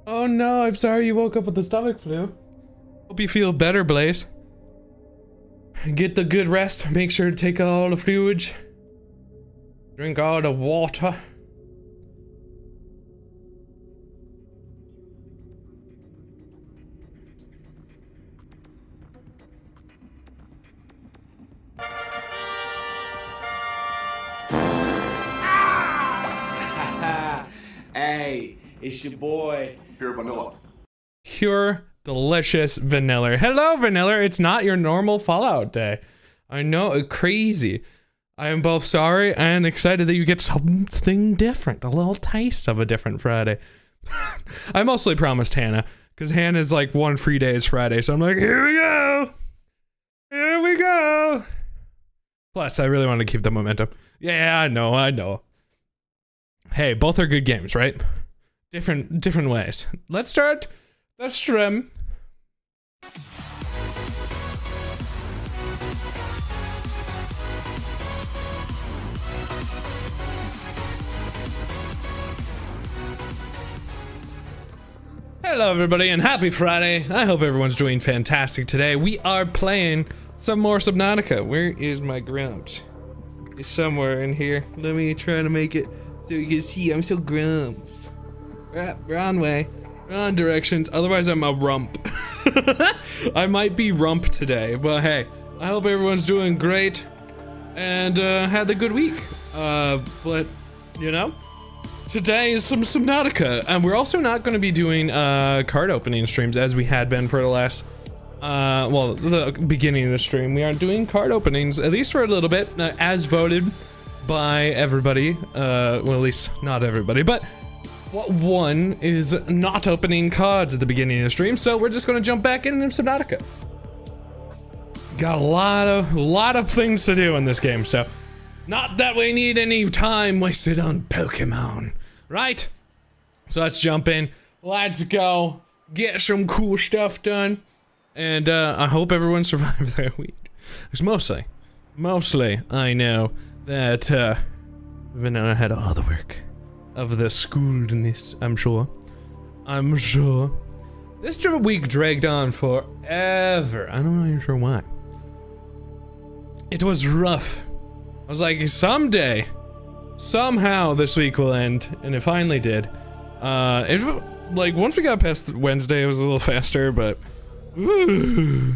Oh no, I'm sorry you woke up with the stomach flu. Hope you feel better, Blaze. Get the good rest. Make sure to take all the fluids. Drink all the water. Hey, it's your boy. Pure vanilla. Pure, delicious vanilla. Hello, vanilla. It's not your normal Fallout day. I know, crazy. I am both sorry and excited that you get something different. A little taste of a different Friday. I mostly promised Hannah, because Hannah's like 1 free day is Friday, so I'm like, here we go. Here we go. Plus, I really want to keep the momentum. Yeah, I know. Hey, both are good games, right? Different ways. Let's start the stream. Hello everybody and happy Friday. I hope everyone's doing fantastic today. We are playing some more Subnautica. Where is my grumps? It's somewhere in here. Let me try to make it so you can see. I'm so grumps. Wrong way. Wrong directions. Otherwise I'm a rump. I might be rump today, but hey, I hope everyone's doing great and had a good week. But you know, today is some Subnautica, and we're also not going to be doing card opening streams as we had been for the last, well, the beginning of the stream. We aren't doing card openings, at least for a little bit, as voted by everybody. Well, at least not everybody, but what one is not opening cards at the beginning of the stream, so we're just going to jump back into Subnautica. Got a lot of things to do in this game, so not that we need any time wasted on Pokemon. Right? So let's jump in. Let's go. Get some cool stuff done. And I hope everyone survived their week. Because mostly, I know that Vanilla had all the work of the schooledness, I'm sure. This week dragged on forever. I don't know even sure why. It was rough. I was like, someday, somehow this week will end, and it finally did. Like, once we got past Wednesday, it was a little faster, but... Woo.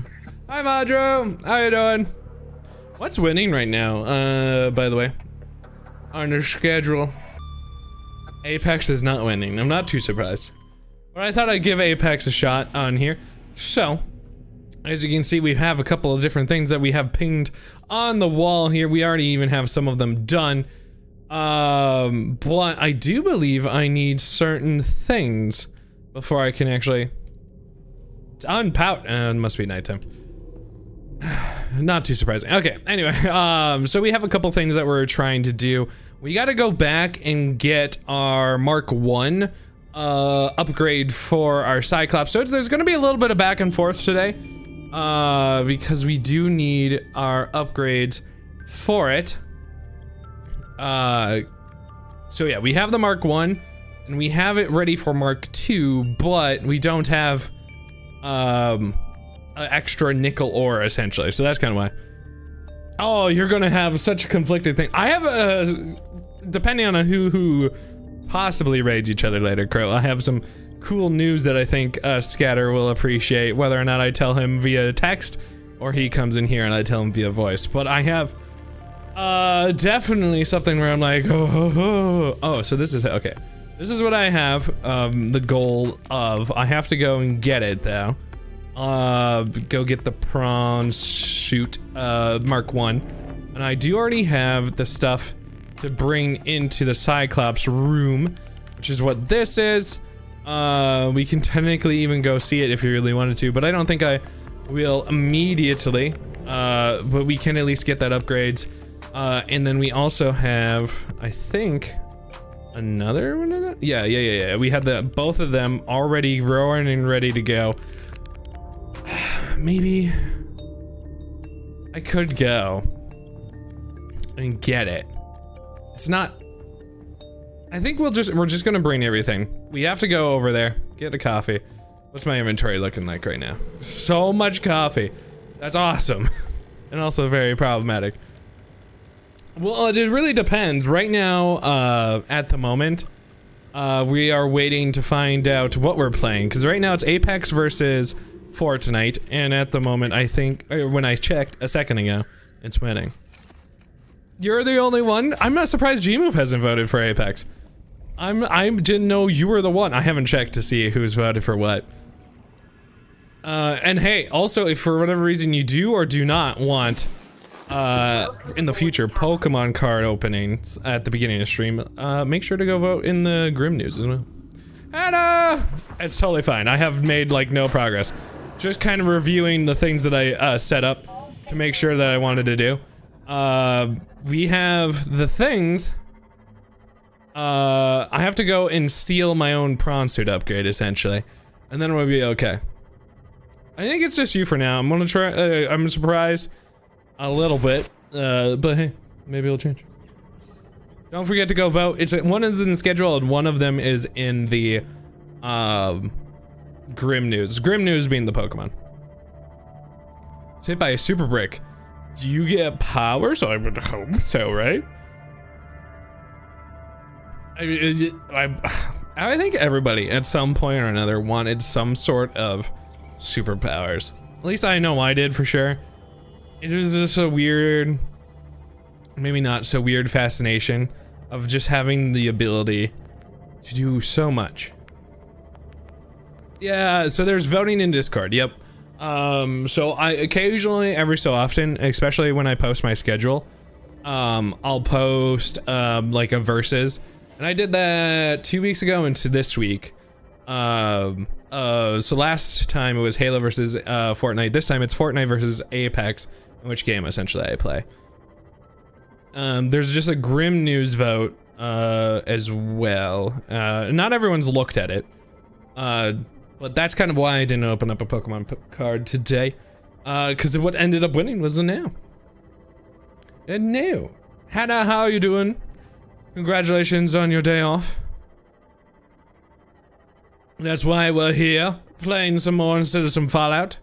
Hi, Madro! How you doing? What's winning right now, by the way? On the schedule. Apex is not winning. I'm not too surprised. But I thought I'd give Apex a shot on here. So, as you can see, we have a couple of different things that we have pinged on the wall here. We already even have some of them done. But I do believe I need certain things before I can actually... It's unpout. It must be nighttime. Not too surprising. Okay, anyway, so we have a couple things that we're trying to do. We gotta go back and get our Mark 1 upgrade for our Cyclops. So there's gonna be a little bit of back and forth today. Because we do need our upgrades for it. So yeah, we have the Mark 1, and we have it ready for Mark 2, but we don't have, extra nickel ore, essentially, so that's kind of why. Oh, you're gonna have such a conflicted thing. I have, depending on who possibly raids each other later, Crow, I have some cool news that I think Scatter will appreciate, whether or not I tell him via text or he comes in here and I tell him via voice. But I have definitely something where I'm like, oh, so this is okay. This is what I have the goal of. I have to go and get it though. Go get the prawn shoot Mark 1, and I do already have the stuff to bring into the Cyclops room, which is what this is. We can technically even go see it if you really wanted to, but I don't think I will immediately. But we can at least get that upgrades. And then we also have, I think, another one of that? Yeah. We had both of them already roaring and ready to go. Maybe I could go and get it. It's not... I think we're just gonna bring everything. We have to go over there. Get a coffee. What's my inventory looking like right now? So much coffee. That's awesome. And also very problematic. Well, it really depends. Right now, at the moment, we are waiting to find out what we're playing. Because right now it's Apex versus Fortnite. And at the moment, I think, when I checked a second ago, it's winning. You're the only one? I'm not surprised Gmove hasn't voted for Apex. I didn't know you were the one. I haven't checked to see who's voted for what. And hey, also, if for whatever reason you do or do not want, in the future, Pokemon card openings at the beginning of the stream, make sure to go vote in the Grimm news as well. And, it's totally fine. I have made, like, no progress. Just kind of reviewing the things that I, set up to make sure that I wanted to do. We have the things. I have to go and steal my own prawn suit upgrade, essentially. And then we'll be okay. I think it's just you for now. I'm gonna try, I'm surprised a little bit, but hey, maybe it'll change. Don't forget to go vote. One is in the schedule and one of them is in the, Grimm news. Grimm news being the Pokemon. It's hit by a super brick. Do you get powers? I would hope so, right? I think everybody at some point or another wanted some sort of superpowers. At least I know I did for sure. It was just a weird, maybe not so weird fascination of just having the ability to do so much. Yeah, so there's voting in Discord, yep. So I occasionally, every so often, especially when I post my schedule, I'll post, like a versus. And I did that 2 weeks ago into this week. So last time it was Halo versus, Fortnite. This time it's Fortnite versus Apex, in which game essentially I play. There's just a Grimm news vote, as well. Not everyone's looked at it. But that's kind of why I didn't open up a Pokemon card today. Cause what ended up winning was a no. A no. Hannah, how are you doing? Congratulations on your day off. That's why we're here, playing some more instead of some Fallout.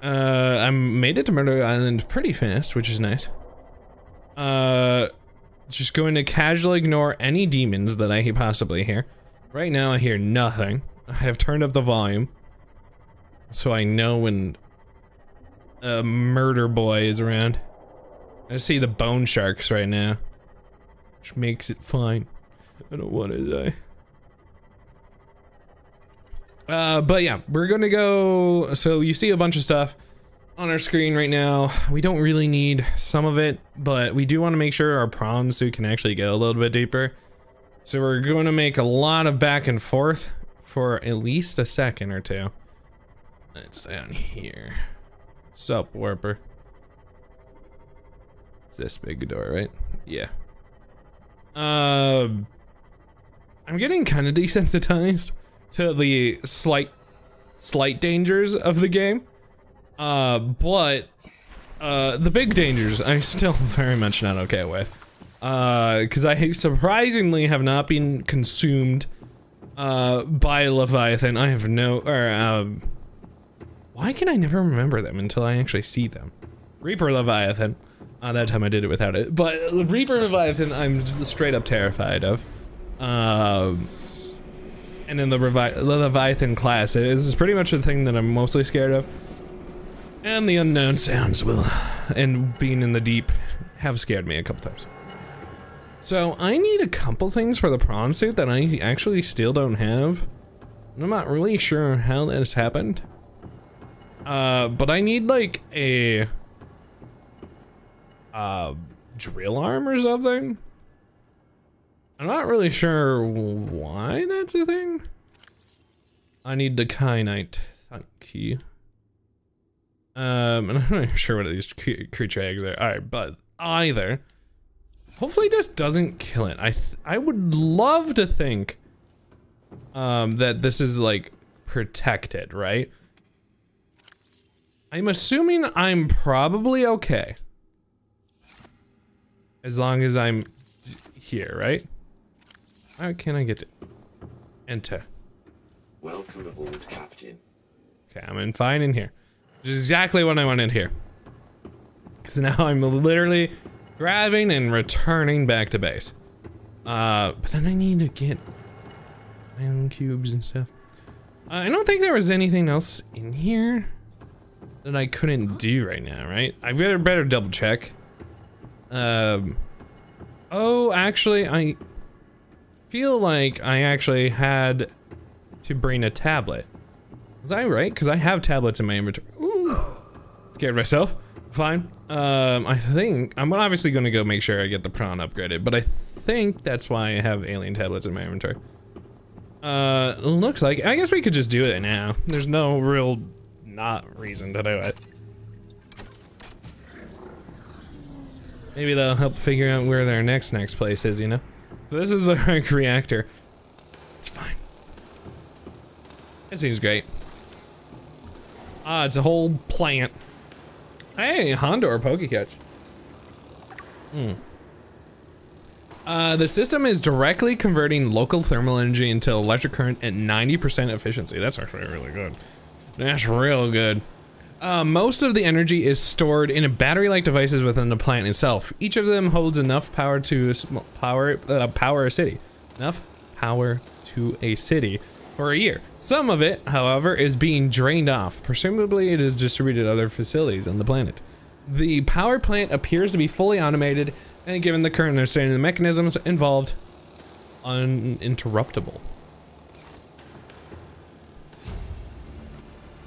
I made it to Murder Island pretty fast, which is nice. Just going to casually ignore any demons that I possibly hear. Right now I hear nothing. I have turned up the volume, so I know when a murder boy is around. I see the bone sharks right now, which makes it fine. I don't want to die. But yeah, we're gonna go, so you see a bunch of stuff on our screen right now. We don't really need some of it, but we do want to make sure our prawn suit can actually go a little bit deeper. So we're going to make a lot of back and forth for at least a second or two. It's down here. Sup, Warper? It's this big door, right? Yeah. I'm getting kind of desensitized to the slight dangers of the game. But the big dangers I'm still very much not okay with. Cause I surprisingly have not been consumed by Leviathan. I have no, why can I never remember them until I actually see them? Reaper Leviathan. That time I did it without it. But Reaper Leviathan, I'm straight up terrified of. And in the Leviathan class, this is pretty much the thing that I'm mostly scared of. And the unknown sounds and being in the deep have scared me a couple times. So I need a couple things for the prawn suit that I actually still don't have. I'm not really sure how that has happened. But I need like a drill arm or something. I'm not really sure why that's a thing. I need the kyanite. Thank you. And I'm not even sure what these creature eggs are. Alright, but either. Hopefully this doesn't kill it. I would love to think that this is like protected, right? I'm assuming I'm probably okay. As long as I'm here, right? How can I get to enter? Welcome aboard, Captain. Okay, I'm fine in here. Which is exactly what I wanted here. Because now I'm literally grabbing and returning back to base. But then I need to get iron cubes and stuff. I don't think there was anything else in here that I couldn't do right now, right? I better double check. Oh, actually, I feel like I actually had to bring a tablet. Was I right? Because I have tablets in my inventory. Ooh, scared myself. Fine. I think I'm obviously going to go make sure I get the prawn upgraded, but I think that's why I have alien tablets in my inventory. Looks like I guess we could just do it now. There's no real reason to do it. Maybe that'll help figure out where their next place is, you know? So this is the arc reactor. It's fine. It seems great. Ah, it's a whole plant. Hey, Hondor Pokecatch. The system is directly converting local thermal energy into electric current at 90% efficiency. That's actually really good. That's real good. Most of the energy is stored in battery-like devices within the plant itself. Each of them holds enough power to power a city. Enough power to a city for a year. Some of it, however, is being drained off. Presumably, it is distributed to other facilities on the planet. The power plant appears to be fully automated, and given the current understanding of the mechanisms involved, uninterruptible.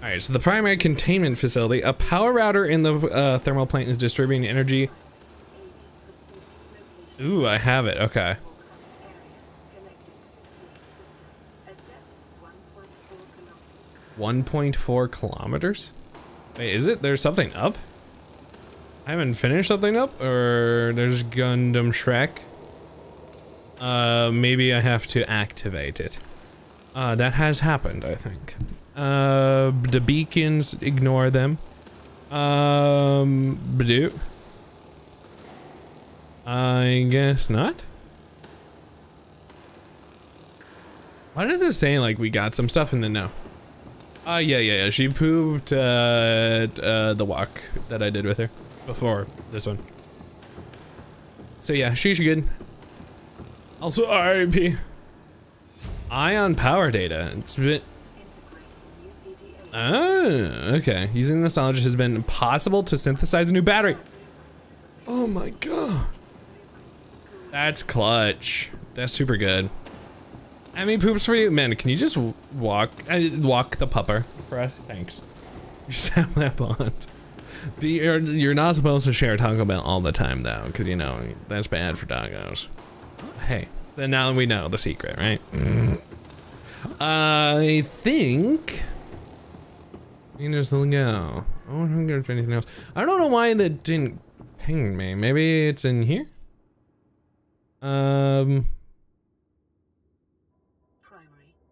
Alright, so the primary containment facility, a power router in the thermal plant is distributing energy. Ooh, I have it, okay. 1.4 kilometers? Wait, is it? There's something up? I haven't finished something up? Or there's Gundam Shrek? Maybe I have to activate it. That has happened, I think. The beacons, ignore them. Badoo. I guess not. Why does it say like we got some stuff in the no? Yeah. She pooped at the walk that I did with her before this one. So yeah, she's good. Also RIP. Ion power data. It's a bit. Oh, okay. Using this knowledge has been possible to synthesize a new battery. Oh my god. That's clutch. That's super good. How many poops for you? Man, can you just walk the pupper for us? Thanks. You sat that bond. You're not supposed to share Taco Bell all the time though, because you know, that's bad for doggos. Hey, then now we know the secret, right? I think we can just go. I don't think there's anything else. I don't know why that didn't ping me. Maybe it's in here? Primary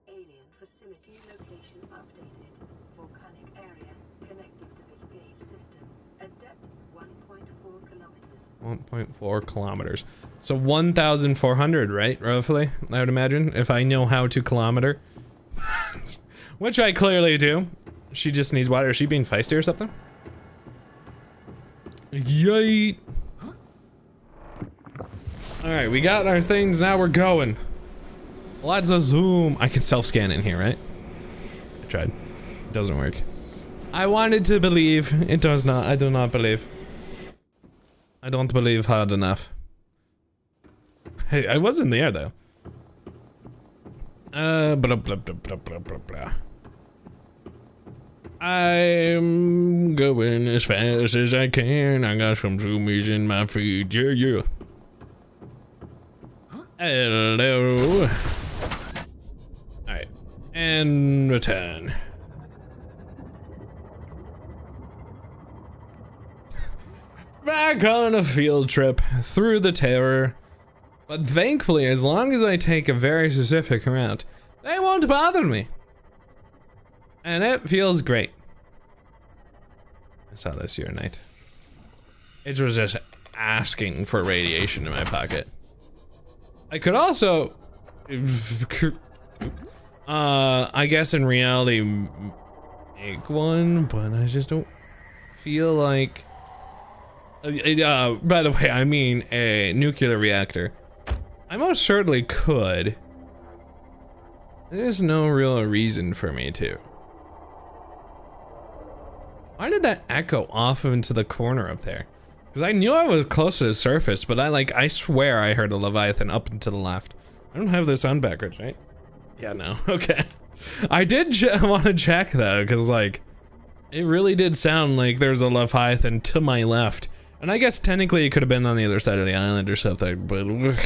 alien facility location updated. Volcanic area connected to this cave system. At depth 1.4 kilometers. 1.4 kilometers. So 1,400, right? Roughly, I would imagine, if I know how to kilometer. Which I clearly do. She just needs water. Is she being feisty or something? Yay! Alright, we got our things, now we're going. Let's zoom. I can self-scan in here, right? I tried. It doesn't work. I wanted to believe. It does not. I do not believe. I don't believe hard enough. Hey, I was in the air though. Blah, blah, blah, blah, blah, blah, blah. I'm going as fast as I can. I got some zoomies in my feet. Yeah. Hello. Alright. And return. Back on a field trip through the terror. But thankfully, as long as I take a very specific route, they won't bother me. And it feels great. I saw this your night. It was just asking for radiation in my pocket. I could also I guess in reality, make one, but I just don't feel like. By the way, I mean a nuclear reactor. I most certainly could. There's no real reason for me to. Why did that echo off into the corner up there? Because I knew I was close to the surface, but I swear I heard a Leviathan up and to the left. I don't have this on backwards, right? Yeah, no, okay. I did want to check though, because like, it really did sound like there's a Leviathan to my left. And I guess technically it could have been on the other side of the island or something, but ugh.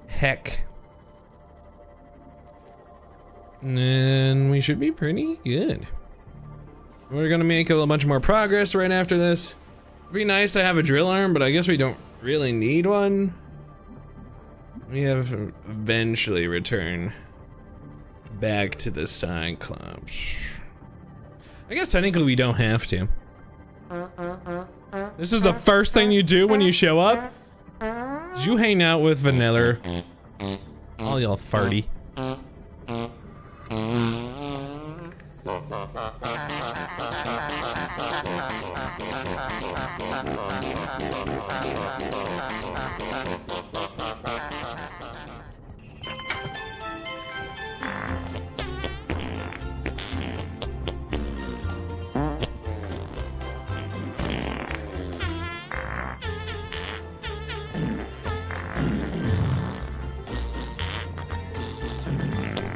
Heck. And then we should be pretty good. We're gonna make a bunch more progress right after this. It'd be nice to have a drill arm, but I guess we don't really need one. We have eventually return back to the Cyclops. I guess technically we don't have to. This is the first thing you do when you show up? Did you hang out with Vanilla? All y'all farty.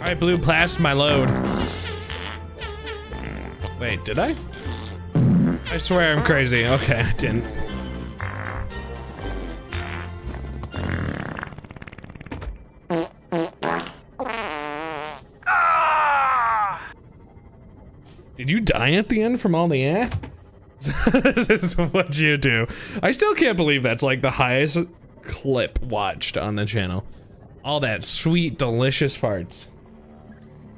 I blew past my load. Wait, did I? I swear I'm crazy. Okay, I didn't. Did you die at the end from all the ass? This is what you do. I still can't believe that's like the highest clip watched on the channel. All that sweet, delicious farts.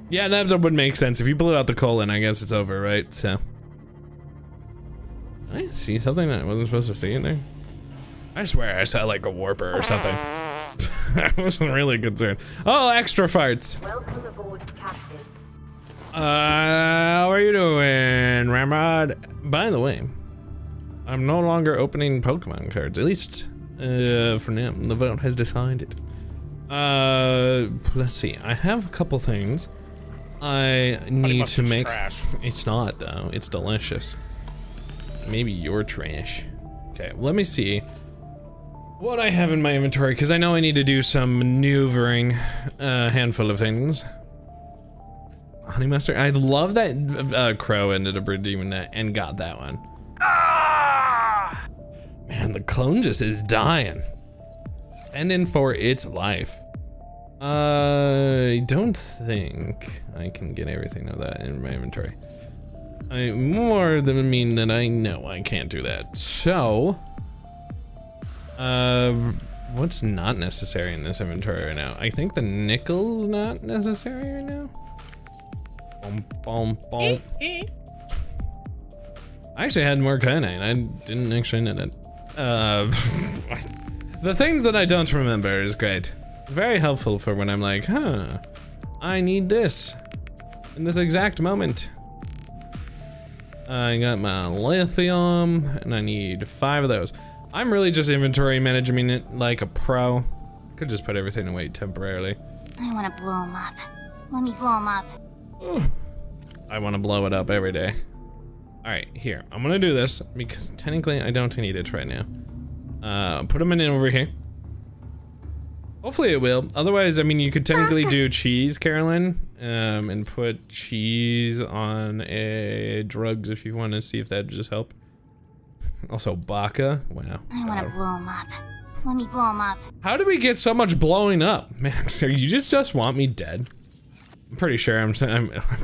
Yeah, that would make sense. If you blew out the colon, I guess it's over, right? So. Did I see something that I wasn't supposed to see in there? I swear I saw like a warper or something. I wasn't really concerned. Oh, extra farts. Welcome aboard, Captain. How are you doing, Ramrod? By the way, I'm no longer opening Pokemon cards. At least, for now. The vote has decided. Let's see. I have a couple things I need to make. Trash. It's not though. It's delicious. Maybe you're trash. Okay, let me see what I have in my inventory because I know I need to do some maneuvering. A handful of things. Honey mustard. I love that Crow ended up redeeming that and got that one. Ah! Man, the clone just is dying. Fending for its life. I don't think I can get everything of that in my inventory. I more than mean that I know I can't do that. So, what's not necessary in this inventory right now? I think the nickel's not necessary right now. Boom, boom, boom. I actually had more kyanite. I didn't actually need it. The things that I don't remember is great. Very helpful for when I'm like, huh, I need this in this exact moment. I got my lithium and I need 5 of those. I'm really just inventory managing it like a pro. Could just put everything away temporarily. I want to blow him up. Let me blow him up. I want to blow it up every day. All right, here, I'm gonna do this because technically I don't need it right now. Put them in over here. Hopefully it will. Otherwise, I mean, you could technically do cheese, Carolyn, and put cheese on drugs if you want to see if that'd just help. Also, Baka. Wow. I want to blow him up. Let me blow him up. How did we get so much blowing up, man? So you just want me dead? I'm pretty sure I'm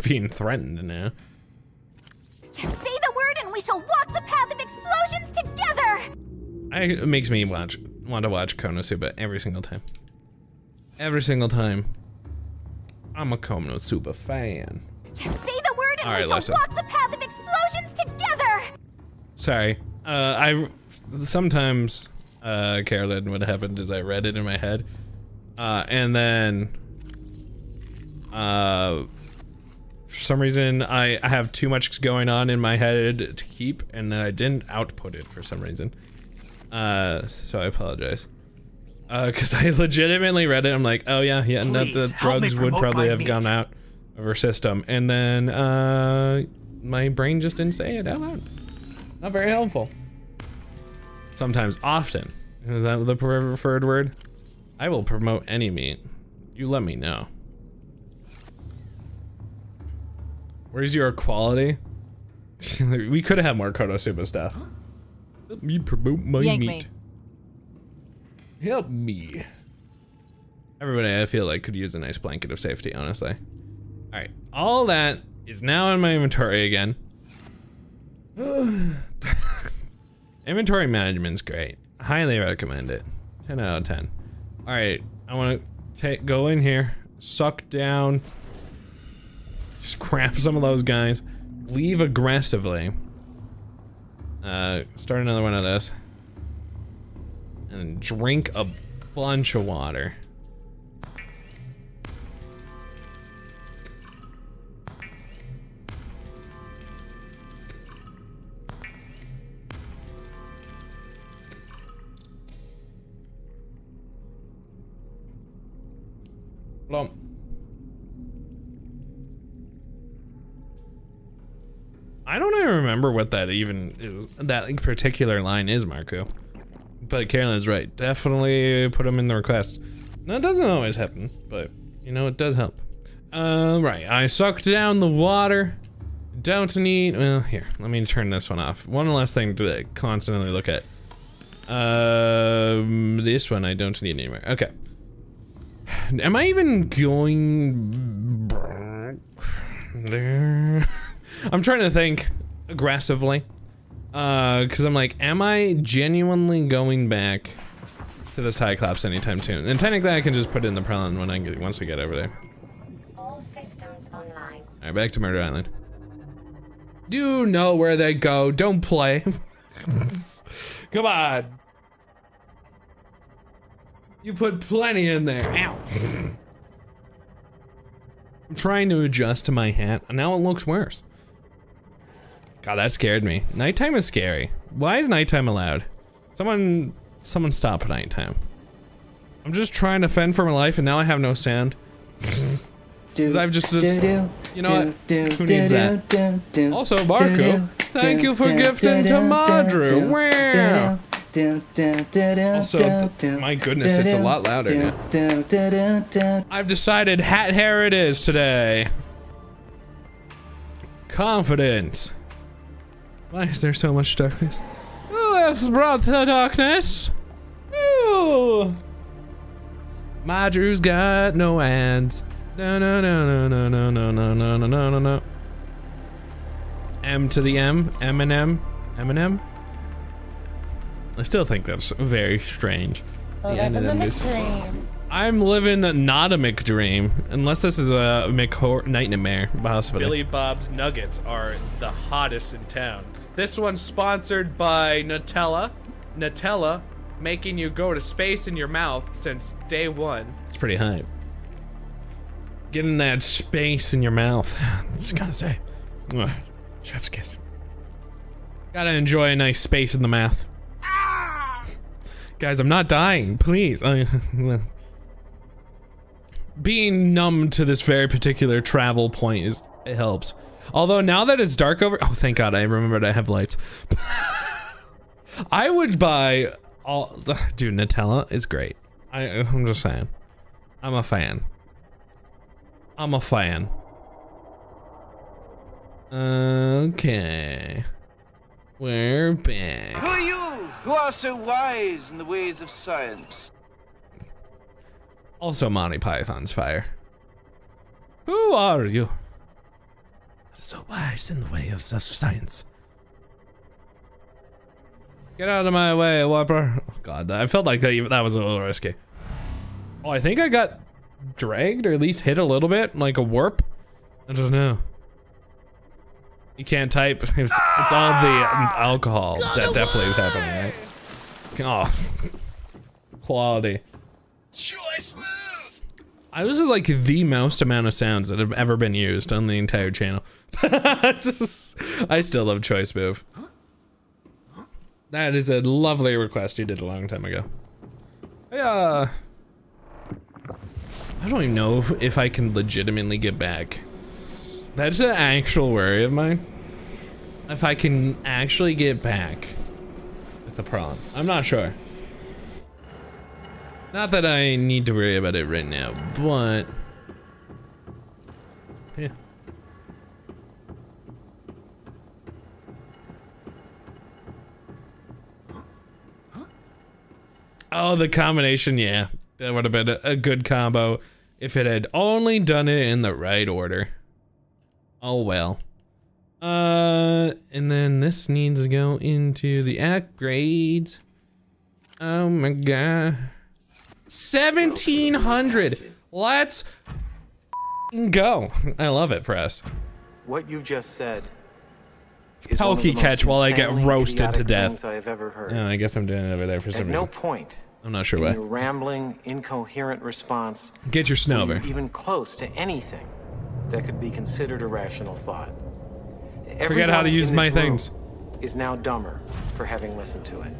being threatened now. Just say the word and we shall walk the path of explosions together! It makes me want to watch Konosuba every single time. Every single time. I'm a Konosuba fan. Just say the word and we shall walk the path of explosions together! Sorry. Sometimes, Carolyn, what happened is I read it in my head. And then For some reason, I have too much going on in my head to keep, and then I didn't output it for some reason. So I apologize. Cause I legitimately read it, I'm like, oh yeah, and that the drugs would probably have gone out of her system, and then, my brain just didn't say it out loud. Not very helpful. Sometimes, often. Is that the preferred word? I will promote any meat. You let me know. Where's your equality? We could have had more Konosuba stuff. Let me promote my meat. Help me. Everybody, I feel like, could use a nice blanket of safety, honestly. Alright, all that is now in my inventory again. Inventory management's great. Highly recommend it. 10 out of 10. Alright, I want to go in here, suck down, just grab some of those guys, leave aggressively. Start another one of this. And drink a bunch of water. Hold on. I don't even remember what that even is, that particular line is, Marco. But Carolyn's right. Definitely put them in the request. That doesn't always happen, but you know, it does help. Right. I sucked down the water. Don't need. Well, here. Let me turn this one off. One last thing to constantly look at. This one I don't need anymore. Okay. Am I even going there? I'm trying to think aggressively. Cause I'm like, am I genuinely going back to the Cyclops anytime soon? And technically I can just put it in the Prelon when once we get over there. All systems online. Alright, back to Murder Island. You know where they go, don't play. Come on. You put plenty in there. Ow. I'm trying to adjust to my hat, and now it looks worse. God, that scared me. Nighttime is scary. Why is nighttime allowed? Someone stop nighttime. I'm just trying to fend for my life, and now I have no sound. Because I've just you know what? Who needs that? Also, Marco, thank you for gifting to Madru. Wow. Also, my goodness, it's a lot louder now. I've decided hat hair it is today. Confidence. Why is there so much darkness? Who has brought the darkness? Ooh. Madru's got no hands. No, no, no, no, no, no, no, no, no, no, no, no. M to the M, Eminem, Eminem. I still think that's very strange. Oh, that's a McDream. I'm living not a McDream, unless this is a Nightmare, possibly. Billy Bob's Nuggets are the hottest in town. This one's sponsored by Nutella. Nutella, making you go to space in your mouth since day one. It's pretty hype. Getting that space in your mouth. Just gotta say. Ugh, chef's kiss. Gotta enjoy a nice space in the mouth. Guys, I'm not dying, please. Being numb to this very particular travel point it helps. Although now that it's dark over, oh thank God I remembered I have lights. I would buy all, dude, Nutella is great. I'm just saying. I'm a fan. I'm a fan. Okay. We're back. Who are you, who are so wise in the ways of science? Also Monty Python's fire. Who are you? So wise in the way of science. Get out of my way, Whopper. Oh God, I felt like that was a little risky. Oh, I think I got dragged or at least hit a little bit, like a warp. I don't know. You can't type. It's all the alcohol that definitely is happening, right? Oh, quality. Choice move. This is like the most amount of sounds that have ever been used on the entire channel. I still love choice move. That is a lovely request you did a long time ago. Yeah. I don't even know if I can legitimately get back. That's an actual worry of mine. If I can actually get back, it's a problem. I'm not sure. Not that I need to worry about it right now, but yeah. Oh, the combination, yeah. That would have been a good combo if it had only done it in the right order. Oh well. And then this needs to go into the upgrades. Oh my god. 1,700. Let's go. I love it for us. What you just said. Pokey catch while I get roasted to death. I have ever heard. Oh, I guess I'm doing it over there for some reason. At no point. I'm not sure why. Your rambling, incoherent response. Get your snow over. Even close to anything that could be considered a rational thought. Forget how to use my things. Is now dumber for having listened to it.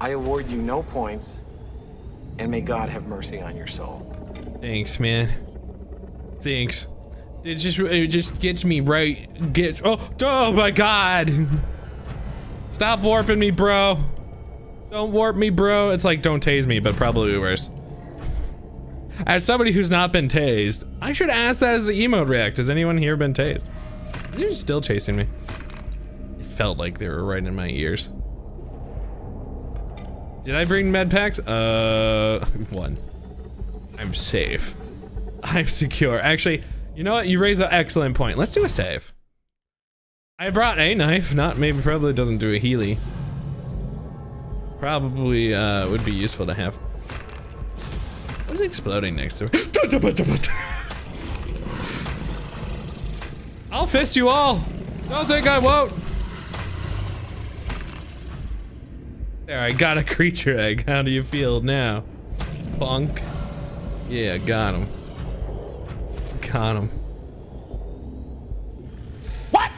I award you no points, and may God have mercy on your soul. Thanks, man. Thanks. It just gets me right. Oh my god! Stop warping me, bro. Don't warp me, bro. It's like, don't tase me, but probably worse. As somebody who's not been tased, I should ask that as the emote react. Has anyone here been tased? They're still chasing me. It felt like they were right in my ears. Did I bring med packs? One. I'm safe. I'm secure. Actually, you know what? You raise an excellent point. Let's do a save. I brought a knife. Probably doesn't do a Healy. Probably would be useful to have. What is exploding next to me? I'll fist you all. Don't think I won't. There, I got a creature egg. How do you feel now? Bunk. Yeah, got him. Got him. What?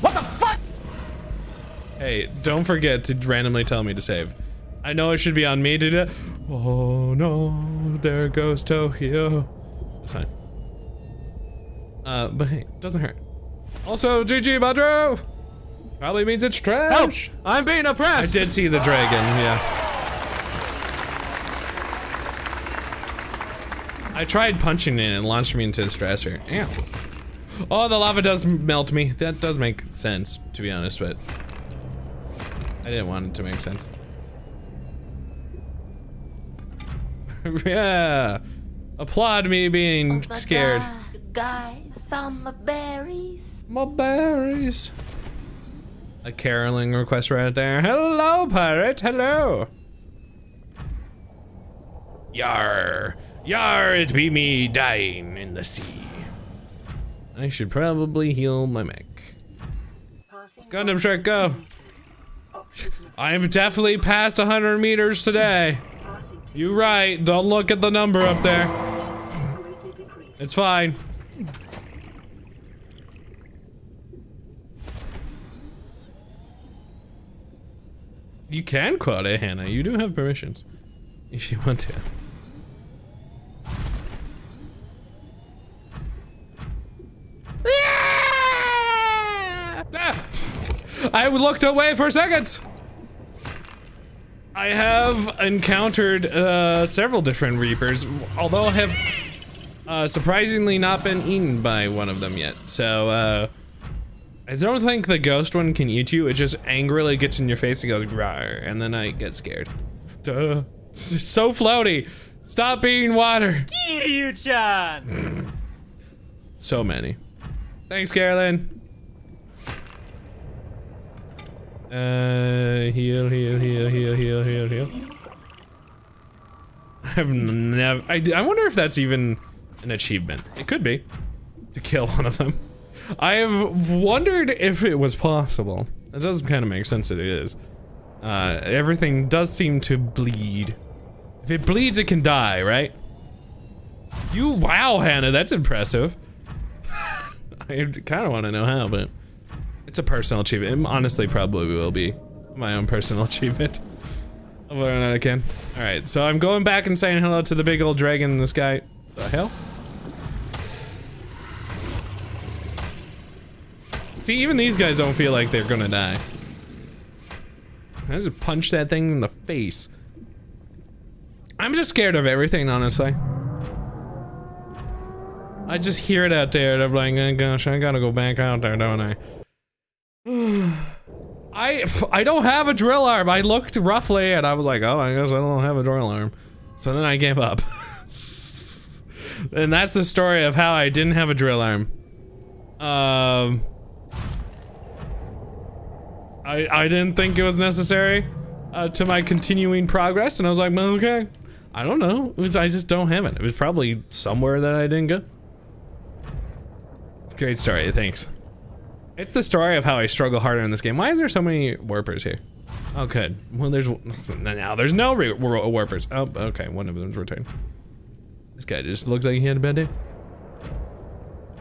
What the fuck? Hey, don't forget to randomly tell me to save. I know it should be on me to do. Oh no, there goes Tokyo. It's fine. But hey, it doesn't hurt. Also, GG, Badro! Probably means it's trash. Help! I'm being oppressed! I did see the dragon, yeah. I tried punching it and it launched me into the stressor. Yeah. Oh, the lava does melt me. That does make sense, to be honest, but I didn't want it to make sense. Yeah. Applaud me being scared. Guy found my berries. My berries. A caroling request right there. Hello, pirate. Hello. Yar. Yar, it be me dying in the sea. I should probably heal my mech. Gundam Shrek, go. I'm definitely past 100 meters today. You right. Don't look at the number up there. It's fine. You can quote it, Hannah. You do have permissions. If you want to. I looked away for a second. I have encountered several different Reapers, although I have surprisingly not been eaten by one of them yet. So I don't think the ghost one can eat you. It just angrily gets in your face and goes "Grar," and then I get scared. Duh. It's so floaty. Stop being water. Kiryu-chan. So many. Thanks, Carolyn. Heal, heal, heal, heal, heal, heal, heal. I've never. I wonder if that's even an achievement. It could be to kill one of them. I have wondered if it was possible. It does kind of make sense that it is. Everything does seem to bleed. If it bleeds, it can die, right? Wow, Hannah, that's impressive. I kind of want to know how, but it's a personal achievement. It honestly probably will be my own personal achievement. Whether or not I can. Alright, so I'm going back and saying hello to the big old dragon in the sky. The hell? See, even these guys don't feel like they're gonna die. I just punch that thing in the face. I'm just scared of everything, honestly. I just hear it out there and I'm like, oh gosh, I gotta go back out there, don't I? I don't have a drill arm. I looked roughly and I was like, oh, I guess I don't have a drill arm. So then I gave up. And that's the story of how I didn't have a drill arm. I didn't think it was necessary to my continuing progress, and I was like, well, okay. I don't know. I just don't have it. It was probably somewhere that I didn't go. Great story, thanks. It's the story of how I struggle harder in this game. Why is there so many warpers here? Oh, good. Well, there's no warpers. Oh, okay. One of them's returned. This guy just looked like he had a bad day.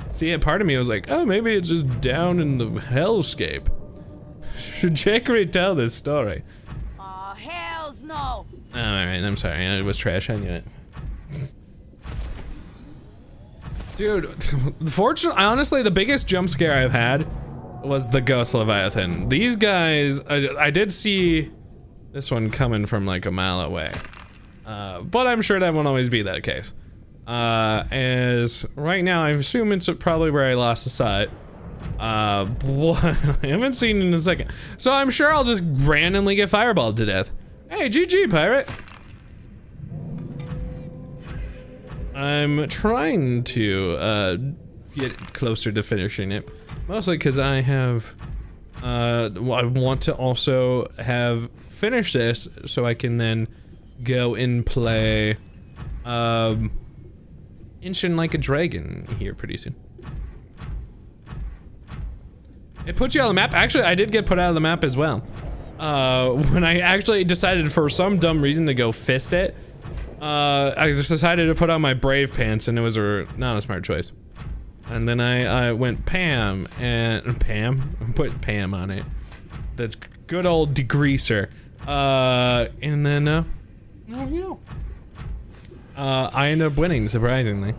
See, a part of me was like, oh, maybe it's just down in the hellscape. Should Jake retell this story? Aw, hells no. Oh, alright, I'm sorry. I was trash on you. Dude, fortunately, honestly, the biggest jump scare I've had was the Ghost Leviathan. These guys, I did see this one coming from like a mile away. But I'm sure that won't always be that case. As right now, I assume it's probably where I lost the sight. What? I haven't seen it in a second. So I'm sure I'll just randomly get fireballed to death. Hey, GG, pirate. I'm trying to, get closer to finishing it. Mostly because I have, I want to also have finished this so I can then go and play, Inching Like a Dragon here pretty soon. It put you on the map. Actually, I did get put out of the map as well. When I actually decided for some dumb reason to go fist it, I just decided to put on my brave pants and it was not a smart choice. And then I went Pam and put Pam on it. That's good old degreaser. And then, oh yeah. I ended up winning, surprisingly.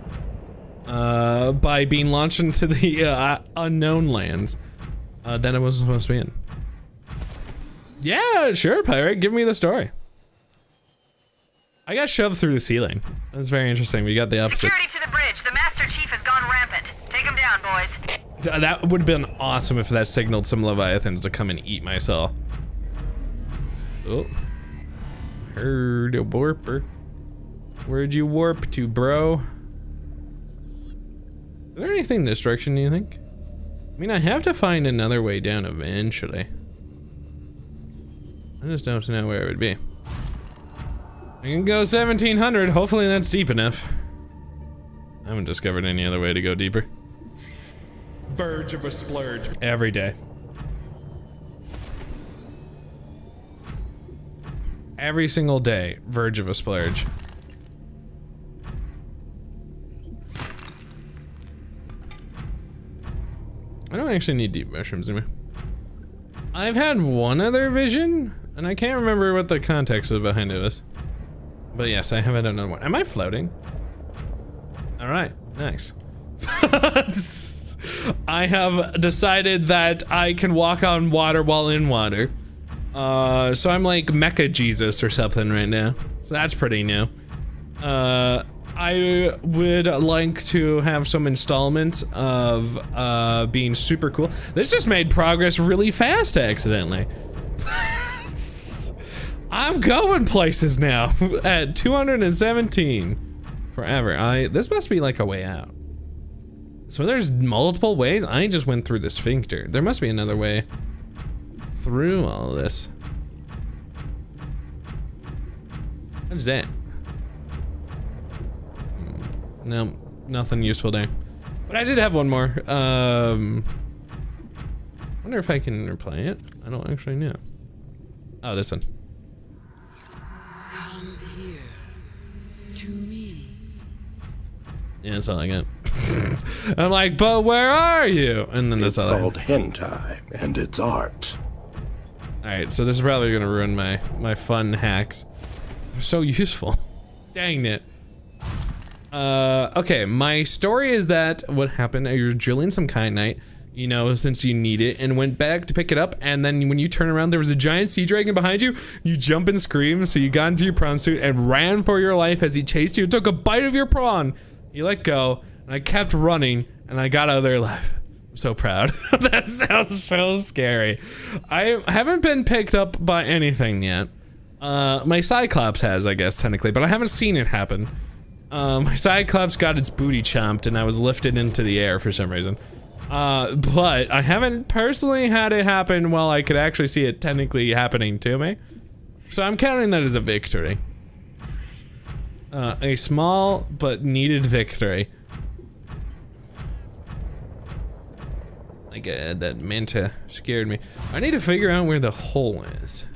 By being launched into the unknown lands. That I wasn't supposed to be in. Yeah, sure, pirate. Give me the story. I got shoved through the ceiling. That's very interesting. We got the opposite. Security to the bridge. The Master Chief has gone rampant. Take him down, boys. That would have been awesome if that signaled some Leviathans to come and eat my soul. Oh. Heard a warper. Where'd you warp to, bro? Is there anything in this direction, do you think? I mean, I have to find another way down eventually. I just don't know where it would be. I can go 1700, hopefully that's deep enough. I haven't discovered any other way to go deeper. Verge of a splurge. Every day. Every single day, verge of a splurge. I don't actually need deep mushrooms anymore. I've had one other vision, and I can't remember what the context was behind it was. But yes, I have had another one. Am I floating? Alright, nice. I have decided that I can walk on water while in water. So I'm like Mecha Jesus or something right now. So that's pretty new. I would like to have some installments of being super cool. This just made progress really fast accidentally. I'm going places now at 217 forever. This must be like a way out. So there's multiple ways. I just went through the sphincter. There must be another way through all of this. What's that? No, nothing useful there. But I did have one more. Wonder if I can replay it. I don't actually know. Oh, this one. Come here, Yeah, that's all I got. I'm like, but where are you? And then that's all I got. It's called hentai, and it's art. Alright, so this is probably gonna ruin my fun hacks. They're so useful. Dang it. Okay, my story is that what happened, you're drilling some kyanite, you know, since you need it, and went back to pick it up, and then when you turn around, there was a giant sea dragon behind you. You jump and scream, so you got into your prawn suit and ran for your life as he chased you, took a bite of your prawn. You let go, and I kept running, and I got out of there alive. I'm so proud. That sounds so scary. I haven't been picked up by anything yet. My Cyclops has, I guess, technically, but I haven't seen it happen. My Cyclops got its booty chomped, and I was lifted into the air for some reason. But I haven't personally had it happen while I could actually see it technically happening to me. So I'm counting that as a victory. A small but needed victory. Like, that manta scared me. I need to figure out where the hole is.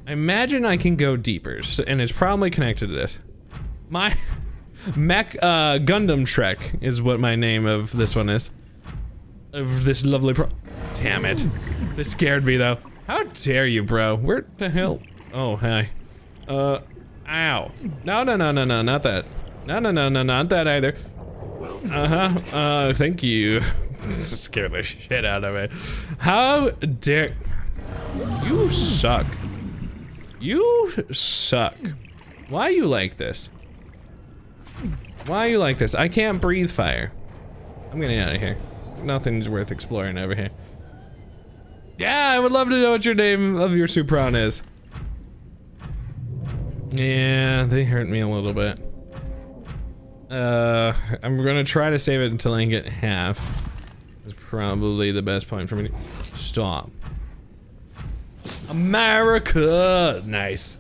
I imagine I can go deeper, and it's probably connected to this. My Gundam Shrek is what my name of this one is. Of this lovely damn it. This scared me though. How dare you, bro? Where the hell? Oh, hi. Ow. No, not that. No, not that either. Thank you. This scared the shit out of me. How dare... You suck. You suck. Why are you like this? Why are you like this? I can't breathe fire. I'm getting out of here. Nothing's worth exploring over here. Yeah, I would love to know what your name of your Supron is. Yeah, they hurt me a little bit. I'm gonna try to save it until I get half. That's probably the best point for me to stop. America! Nice.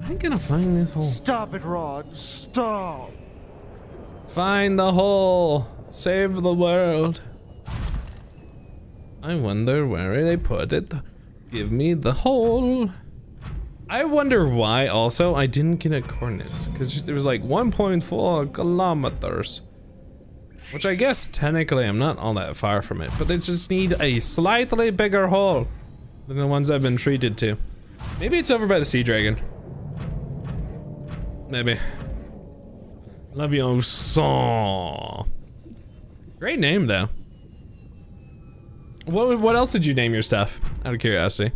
I ain't gonna find this hole. Stop it, Rod. Stop. Find the hole. Save the world. I wonder where they put it. Give me the hole. I wonder why also I didn't get a coordinates, because there was like 1.4 kilometers. Which I guess technically I'm not all that far from it, but they just need a slightly bigger hole than the ones I've been treated to. Maybe it's over by the sea dragon. Maybe. Love you, song. Great name though. What else did you name your stuff? Out of curiosity.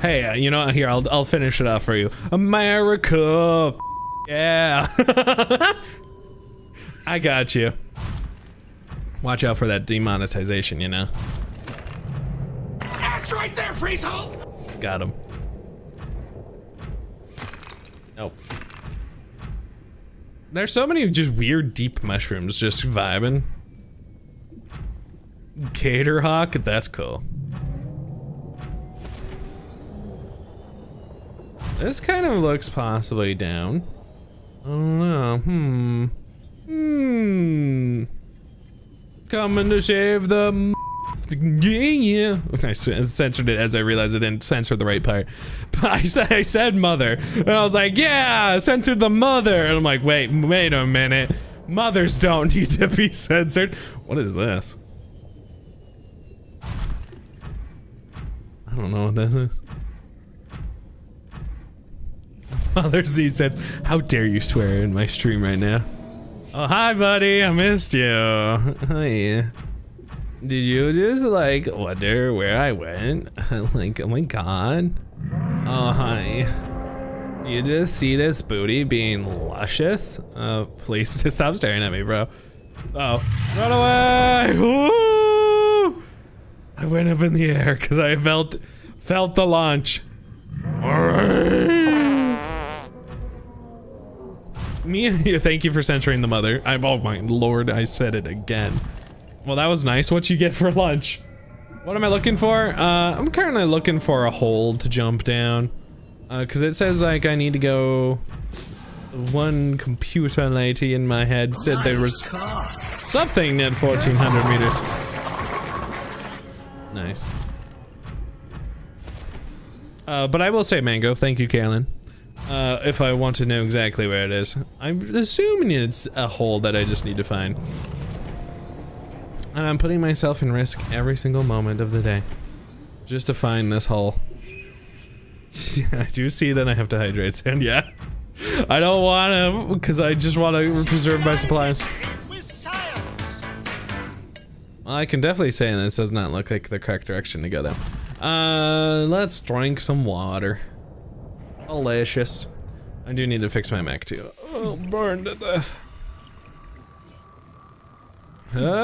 Hey, you know, here, I'll finish it off for you. America! Yeah! I got you. Watch out for that demonetization, you know? That's right there, Freezehole! Got him. Nope. There's so many just weird deep mushrooms just vibing. Gator Hawk, that's cool. This kind of looks possibly down. I don't know. Coming to save the yeah. I censored it as I realized I didn't censor the right part. But I said mother, and I was like, yeah, censored the mother. And I'm like, wait a minute. Mothers don't need to be censored. What is this? I don't know what this is. Mother Z said, how dare you swear in my stream right now? Oh, hi, buddy. I missed you. Hi. Did you just, like, wonder where I went? Like, oh my god. Oh, hi. Do you just see this booty being luscious? Please just stop staring at me, bro. Oh, run away! Woo! I went up in the air because I felt the launch. Thank you for censoring the mother. Oh my lord, I said it again. Well, that was nice. What you get for lunch? What am I looking for? I'm currently looking for a hole to jump down. Cause it says like I need to go. One computer lady in my head said there was something at 1400 meters. Nice. But I will say mango. Thank you, Kaylin. If I want to know exactly where it is. I'm assuming it's a hole that I just need to find. And I'm putting myself in risk every single moment of the day. Just to find this hole. I do see that I have to hydrate soon, yeah. I don't want to, because I just want to preserve my supplies. Well, I can definitely say this does not look like the correct direction to go though. Let's drink some water. Delicious. I do need to fix my mech too. Oh, burned to death. Alright.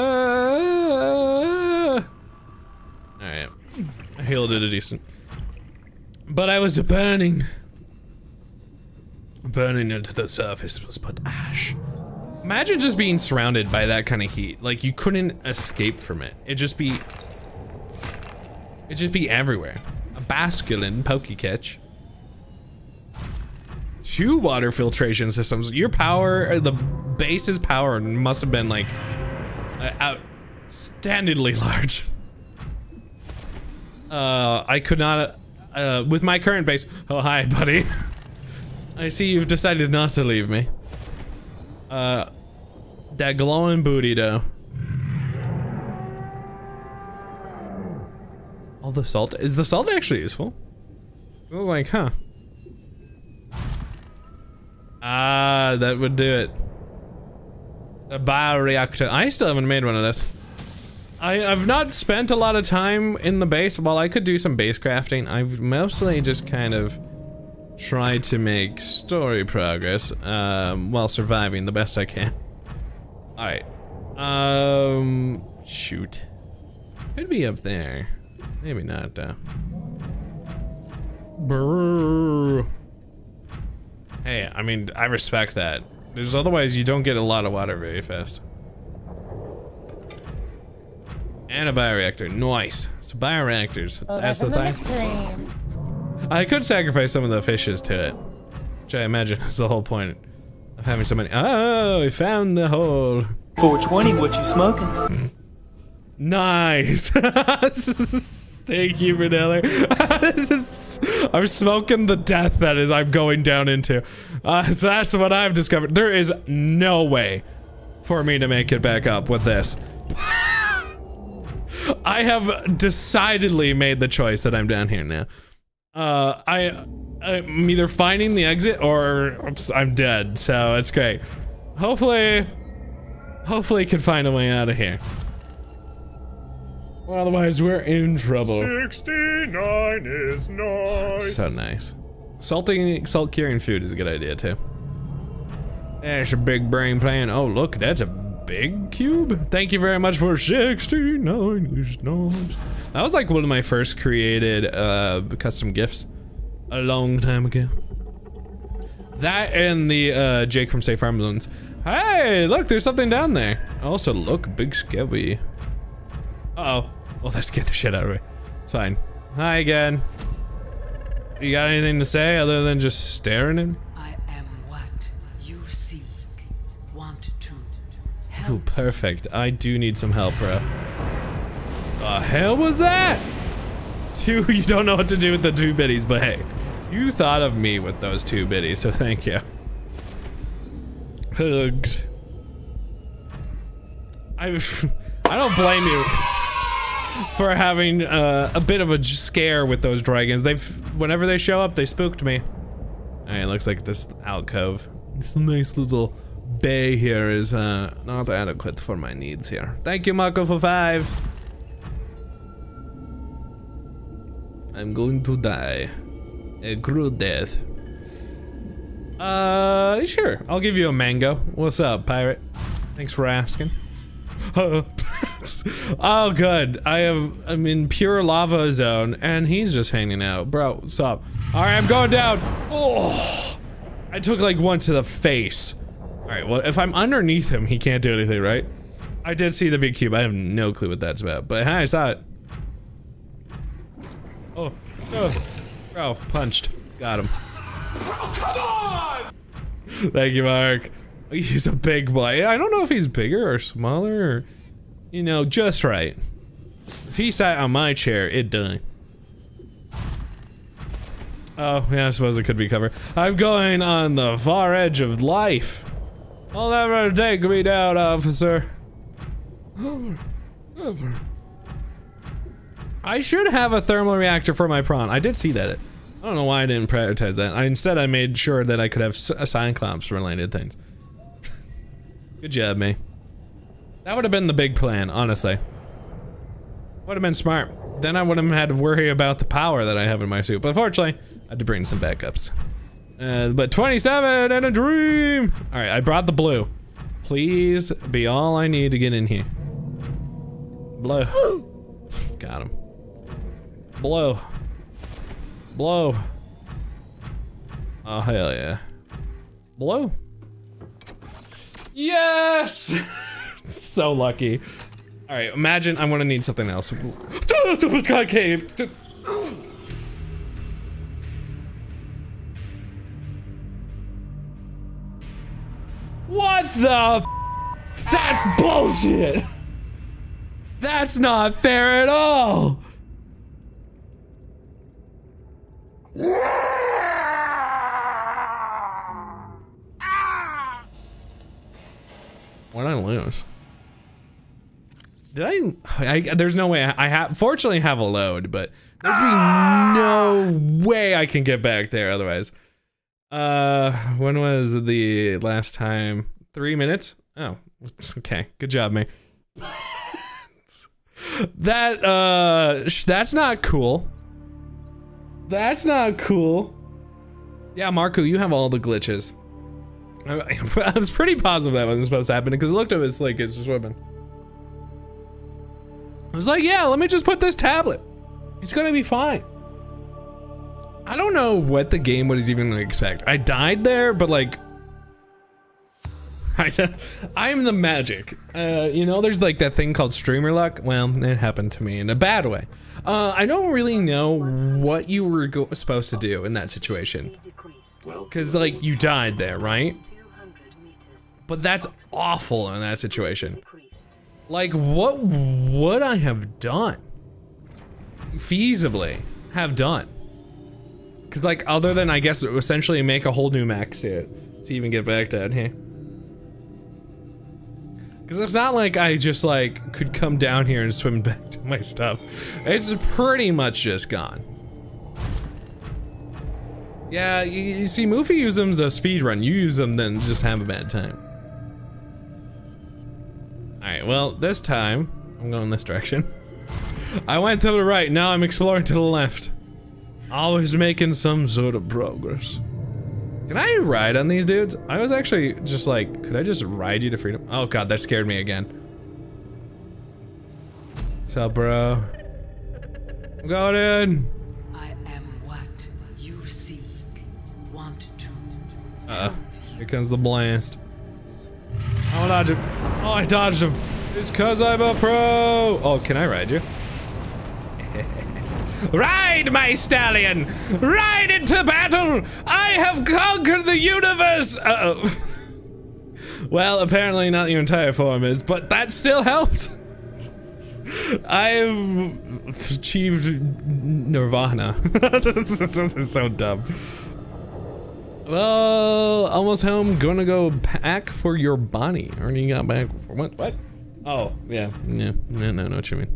I healed it a decent. But I was burning. Burning into the surface was but ash. Imagine just being surrounded by that kind of heat. Like you couldn't escape from it. It'd just be everywhere. A basculin pokecatch. 2 water filtration systems. Your power, the base's power must have been like outstandingly large. I could not, with my current base. Oh, hi, buddy. I see you've decided not to leave me. That glowing booty, though. All the salt. Is the salt actually useful? I was like, huh. Ah, that would do it. A bioreactor. I still haven't made one of this. I've not spent a lot of time in the base. Well, I could do some base crafting. I've mostly just kind of tried to make story progress while surviving the best I can. Alright. Shoot. Could be up there. Maybe not, though. Brrr. Hey, I mean, I respect that. There's otherwise you don't get a lot of water very fast. And a bioreactor. Nice. So bioreactors. Oh, that's the thing. I could sacrifice some of the fishes to it. Which I imagine is the whole point of having so many. Oh, we found the hole. 420, what you smoking? Nice. Thank you, Vanilla. I'm smoking the death that is I'm going down into. So that's what I've discovered. There is no way for me to make it back up with this. I have decidedly made the choice that I'm down here now. I'm either finding the exit or I'm dead, so it's great. Hopefully can find a way out of here. Well, otherwise we're in trouble. 69 is nice. So nice. Salt curing food is a good idea too. That's a big brain plan. Oh look, that's a big cube. Thank you very much for 69 is nice. That was like one of my first created custom gifts a long time ago. That and the Jake from Safe Farm Loans. Hey, look, there's something down there. Also, look, big scabby. Uh-oh. Well, that scared the shit out of me. It's fine. Hi again. You got anything to say other than just staring at me? I am what you seek. Want to help. Ooh, perfect. I do need some help, bro. The hell was that? You don't know what to do with the 2 biddies, but hey, you thought of me with those 2 biddies, so thank you. Hugs. I don't blame you for having a bit of a scare with those dragons. Whenever they show up, they spooked me. Alright, looks like this alcove, this nice little bay here is not adequate for my needs here. Thank you, Mako, for 5. I'm going to die. A cruel death. Sure. I'll give you a mango. What's up, pirate? Thanks for asking. Oh, good. I'm in pure lava zone, and he's just hanging out. Bro, what's up? Alright, I'm going down. Oh, I took like one to the face. Alright, well, if I'm underneath him, he can't do anything, right? I did see the big cube. I have no clue what that's about, but hi, I saw it. Oh, oh. Bro, punched. Got him. Come on! Thank you, Mark. He's a big boy. I don't know if he's bigger or smaller or, you know, just right. If he sat on my chair, it'd die. Oh, yeah, I suppose it could be covered. I'm going on the far edge of life. I'll never take me down, officer. I should have a thermal reactor for my prawn. I did see that. I don't know why I didn't prioritize that. Instead, I made sure that I could have Cyclops related things. Good job, me. That would have been the big plan, honestly. Would have been smart. Then I wouldn't have had to worry about the power that I have in my suit. But fortunately, I had to bring some backups. But 27 and a dream! Alright, I brought the blue. Please be all I need to get in here. Blue. Got him. Blue. Blue. Oh, hell yeah. Blue. Yes! So lucky. Alright, imagine I'm gonna need something else. What the f? That's bullshit! That's not fair at all! What did I lose? Did I there's no way fortunately have a load, but there's no way I can get back there otherwise. When was the last time? 3 minutes? Oh, okay. Good job, me. That's not cool. That's not cool. Yeah, Marco, you have all the glitches. I was pretty positive that wasn't supposed to happen because it looked at us like it's swimming. I was like, yeah, let me just put this tablet. It's gonna be fine. I don't know what the game was even gonna expect. I died there, but like, I'm the magic. You know, there's like that thing called streamer luck. Well, it happened to me in a bad way. I don't really know what you were supposed to do in that situation. Cause like, you died there, right? But that's awful in that situation. Like, what would I have done? Feasibly have done? Cause like, other than I guess essentially make a whole new mech suit to even get back down here. Cause it's not like I just like could come down here and swim back to my stuff. It's pretty much just gone. Yeah, you see, Moofy uses them as a speed run. You use them, then just have a bad time. Alright, well, this time, I'm going this direction. I went to the right, now I'm exploring to the left. Always making some sort of progress. Can I ride on these dudes? I was actually just like, could I just ride you to freedom? Oh god, that scared me again. What's up, bro? I'm going in. Here comes the blast. Oh, dodge him. Oh, I dodged him. It's cause I'm a pro. Oh, can I ride you? Ride, my stallion! Ride into battle! I have conquered the universe! Uh-oh. Well, apparently not the entire form is, but that still helped. I've achieved nirvana. This is so dumb. Well, almost home. Gonna go pack for your Bonnie. Already got back for what? What? Oh, yeah. No, know what you mean.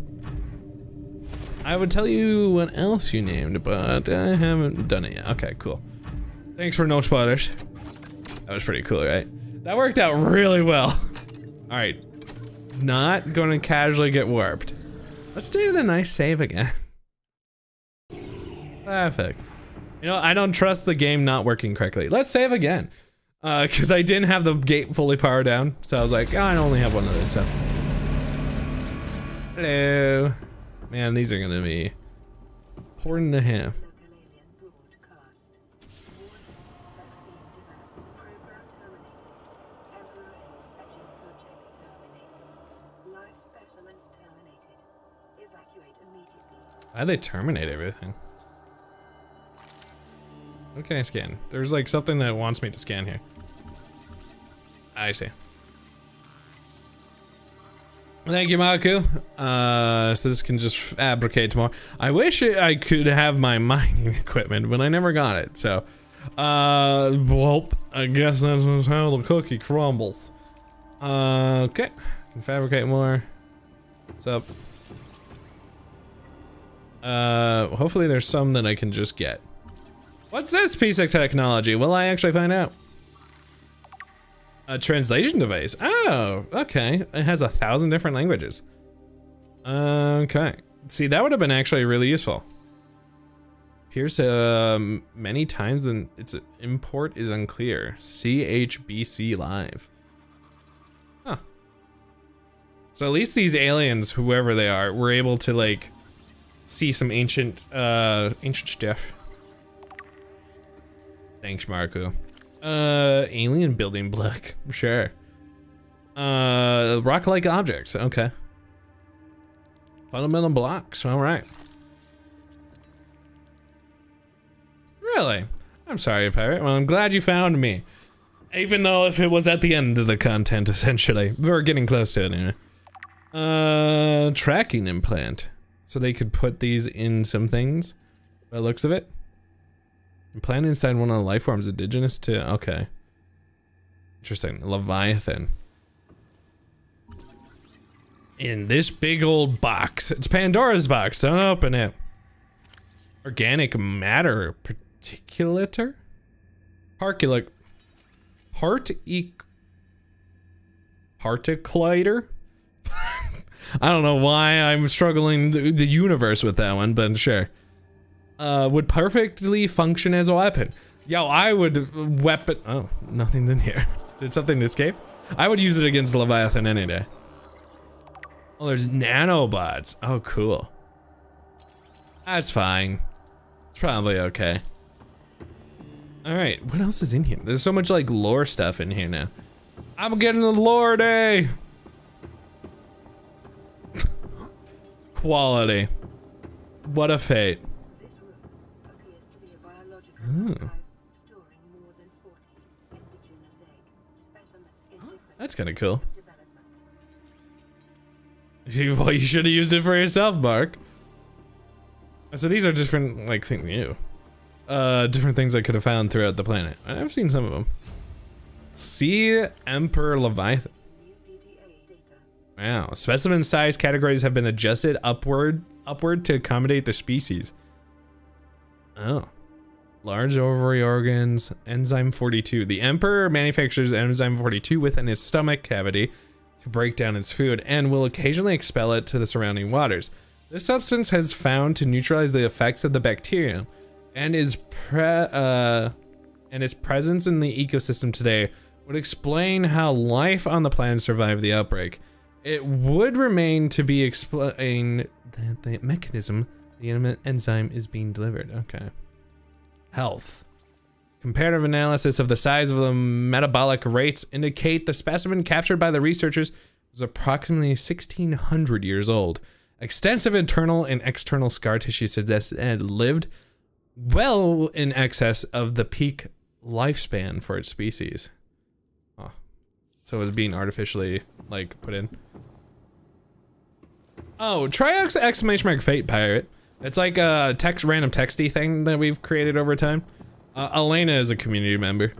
I would tell you what else you named, but I haven't done it yet. Okay, cool. Thanks for no spoilers. That was pretty cool, right? That worked out really well. All right, not gonna casually get warped. Let's do the nice save again. Perfect. You know, I don't trust the game not working correctly. Let's save again. Cause I didn't have the gate fully powered down. So I was like, oh, I only have one of those, so. Hello. Man, these are gonna be important to have. Why'd they terminate everything? What can I scan? There's like something that wants me to scan here. I see. Thank you, Maku. So this can just fabricate more. I wish I could have my mining equipment, but I never got it, so. Well, I guess that's how the cookie crumbles. Okay. Can fabricate more. What's up? Hopefully there's some that I can just get. What's this piece of technology? Will I actually find out? A translation device. Oh, okay. It has 1,000 different languages. Okay. See, that would have been actually really useful. Appears many times and its import is unclear. CHBC live. Huh. So at least these aliens, whoever they are, were able to like see some ancient stuff. Thanks, Marco. Alien building block, sure. Rock-like objects, okay. Fundamental blocks, all right. Really? I'm sorry, Pirate. Well, I'm glad you found me. Even though if it was at the end of the content, essentially. We're getting close to it anyway. Tracking implant. So they could put these in some things, by the looks of it. Implant inside one of the life forms indigenous to, okay. Interesting, Leviathan. In this big old box. It's Pandora's box, don't open it. Organic matter particulator? Particulator? I don't know why I'm struggling the universe with that one, but sure. Would perfectly function as a weapon. Yo, I would weapon. Oh, nothing's in here. Did something escape? I would use it against Leviathan any day. Oh, there's nanobots. Oh, cool. That's fine. It's probably okay. All right, what else is in here? There's so much like lore stuff in here now. I'm getting the lore day. Quality. What a fate. Ooh. That's kind of cool. Well, you should have used it for yourself, Mark. So these are different, like, different things I could have found throughout the planet. I've seen some of them. Sea Emperor Leviathan. Wow, specimen size categories have been adjusted upward to accommodate the species. Oh. Large ovary organs, enzyme 42. The Emperor manufactures enzyme 42 within its stomach cavity to break down its food and will occasionally expel it to the surrounding waters. This substance has found to neutralize the effects of the bacterium and its presence in the ecosystem today would explain how life on the planet survived the outbreak. It would remain to be explained that the mechanism the enzyme is being delivered. Okay. Health. Comparative analysis of the size of the metabolic rates indicate the specimen captured by the researchers was approximately 1,600 years old. Extensive internal and external scar tissue suggests it had lived well in excess of the peak lifespan for its species. Oh. So it was being artificially, like, put in. Oh, try exclamation mark fate, pirate. It's like a random texty thing that we've created over time. Elena is a community member.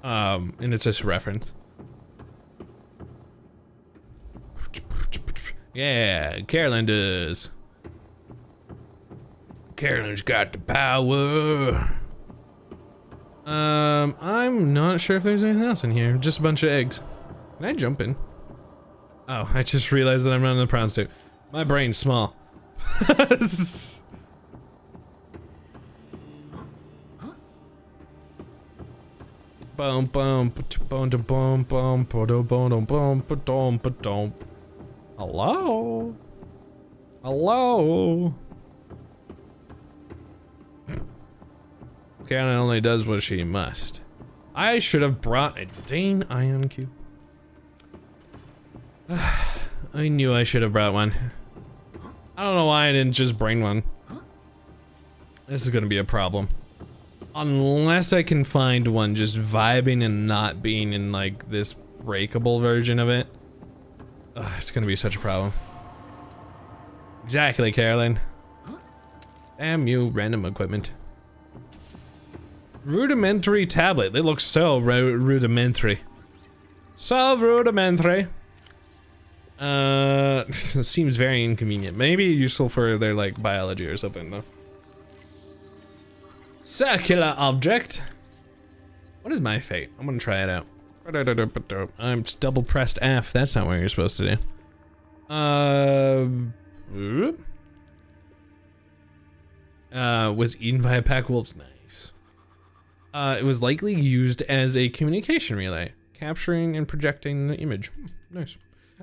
And it's just a reference. Yeah, Carolyn does. Carolyn's got the power. I'm not sure if there's anything else in here. Just a bunch of eggs. Can I jump in? Oh, I just realized that I'm not in the prawn suit. My brain's small. Boom, boom, boom, boom, boom, boom, boom, boom. Hello? Hello? Carolyn only does what she must. I should have brought a dang ion cube. I knew I should have brought one. I don't know why I didn't just bring one. This is gonna be a problem. Unless I can find one just vibing and not being in like this breakable version of it. Ugh, it's gonna be such a problem. Exactly, Caroline. Damn you, random equipment. Rudimentary tablet. They look so rudimentary. So rudimentary. Seems very inconvenient. Maybe useful for their, like, biology or something, though. Circular object. What is my fate? I'm gonna try it out. I'm just double pressed F. That's not what you're supposed to do. Was eaten by a pack of wolves. Nice. It was likely used as a communication relay, capturing and projecting the image. Nice.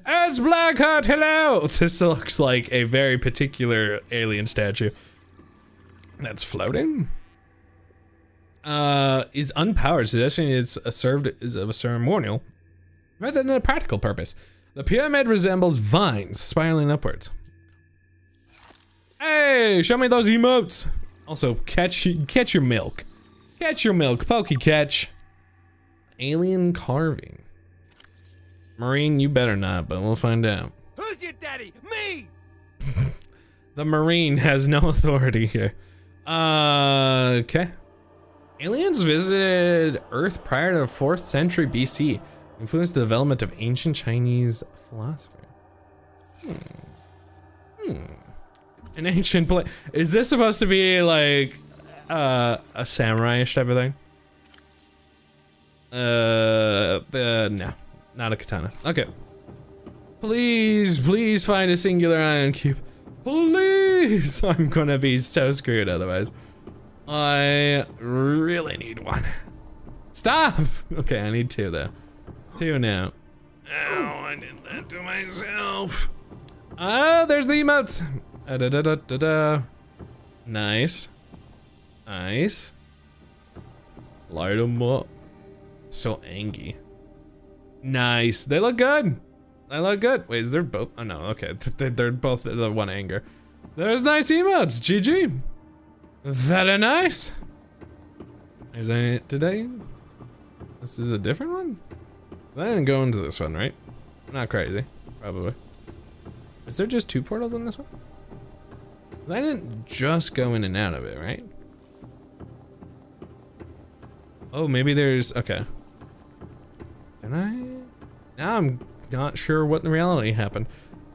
It's Blackheart, hello! This looks like a very particular alien statue. That's floating? Is unpowered, suggesting it's served as a ceremonial rather than a practical purpose. The pyramid resembles vines spiraling upwards. Hey, show me those emotes. Also, catch your milk. Catch your milk, pokey catch. Alien carving. Marine, you better not, but we'll find out. Who's your daddy? Me! The Marine has no authority here. Okay. Aliens visited Earth prior to the 4th century BC. Influenced the development of ancient Chinese philosophy. An ancient place. Is this supposed to be like a samurai-ish type of thing? No, not a katana. Okay. Please find a singular ion cube. Please! I'm gonna be so screwed otherwise. I really need one. Stop! Okay, I need 2 though. 2 now. Ow, I did that to myself. There's the emotes. Nice. Nice. Light them up. So angry. Nice. They look good. They look good. Wait, is there both? Oh no, okay. They're both the one anger. There's nice emotes. GG. Very nice. Is that it today? This is a different one? I didn't go into this one, right? Not crazy. Probably. Is there just 2 portals in this one? I didn't just go in and out of it, right? Oh, maybe there's, okay. Did I? Now I'm not sure what in reality happened.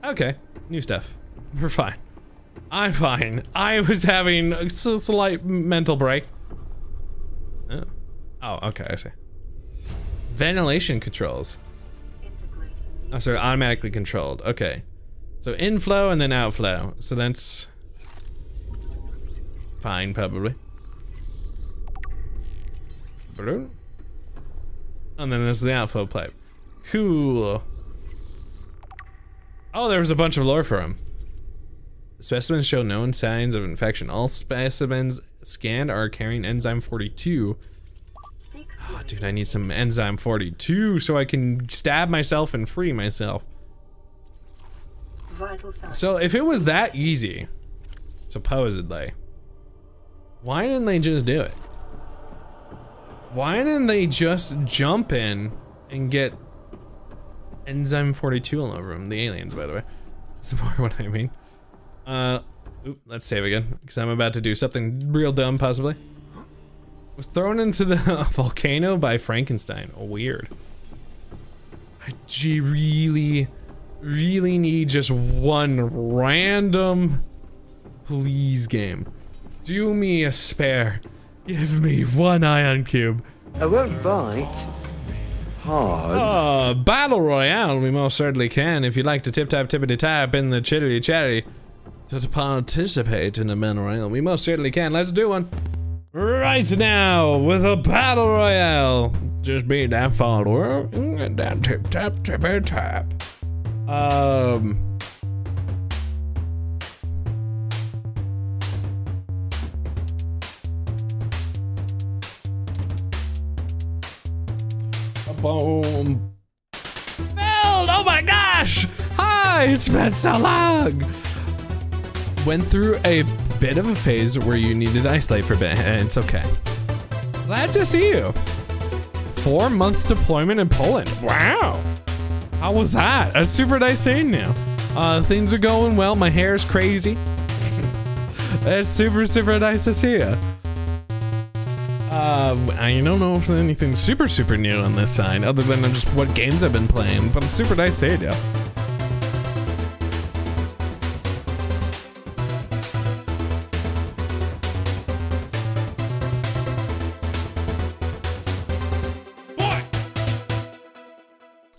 Okay, new stuff. We're fine. I'm fine. I was having a slight mental break. Oh, okay, I see. Ventilation controls. Oh, sorry, automatically controlled. Okay. So inflow and then outflow. So that's fine, probably. And then there's the outflow pipe. Cool. Oh, there was a bunch of lore for him. Specimens show known signs of infection. All specimens scanned are carrying enzyme 42. Oh, dude, I need some enzyme 42 so I can stab myself and free myself. So if it was that easy, supposedly, why didn't they just do it? Why didn't they just jump in and get enzyme 42 all over them? The aliens, by the way. That's more what I mean. Oop, let's save again, because I'm about to do something real dumb, possibly. Was thrown into the volcano by Frankenstein. Oh, weird. I really need just one random, please, game. Do me a spare. Give me one ion cube. I won't bite. Hard. Battle Royale, we most certainly can. If you'd like to tip-tap-tippity-tap in the chitty-chatty to participate in a Battle Royale, we most certainly can. Let's do one. Right now, with a Battle Royale. Just be that follower. That tip-tap-tippity-tap. Boom. Filled! Oh my gosh! Hi! It's been so long! Went through a bit of a phase where you needed to isolate for a bit, and it's okay. Glad to see you. 4 months deployment in Poland. Wow! How was that? That's super nice seeing you. Things are going well. My hair is crazy. It's super, super nice to see you. I don't know if there's anything super, super new on this side, other than just what games I've been playing, but it's super nice seeing you.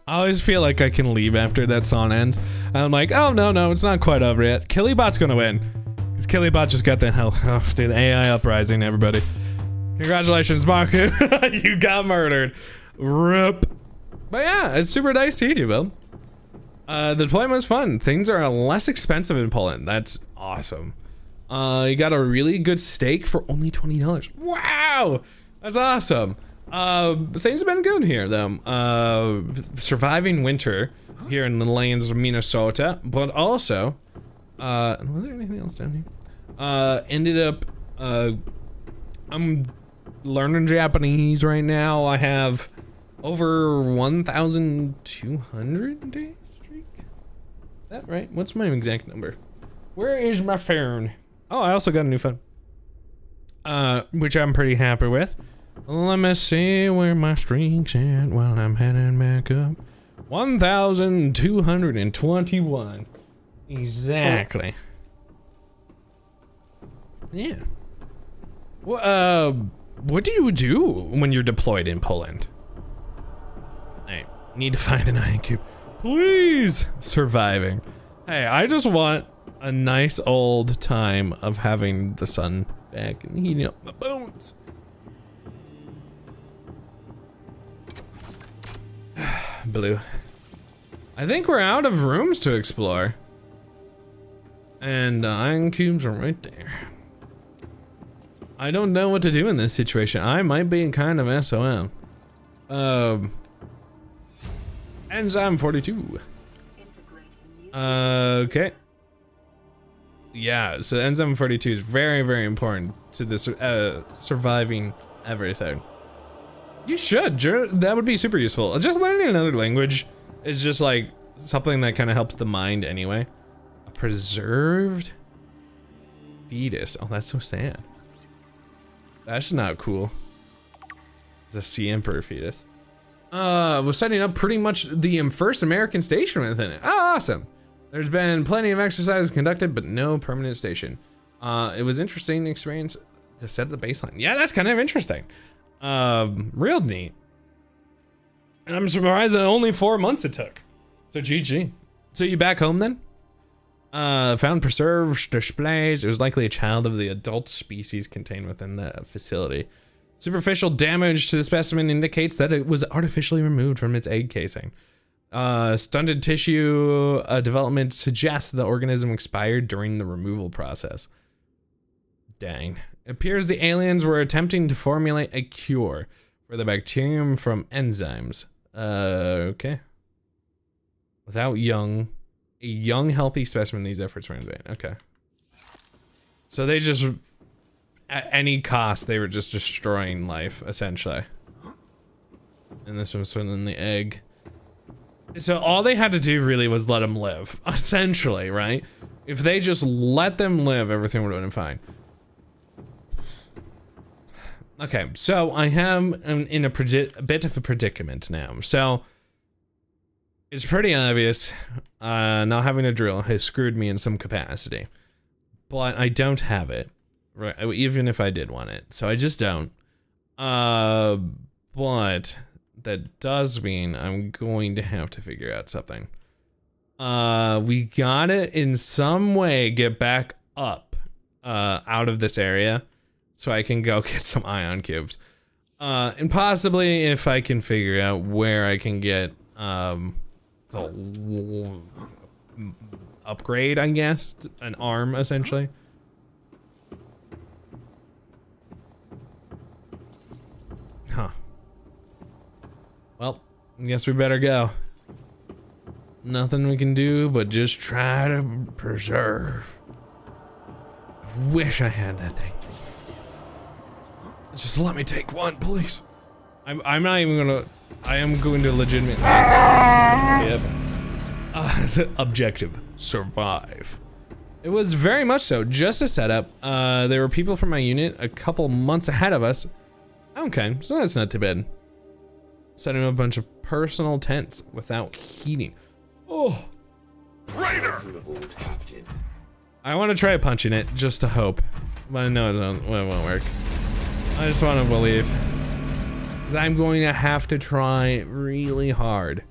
I always feel like I can leave after that song ends. And I'm like, oh, no, it's not quite over yet. Killybot's gonna win. Because Killybot just got that hell. Oh, dude, AI uprising, everybody. Congratulations, Marku. You got murdered. RIP. But yeah, it's super nice seeing you, Bill. The deployment was fun. Things are less expensive in Poland. That's awesome. You got a really good steak for only $20. Wow! That's awesome. Things have been good here, though. Surviving winter here in the lands of Minnesota, but also, was there anything else down here? Ended up, I'm learning Japanese right now. I have over 1,200 days streak. Is that right? What's my exact number? Where is my phone? Oh, I also got a new phone. Which I'm pretty happy with. Let me see where my streak's at while I'm heading back up. 1,221. Exactly. Yeah. Well, what do you do when you're deployed in Poland? I need to find an iron cube. Please! Surviving. Hey, I just want a nice old time of having the sun back and heating up my bones. Blue. I think we're out of rooms to explore. And iron cubes are right there. I don't know what to do in this situation. I might be kind of SOM. Enzyme 42. Okay. Yeah, so enzyme 42 is very, very important to this surviving everything. You should. That would be super useful. Just learning another language is just like something that kind of helps the mind anyway. A preserved fetus. Oh, that's so sad. That's not cool. It's a sea emperor fetus. We're setting up pretty much the first American station within it. Oh, awesome. There's been plenty of exercises conducted, but no permanent station. It was interesting experience to set the baseline. Yeah, that's kind of interesting. Real neat. I'm surprised that only 4 months it took. So GG. So you back home then? Found preserved displays. It was likely a child of the adult species contained within the facility. Superficial damage to the specimen indicates that it was artificially removed from its egg casing. Stunted tissue development suggests the organism expired during the removal process. Dang. It appears the aliens were attempting to formulate a cure for the bacterium from enzymes. Okay. Without a young, healthy specimen, these efforts were in vain. Okay. So they just, at any cost, they were just destroying life, essentially. And this was in the egg. So all they had to do really was let them live, essentially, right? If they just let them live, everything would have been fine. Okay, so I am in a bit of a predicament now. So it's pretty obvious not having a drill has screwed me in some capacity. But I don't have it, right? Even if I did want it. So I just don't. But that does mean I'm going to have to figure out something. We gotta in some way get back up out of this area so I can go get some ion cubes. And possibly if I can figure out where I can get the upgrade, I guess, an arm essentially. Huh. Well, I guess we better go. Nothing we can do but just try to preserve. I wish I had that thing. Just let me take one, please. I'm not even gonna I am going to legitimately. Yep. The objective: survive. It was very much so. Just a setup. There were people from my unit a couple months ahead of us. Okay, so that's not too bad. Setting up a bunch of personal tents without heating. Oh. Raider! I want to try punching it just to hope, but I know it won't work. I just want to believe, because I'm going to have to try really hard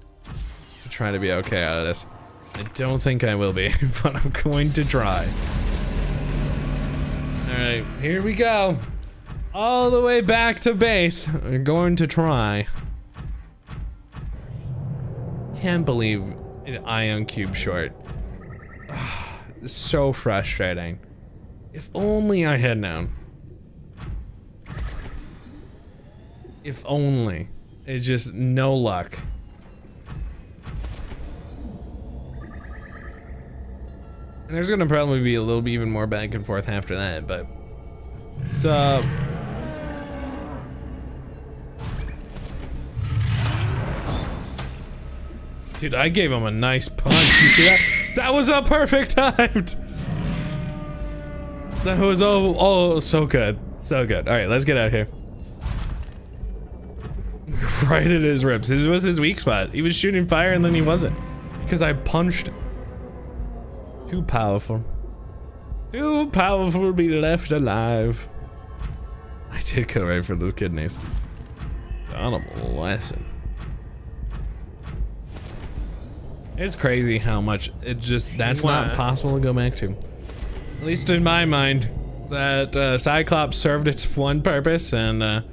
to try to be okay out of this. I don't think I will be, but I'm going to try. All right, here we go. All the way back to base. We're going to try. Can't believe an ion cube short. So frustrating. If only I had known. If only. It's just no luck. And there's gonna probably be a little bit even more back and forth after that, but so dude, I gave him a nice punch. You see that? That was a perfect timed. That was oh so good. So good. Alright, let's get out of here. Right at his ribs. This was his weak spot. He was shooting fire and then he wasn't. Because I punched him. Too powerful. Too powerful to be left alive. I did go right for those kidneys. Got him a lesson. It's crazy how much it just, that's not possible to go back to. At least in my mind, that Cyclops served its one purpose and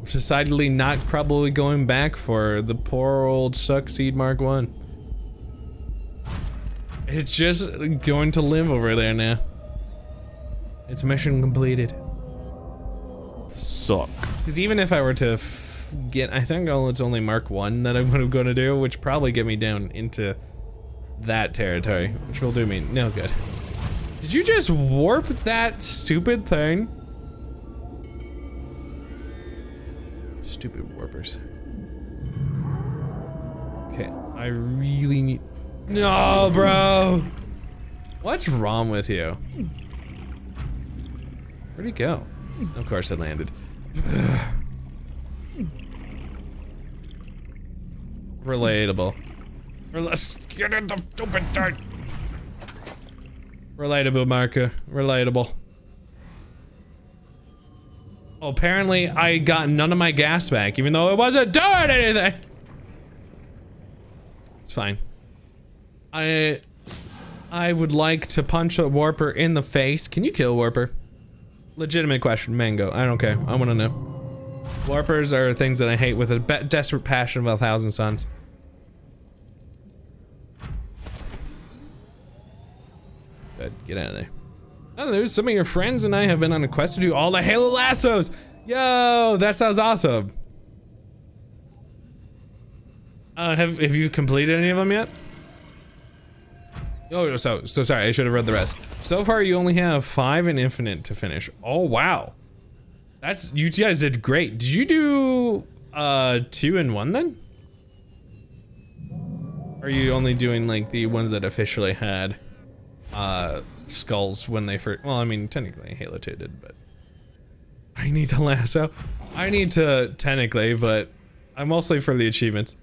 decidedly not probably going back for the poor old Succeed Mark 1. It's just going to live over there now. It's mission completed. Suck. Because even if I were to get, I think it's only Mark 1 that I'm going to do, which probably get me down into that territory, which will do me no good. Did you just warp that stupid thing? Stupid warpers. Okay, I really need... No, bro! What's wrong with you? Where'd he go? Of course it landed. Relatable. Let's get in the stupid thing. Relatable, Marco. Relatable. Oh, apparently I got none of my gas back, even though it wasn't doing anything. It's fine. I would like to punch a warper in the face. Can you kill a warper? Legitimate question, Mango. I don't care. I want to know. Warpers are things that I hate with a desperate passion of 1,000 suns. Good, get out of there. I don't know, some of your friends and I have been on a quest to do all the Halo lassos. Yo, that sounds awesome. Have you completed any of them yet? Oh, so sorry, I should have read the rest. So far, you only have 5 in Infinite to finish. Oh, wow. You guys did great. Did you do 2 in 1 then? Or are you only doing like the ones that officially had skulls when they first? Well, I mean, technically Halo 2 did, but I need to lasso. I need to technically, but I'm mostly for the achievements.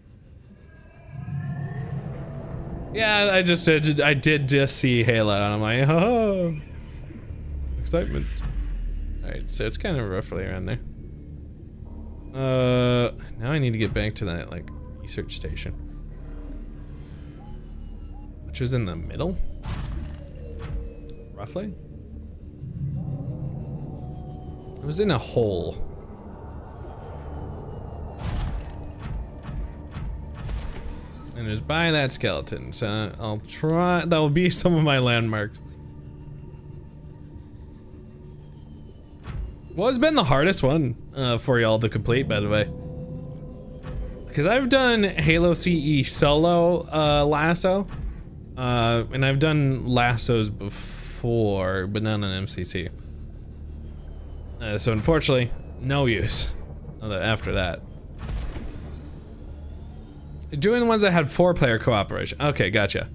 Yeah, I did just see Halo, and I'm like, oh, excitement. All right, so it's kind of roughly around there. Now I need to get back to that like research station, which was in the middle, roughly. It was in a hole. And it was by that skeleton, so I'll try. That will be some of my landmarks. What has been the hardest one for y'all to complete, by the way? Because I've done Halo CE solo lasso, and I've done lassos before, but not on MCC. So unfortunately, no use after that. Doing the ones that had 4-player cooperation. Okay, gotcha.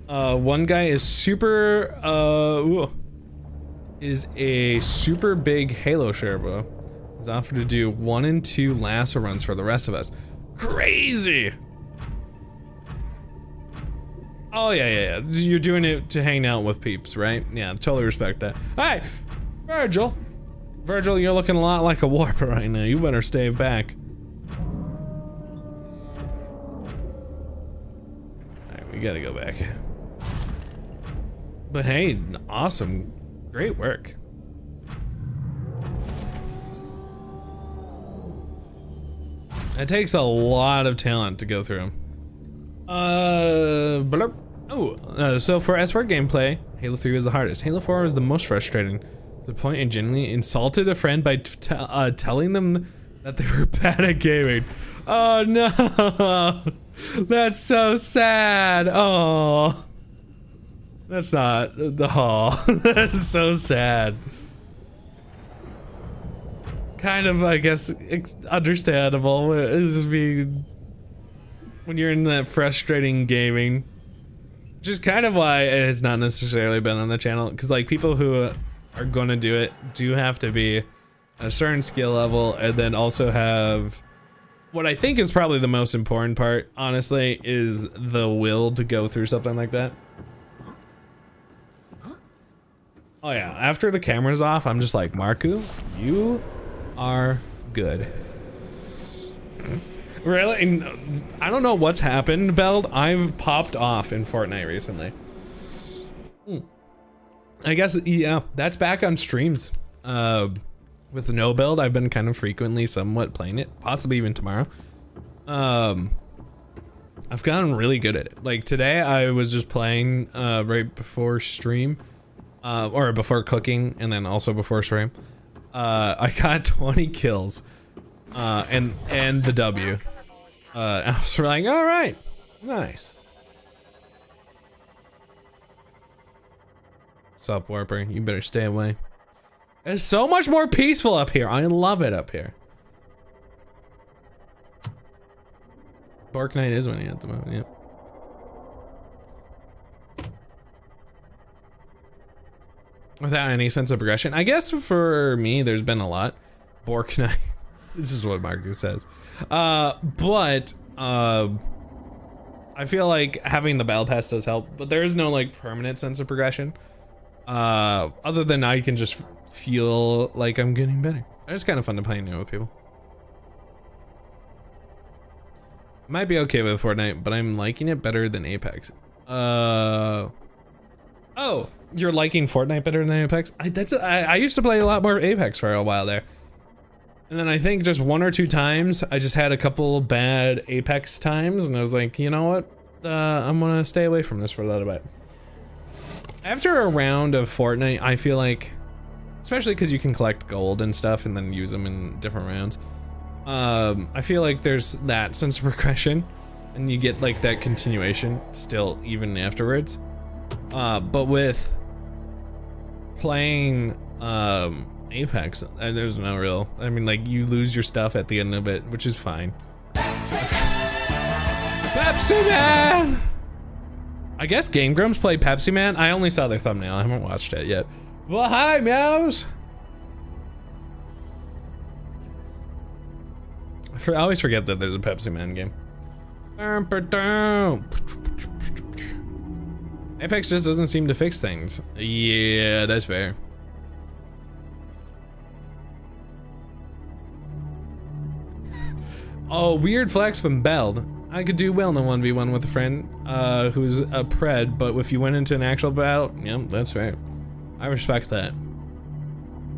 One guy is super, is a super big Halo Sherpa. He's offered to do 1 and 2 lasso runs for the rest of us. Crazy! Oh, yeah. You're doing it to hang out with peeps, right? Yeah, totally respect that. Hey, Virgil. Virgil, you're looking a lot like a warper right now. You better stay back. Alright, we gotta go back. But hey, awesome. Great work. It takes a lot of talent to go through them. So for gameplay, Halo 3 was the hardest. Halo 4 was the most frustrating. To the point I genuinely insulted a friend by telling them that they were bad at gaming. Oh no, that's so sad. Oh, that's not. Oh, that's so sad. Kind of, I guess, understandable. It's just being when you're in that frustrating gaming. Which is kind of why it has not necessarily been on the channel, because like people who are going to do it do have to be a certain skill level, and then also have what I think is probably the most important part, honestly, is the will to go through something like that. Oh yeah, after the camera's off, I'm just like, Marku, you are good. Really? I don't know what's happened, Beld. I've popped off in Fortnite recently. I guess, yeah, that's back on streams. With no build, I've been kind of frequently somewhat playing it, possibly even tomorrow. I've gotten really good at it. Like today, I was just playing right before stream, or before cooking, and then also before stream. I got 20 kills, and the W. I was like, all right, nice. Sup, Warper? You better stay away. It's so much more peaceful up here. I love it up here. Bark Knight is winning at the moment, yep. Without any sense of progression. I guess for me, there's been a lot. Bork Knight. This is what Marcus says. But I feel like having the battle pass does help, but there is no like permanent sense of progression. Other than now, you can just feel like I'm getting better. It's kind of fun to play new with people. Might be okay with Fortnite, but I'm liking it better than Apex. Oh, you're liking Fortnite better than Apex? I used to play a lot more Apex for a while there. And then I think just 1 or 2 times, I just had a couple bad Apex times, and I was like, you know what? I'm gonna stay away from this for a little bit. After a round of Fortnite, I feel like, especially because you can collect gold and stuff and then use them in different rounds, I feel like there's that sense of progression, and you get like that continuation still even afterwards. But with playing Apex, there's no real, I mean, like, you lose your stuff at the end of it, which is fine. Pepsi Man! I guess Game Grumps play Pepsi Man. I only saw their thumbnail. I haven't watched it yet. Well, hi, meows. I always forget that there's a Pepsi Man game. Apex just doesn't seem to fix things. Yeah, that's fair. Oh, weird flex from Beld. I could do well in a 1v1 with a friend who's a pred, but if you went into an actual battle, yeah, that's fair. I respect that.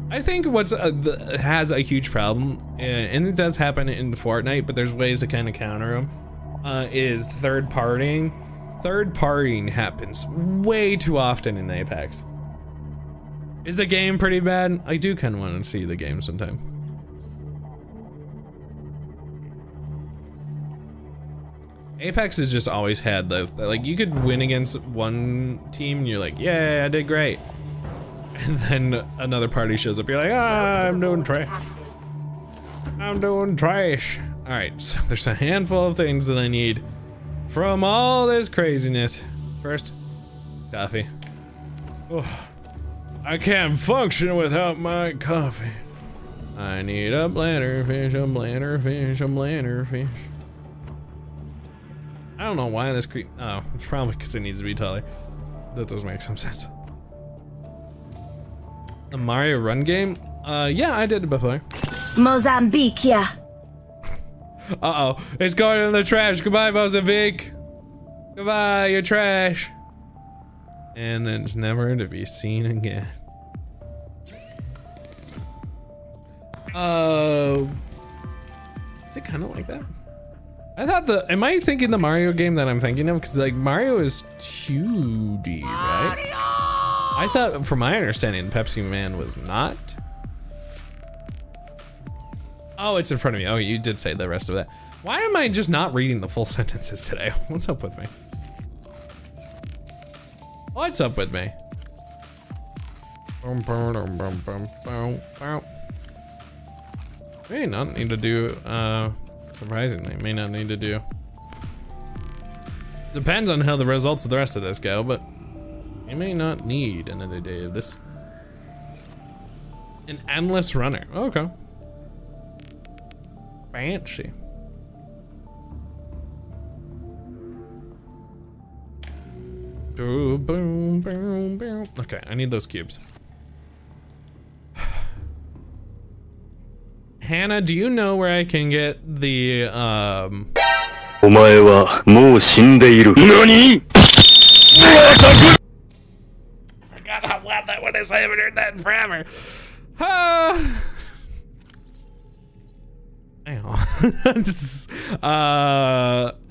I think what's has a huge problem, and it does happen in Fortnite, but there's ways to kind of counter them, is third partying. Third partying happens way too often in Apex. Is the game pretty bad? I do kind of want to see the game sometime. Apex has just always had the, like, you could win against one team and you're like, yeah, I did great. And then another party shows up, you're like, ah, I'm doing trash. I'm doing trash. Alright, so there's a handful of things that I need from all this craziness. First, coffee. Oh, I can't function without my coffee. I need a bladderfish, a bladderfish, a bladderfish. I don't know why this oh, it's probably because it needs to be taller. That does make some sense. A Mario run game? Yeah, I did it before. Mozambique, yeah. Uh-oh, it's going in the trash. Goodbye, Mozambique. Goodbye, you're trash. And it's never to be seen again. Is it kind of like that? I thought am I thinking the Mario game that I'm thinking of? Because like Mario is 2D, right? I thought, from my understanding, Pepsi Man was not. Oh, it's in front of me. Oh, you did say the rest of that. Why am I just not reading the full sentences today? What's up with me? What's up with me? May not need to do, surprisingly, may not need to do. Depends on how the results of the rest of this go, but you may not need another day of this. An endless runner. Okay. Fancy. Boom, boom, boom, boom. Okay, I need those cubes. Hannah, do you know where I can get the I forgot how loud that one is. I haven't heard that in forever.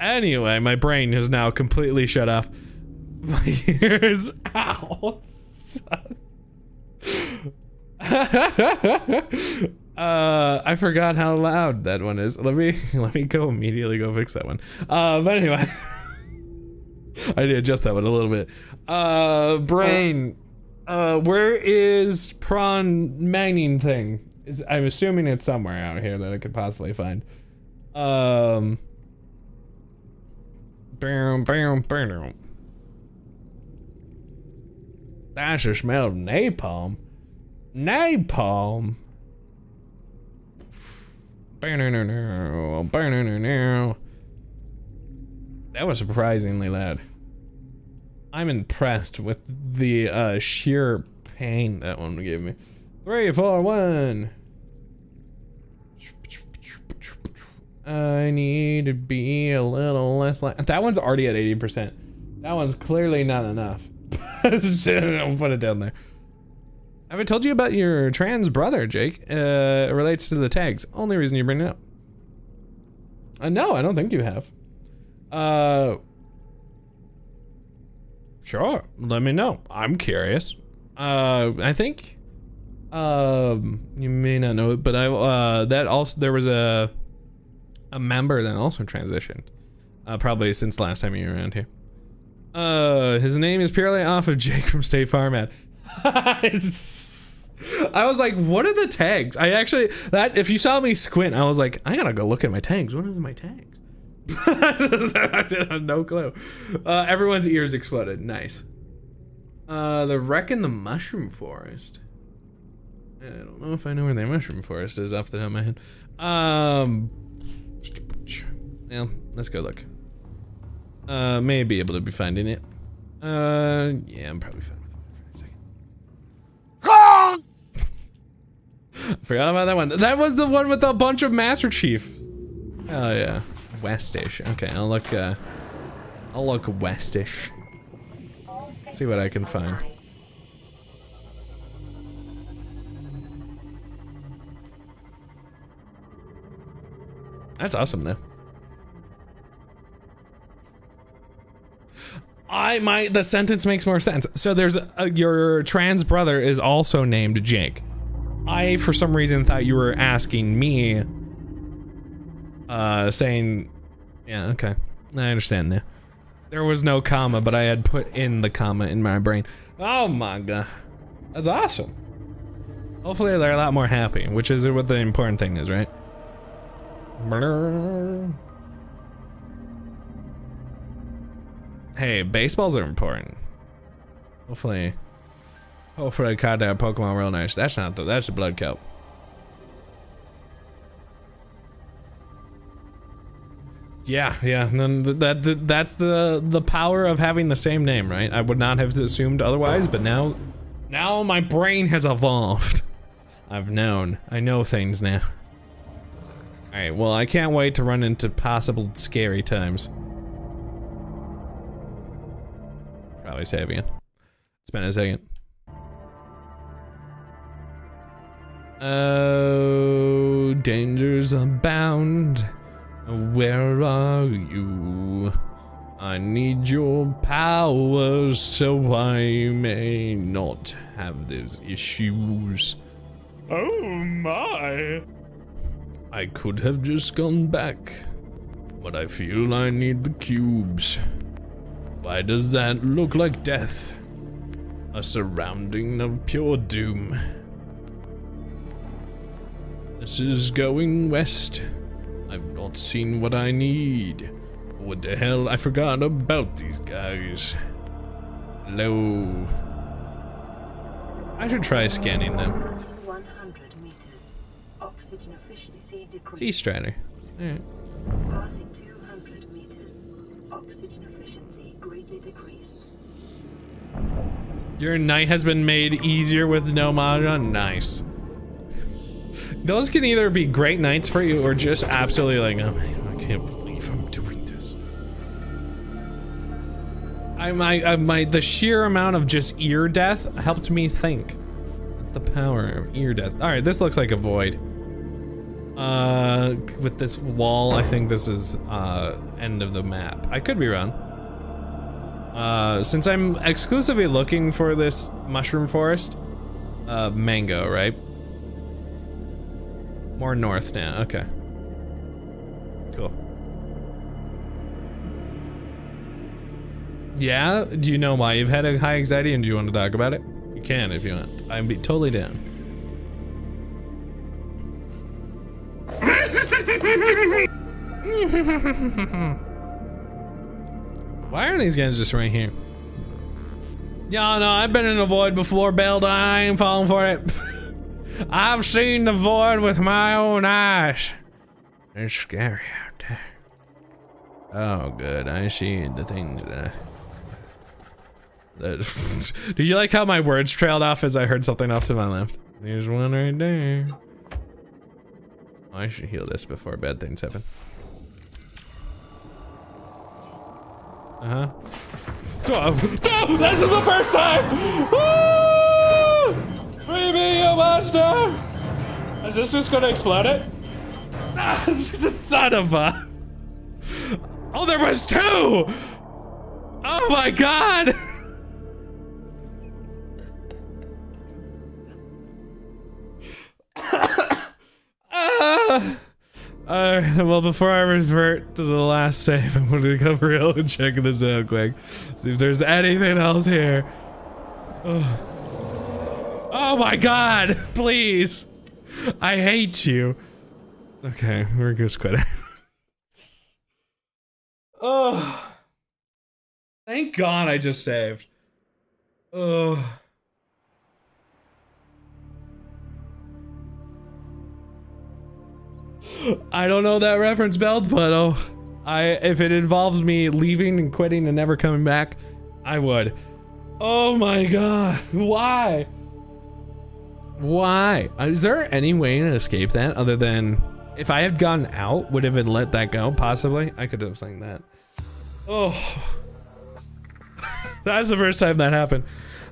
Anyway, my brain has now completely shut off. My ears. Ow. I forgot how loud that one is. Let me go immediately go fix that one. But anyway, I did adjust that one a little bit. Brain. Where is prawn mining thing? I'm assuming it's somewhere out here that I could possibly find. Bam, bam, bam. That's the smell of napalm. Napalm. That was surprisingly loud. I'm impressed with the sheer pain that one gave me. 3, 4, 1. I need to be a little less like that one's already at 80%. That one's clearly not enough. I'll put it down there. Have I told you about your trans brother, Jake? It relates to the tags. Only reason you bring it up. No, I don't think you have. Sure, let me know. I'm curious. I think, you may not know it, but that also, there was a member that also transitioned. Probably since last time you were around here. His name is purely off of Jake from State Farm ad. I was like, what are the tags? I actually, if you saw me squint, I was like, I gotta go look at my tags. What are my tags? I had no clue. Everyone's ears exploded. Nice. The wreck in the mushroom forest. I don't know if I know where the mushroom forest is off the top of my head. Yeah, let's go look. May be able to be finding it. Yeah, I'm probably fine with it for a second. Forgot about that one. That was the one with a bunch of Master Chief. Oh yeah, Westish. Okay, I'll look Westish. See what I can find. That's awesome though. The sentence makes more sense. So there's your trans brother is also named Jake. I, for some reason, thought you were asking me, saying, yeah, okay, I understand now. There was no comma, but I had put in the comma in my brain. Oh my god, that's awesome. Hopefully they're a lot more happy, which is what the important thing is, right? Hey, baseballs are important. Hopefully I caught that Pokemon real nice. That's not the, that's the blood kelp. Yeah, and then that's the power of having the same name, right? I would not have assumed otherwise, but now my brain has evolved. I know things now. Alright, well, I can't wait to run into possible scary times. Probably save again. It's been a second. Oh, dangers abound. Where are you? I need your powers so I may not have these issues. Oh my! I could have just gone back, but I feel I need the cubes. Why does that look like death? A surrounding of pure doom. This is going west. I've not seen what I need. What the hell? I forgot about these guys. Hello. I should try scanning them. 100 meters. Oxygen efficiency decreased. Sea Strider. Alright. Passing 200 meters. Oxygen efficiency greatly decreased. Your night has been made easier with no Mahjong. Nice. Those can either be great nights for you or just absolutely like, oh man, I can't believe I'm doing this. The sheer amount of just ear death helped me think. That's the power of ear death. All right, this looks like a void. With this wall, I think this is end of the map. I could be wrong. Since I'm exclusively looking for this mushroom forest, mango, right? More north now, okay. Cool. Yeah? Do you know why you've had a high anxiety and do you want to talk about it? You can if you want. I'd be totally down. Why are these guys just right here? Y'all know I've been in the void before, Belle. I ain't falling for it. I've seen the void with my own eyes. It's scary out there. Oh, good. I see the things that. Do you like how my words trailed off as I heard something off to my left? There's one right there. Oh, I should heal this before bad things happen. Uh-huh. Oh, this is the first time! Woo! Free me, you monster! Is this just gonna explode it? Ah, this is a son of a... Oh, there was two! Oh my god! Well, before I revert to the last save, I'm gonna come real and check this out quick. See if there's anything else here. Oh my god, please. I hate you. Okay, we're just quitting. Oh. Thank god I just saved. Oh. I don't know that reference, Belt, but if it involves me leaving and quitting and never coming back, I would. Oh my god, why? Why? Is there any way to escape that other than if I had gone out, would have it let that go? Possibly. I could have sang that. Oh, that's the first time that happened.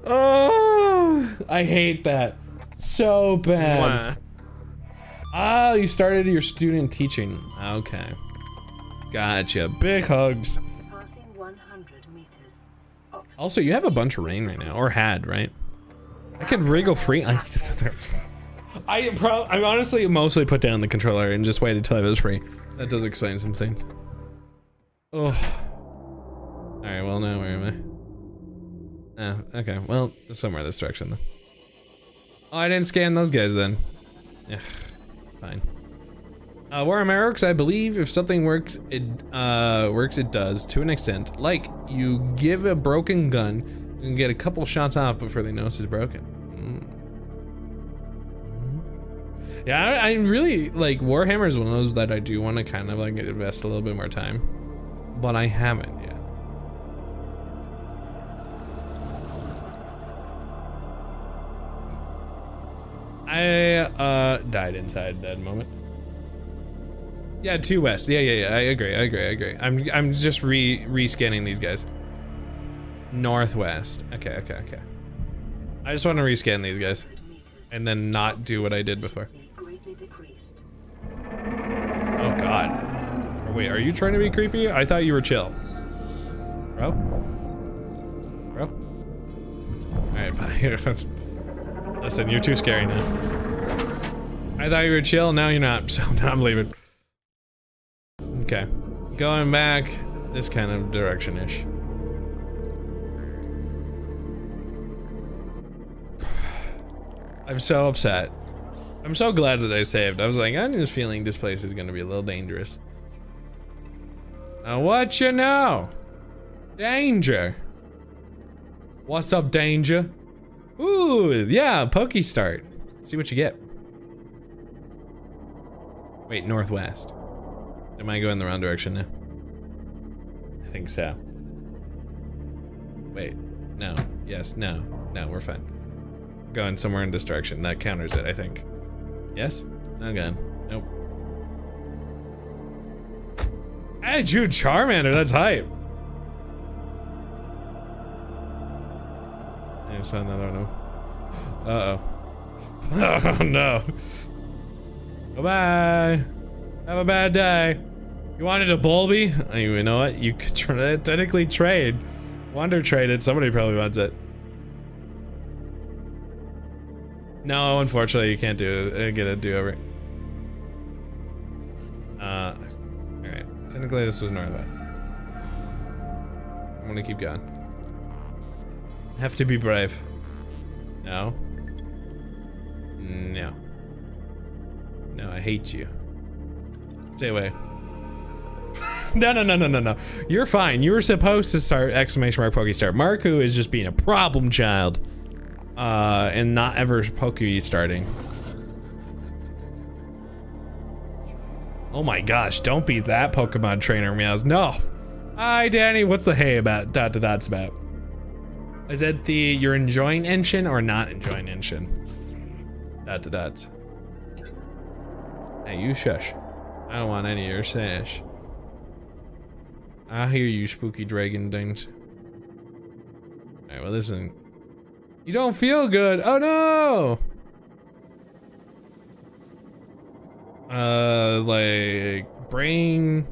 Oh, I hate that so bad. Oh, you started your student teaching. Okay. Gotcha. Big hugs. Passing 100 meters. Also, you have a bunch of rain right now, or had, right? I could wriggle free. I honestly mostly put down the controller and just waited till I was free. That does explain some things. Oh. Alright, well now where am I? Oh, okay. Well, somewhere this direction though. Oh, I didn't scan those guys then. Yeah. Fine. Where am I works? I believe if something works, it does to an extent. Like you give a broken gun, you can get a couple shots off before they notice it's broken. Yeah, I really like Warhammer is one of those that I do want to kind of like invest a little bit more time, but I haven't yet. I died inside that moment. Yeah, 2 west. Yeah. I agree. I'm just rescanning these guys. Northwest. Okay. I just want to rescan these guys, and then not do what I did before. Oh God. Wait, are you trying to be creepy? I thought you were chill. Bro? Alright, bye. Listen, you're too scary now. I thought you were chill, now you're not, so now I'm leaving. Okay. Going back this kind of direction-ish. I'm so upset. I'm so glad that I saved. I was like, I'm just feeling this place is gonna be a little dangerous. Now what you know? Danger. What's up, danger? Ooh, yeah, pokey start. See what you get. Wait, northwest. Am I going the wrong direction now? I think so. Wait, no, yes, no, we're fine. We're going somewhere in this direction. That counters it, I think. Yes? Not again. Nope. Hey, Jude Charmander, that's hype. I saw another one. Uh-oh. Oh, no. Bye-bye. Have a bad day. You wanted a Bulby? Oh, you know what? You could technically trade. Wonder traded. Somebody probably wants it. No, unfortunately, you can't get a do-over. Alright. Technically, this was northwest. I'm gonna keep going. Have to be brave. No. No. No, I hate you. Stay away. No. You're fine. You were supposed to start exclamation mark Pokey start. Marku is just being a problem child. And not ever Pokey starting. Oh my gosh, don't be that Pokemon trainer, Meows. No. Hi, Danny. What's the hey about? Dots about? Is it the you're enjoying Enshin or not enjoying Enshin? Dots. Hey, you shush. I don't want any of your sash. I hear you, spooky dragon things. Alright, well, listen. You don't feel good. Oh no! Like brain-wise?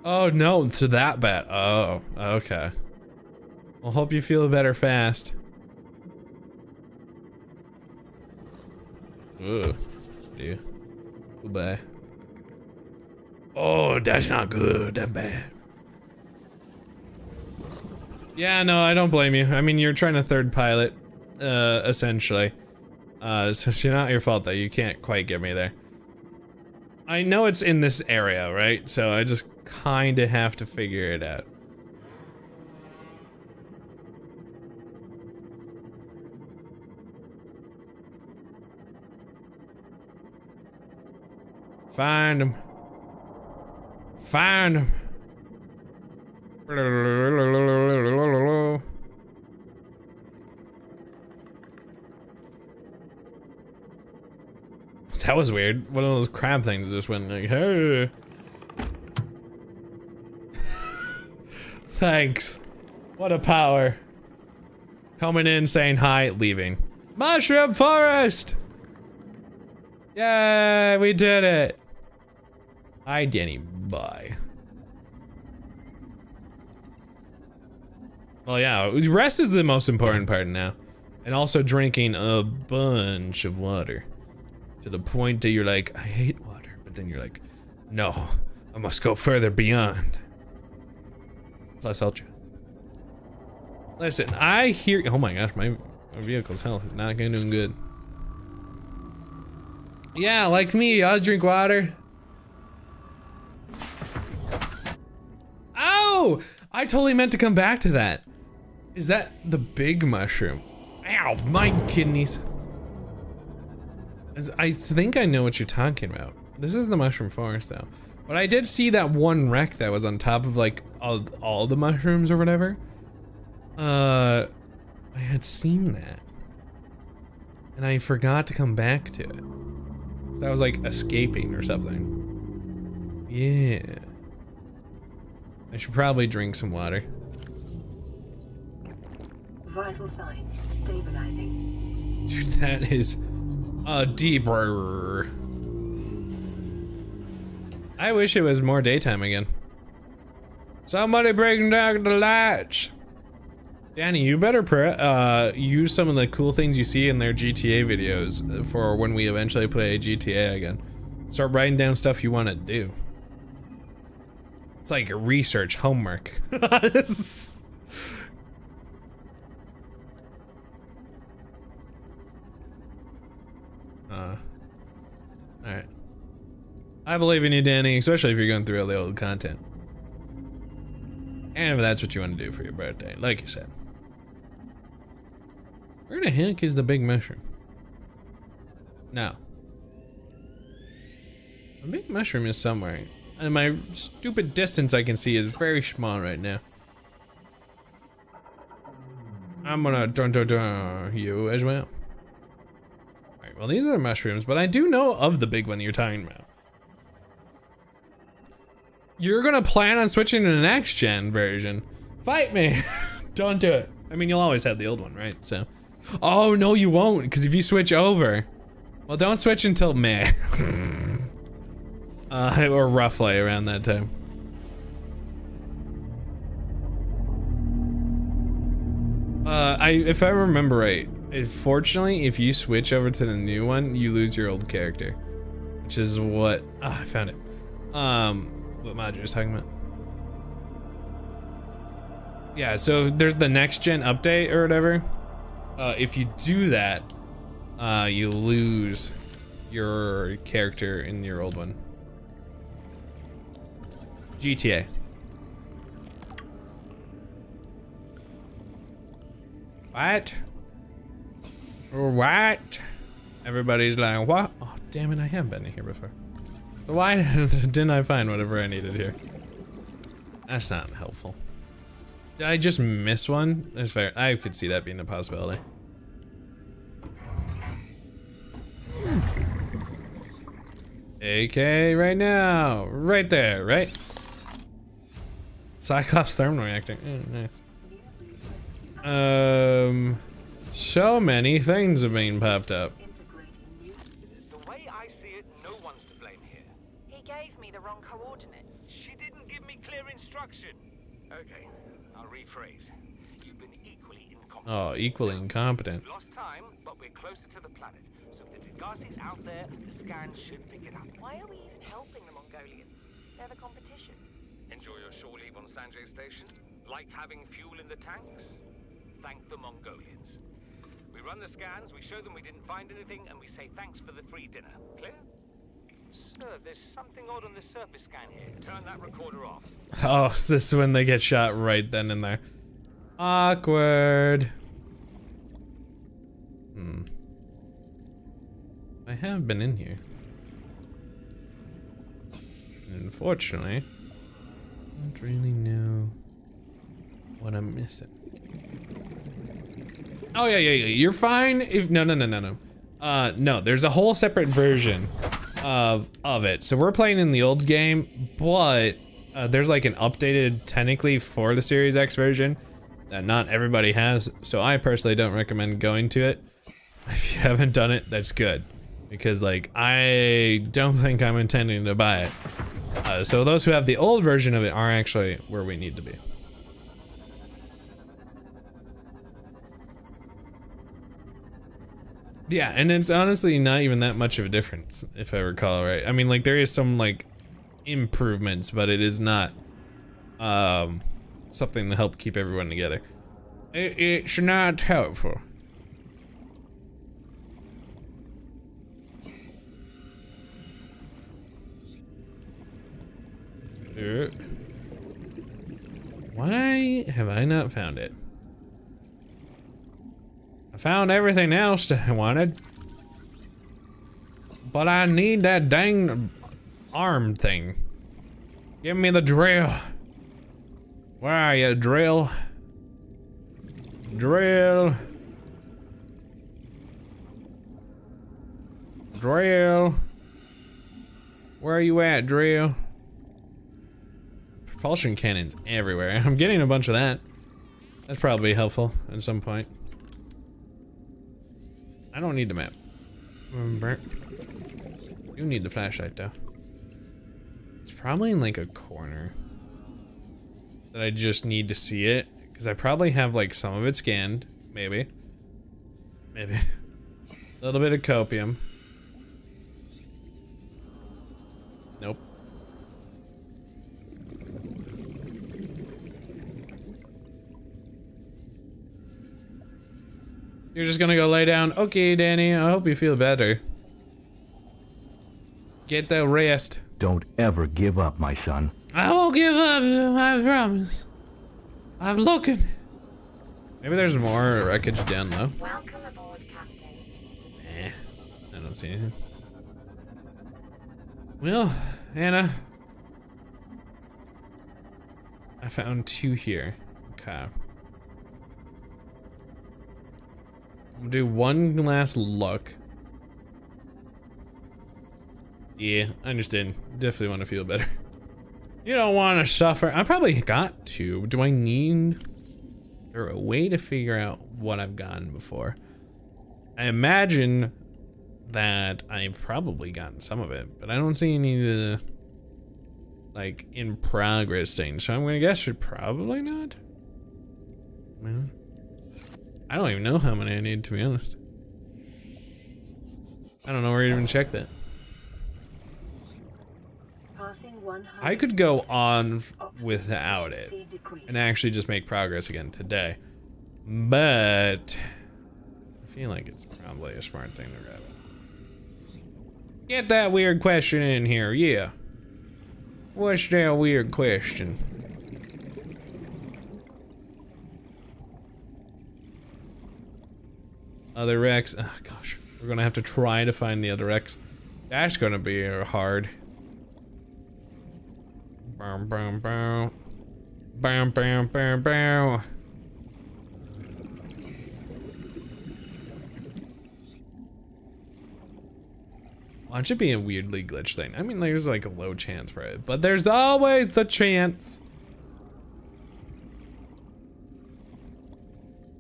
Oh no, so that bad. Oh, okay. Well, hope you feel better fast. Ugh. Yeah. Goodbye. Oh, that's not good. That's bad. Yeah, no, I don't blame you. I mean, you're trying to third pilot, essentially. So it's not your fault that you can't quite get me there. I know it's in this area, right? So I just kind of have to figure it out. Find him. Find him. That was weird. One of those crab things just went like, hey. Thanks. What a power. Coming in, saying hi, leaving. Mushroom forest! Yay, we did it. Hi, Danny. Bye. Well, yeah, rest is the most important part now. And also drinking a bunch of water. To the point that you're like, I hate water. But then you're like, no, I must go further beyond. Plus Ultra. Listen, I hear, oh my gosh, my vehicle's health is not doing good. Yeah, like me, I'll drink water. Oh! I totally meant to come back to that. Is that the big mushroom? Ow, my kidneys. I think I know what you're talking about. This is the mushroom forest though. But I did see that one wreck that was on top of like all the mushrooms or whatever. I had seen that. And I forgot to come back to it. So I was like escaping or something. Yeah. I should probably drink some water. Vital signs stabilizing. Dude, that is a deeper. I wish it was more daytime again. Somebody bring down the lights. Danny, you better use some of the cool things you see in their GTA videos for when we eventually play GTA again. Start writing down stuff you want to do. It's like research homework. Alright. I believe in you, Danny, especially if you're going through all the old content. And if that's what you want to do for your birthday, like you said. Where the heck is the big mushroom? No. The big mushroom is somewhere. And my stupid distance I can see is very small right now. I'm gonna dun you as well. Alright, well these are the mushrooms, but I do know of the big one you're talking about. You're gonna plan on switching to the next gen version. Fight me! Don't do it. I mean, you'll always have the old one, right? So. Oh, no you won't, because if you switch over. Well, don't switch until May. Or roughly around that time. If I remember right, unfortunately, if you switch over to the new one, you lose your old character. Which is what, I found it. What Madra was talking about. Yeah, so there's the next gen update or whatever. If you do that, you lose your character in your old one. GTA. What? What? Everybody's like, what? Oh, damn it, I have been here before. So why didn't I find whatever I needed here? That's not helpful. Did I just miss one? That's fair. I could see that being a possibility. AK right now. Right there, right? Cyclops thermal reactor. Nice. So many things have been popped up. The way I see it, no one's to blame here. He gave me the wrong coordinates. She didn't give me clear instruction. Okay, I'll rephrase. You've been equally incompetent. Oh, equally incompetent. We've lost time, but we're closer to the planet. So if the Degarcy's out there, the scan should pick it up. Why are we even helping the Mongolians? They're the competition. Enjoy your shore leave on Sanjay Station? Like having fuel in the tanks? Thank the Mongolians. We run the scans, we show them we didn't find anything, and we say thanks for the free dinner. Clear? Sir, there's something odd on the surface scan here. Turn that recorder off. Oh, this is when they get shot right then and there. Awkward. I have been in here. Unfortunately, I don't really know what I'm missing. Oh yeah, you're fine if, no, there's a whole separate version of it. So we're playing in the old game, but there's like an updated technically for the Series X version that not everybody has. So I personally don't recommend going to it. If you haven't done it, that's good. Because like, I don't think I'm intending to buy it. So those who have the old version of it are actually where we need to be. Yeah, and it's honestly not even that much of a difference, if I recall right. I mean, like, there is some, like, improvements, but it is not, something to help keep everyone together. It's not helpful. Why have I not found it? I found everything else that I wanted. But I need that dang arm thing. Give me the drill. Where are you, drill? Drill. Drill. Where are you at, drill? Propulsion cannons everywhere. I'm getting a bunch of that. That's probably helpful at some point. I don't need the map. You need the flashlight though. It's probably in like a corner that I just need to see it, because I probably have like some of it scanned. Maybe. Maybe. A little bit of copium. Nope. You're just gonna go lay down. Okay, Danny, I hope you feel better. Get the rest. Don't ever give up, my son. I won't give up, I promise. I'm looking. Maybe there's more wreckage down low. Welcome aboard, Captain. I don't see anything. Well, Anna. I found 2 here. Okay. We'll do one last look. Yeah, I understand. Definitely want to feel better. You don't want to suffer. I probably got to. Do I need or a way to figure out what I've gotten before? I imagine that I've probably gotten some of it, but I don't see any of the like in progress things. So I'm gonna guess you're probably not. Well, I don't even know how many I need, to be honest. I don't know where to even check that. I could go on without it and actually just make progress again today, but I feel like it's probably a smart thing to grab it. Get that weird question in here, yeah. What's that weird question? Other wrecks. Oh gosh, we're gonna have to try to find the other wrecks. That's gonna be hard. Bam, bam, bam. Bam, bam, bam, bam. Watch it be a weirdly glitched thing. I mean, there's like a low chance for it, but there's always the chance.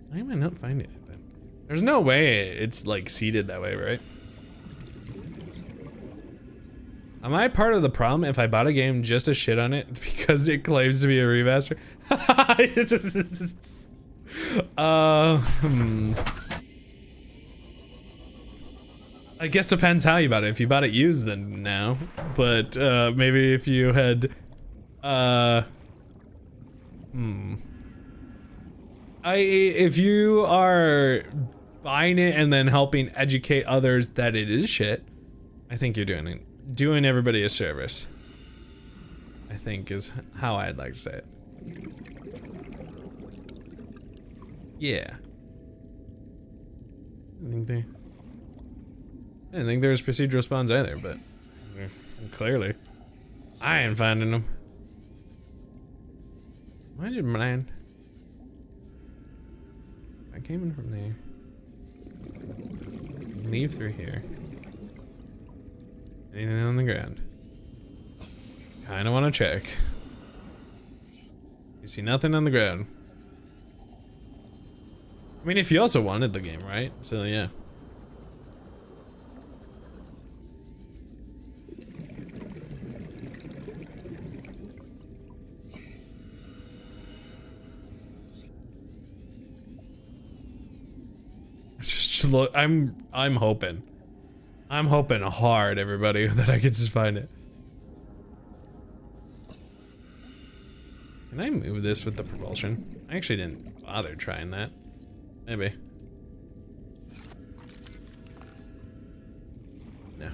Why am I not finding it then? There's no way it's like seated that way, right? Am I part of the problem if I bought a game just to shit on it because it claims to be a remaster? I guess depends how you bought it. If you bought it used, then no. But maybe if you had, if you are buying it and then helping educate others that it is shit, I think you're doing everybody a service, I think is how I'd like to say it. Yeah. I didn't think there was procedural spawns either, but clearly I ain't finding them. Why did mine? I came in from there. Leave through here. Anything on the ground? Kinda wanna check. You see nothing on the ground. I mean, if you also wanted the game, right? So yeah. Just look, I'm hoping. I'm hoping hard, everybody, that I can just find it. Can I move this with the propulsion? I actually didn't bother trying that. Maybe. No.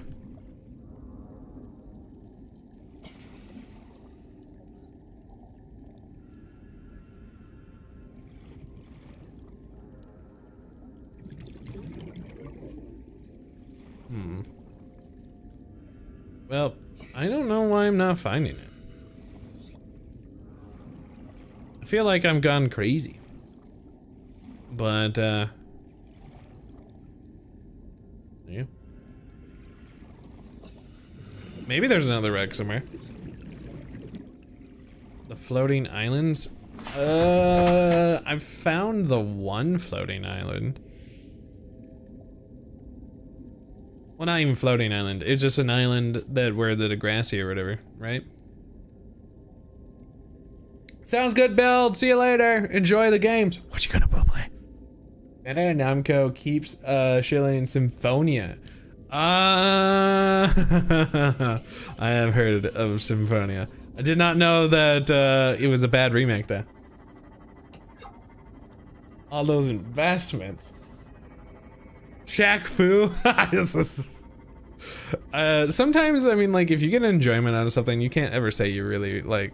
Well, I don't know why I'm not finding it. I feel like I'm gone crazy. But, yeah. Maybe there's another wreck somewhere. The floating islands? I've found the one floating island. Well, not even floating island. It's just an island that where the Degrassi or whatever, right? Sounds good, build. See you later. Enjoy the games. What you gonna play? Bandai Namco keeps shilling Symphonia. I have heard of Symphonia. I did not know that it was a bad remake though. All those investments. Shaq Fu. Sometimes, I mean, like, if you get enjoyment out of something, you can't ever say you're really, like,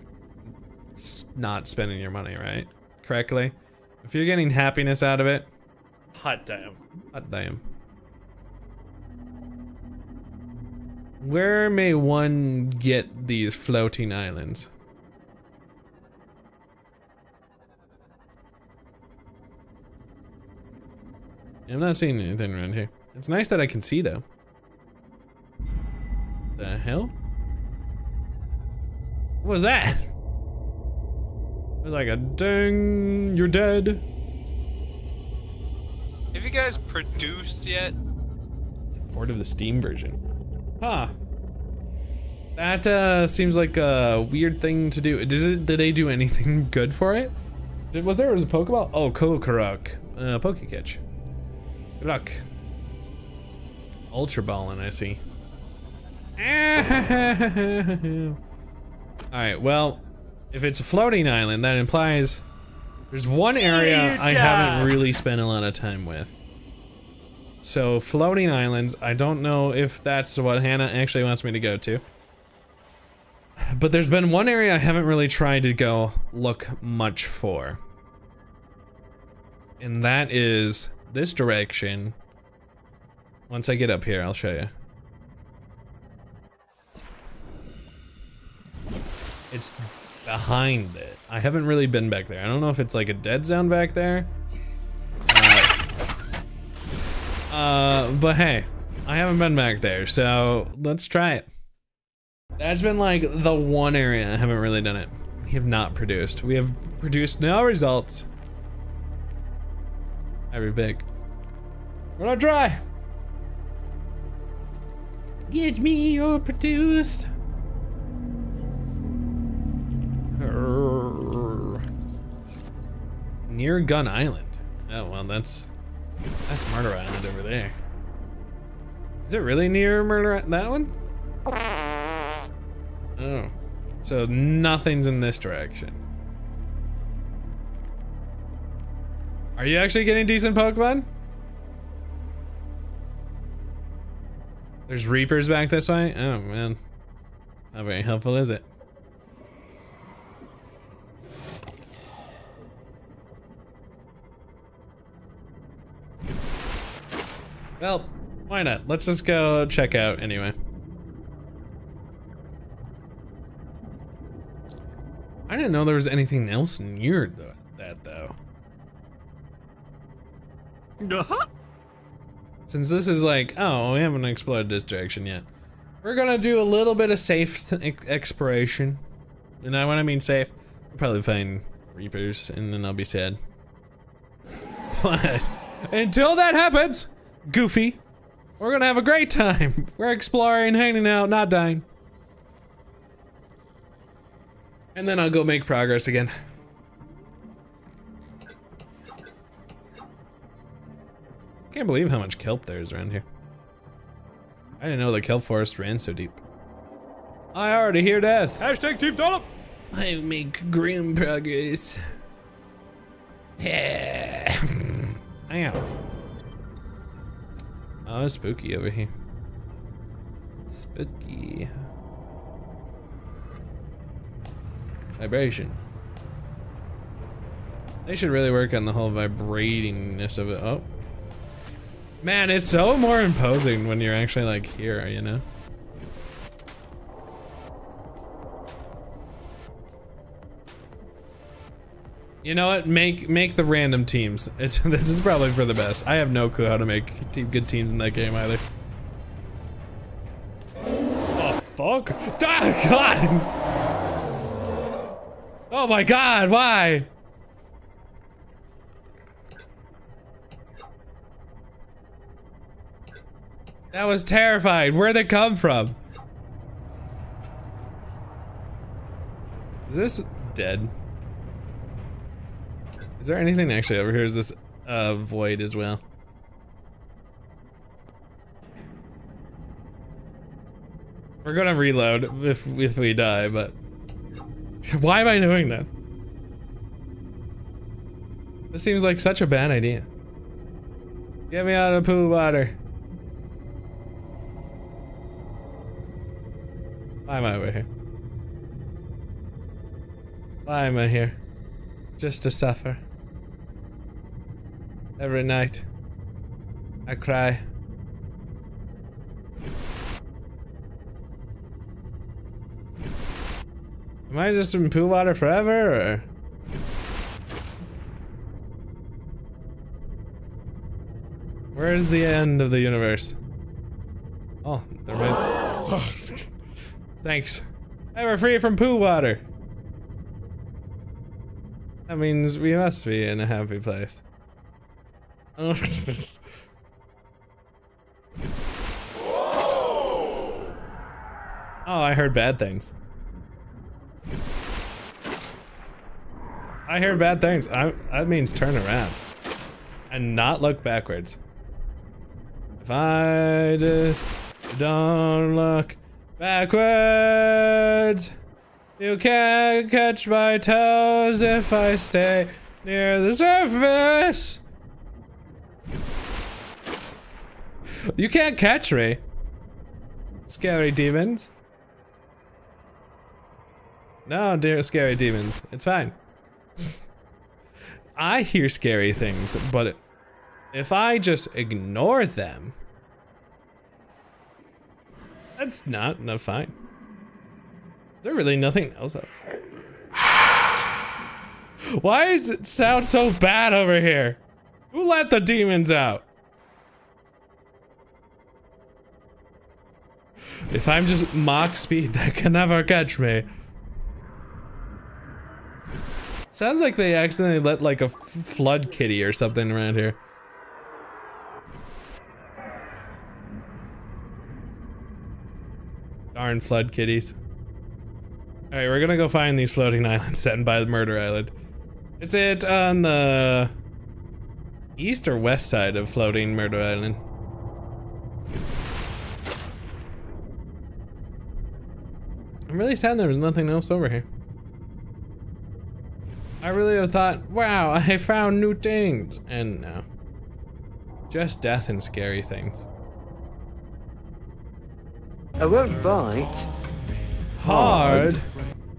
not spending your money, right? Correctly? If you're getting happiness out of it. Hot damn. Hot damn. Where may one get these floating islands? I'm not seeing anything around here. It's nice that I can see though. The hell? What was that? It was like a ding, you're dead. Have you guys produced yet? Support of the Steam version. Huh. That seems like a weird thing to do. Did they do anything good for it? Was there a Pokeball? Oh, Kokorok. Pokecatch. Good luck. Ultra Ballin', I see. Alright, well, if it's a floating island, that implies there's one area I haven't really spent a lot of time with. So, floating islands, I don't know if that's what Hannah actually wants me to go to. But there's been one area I haven't really tried to go look much for. And that is this direction. Once I get up here, I'll show you. It's behind it. I haven't really been back there. I don't know if it's like a dead zone back there. But hey, I haven't been back there, so let's try it. That's been like the one area I haven't really done it. We have not produced. We have produced no results. Every big. We're gonna try. Get me your produced. Near Gun Island. Oh well, that's Murder Island over there. Is it really near Murder that one? Oh, so nothing's in this direction. Are you actually getting decent Pokemon? There's Reapers back this way? Oh man, not very helpful, is it? Well, why not? Let's just go check out anyway. I didn't know there was anything else near that though. Since this is like, oh, we haven't explored this direction yet. We're gonna do a little bit of safe exploration. And when I mean safe, we'll probably find Reapers and then I'll be sad. But until that happens, Goofy, we're gonna have a great time. We're exploring, hanging out, not dying. And then I'll go make progress again. Can't believe how much kelp there is around here. I didn't know the kelp forest ran so deep. I already hear death. Hashtag Team Dollop. I make grim progress. Yeah. Ow. Oh, it's spooky over here. Spooky. Vibration. They should really work on the whole vibratingness of it. Oh. Man, it's so more imposing when you're actually like here, you know? You know what? Make the random teams. This is probably for the best. I have no clue how to make good teams in that game either. Oh fuck! Ah, God! Oh my God! Why? That was terrifying. Where'd they come from? Is this dead? Is there anything actually over here? Is this void as well? We're gonna reload if we die, but why am I doing that? This seems like such a bad idea. Get me out of the pool water. Why am I over here? Why am I here? Just to suffer. Every night, I cry. Am I just in pool water forever, or? Where's the end of the universe? Oh, they're right. Thanks. Hey, we're free from pool water. That means we must be in a happy place. Oh, I heard bad things. I heard bad things. That means turn around and not look backwards. If I just don't look backwards, you can't catch my toes if I stay near the surface. You can't catch me, scary demons. No, dear scary demons, it's fine. I hear scary things, but if I just ignore them, that's not fine. Is there really nothing else up? Why does it sound so bad over here? Who let the demons out? If I'm just Mach speed, they can never catch me. Sounds like they accidentally let like a flood kitty or something around here. Darn flood kitties. Alright, we're gonna go find these floating islands set by the murder island. Is it on the east or west side of floating murder island? I'm really sad there was nothing else over here. I really have thought, wow, I found new things, and no. Just death and scary things. I won't bite. Hard?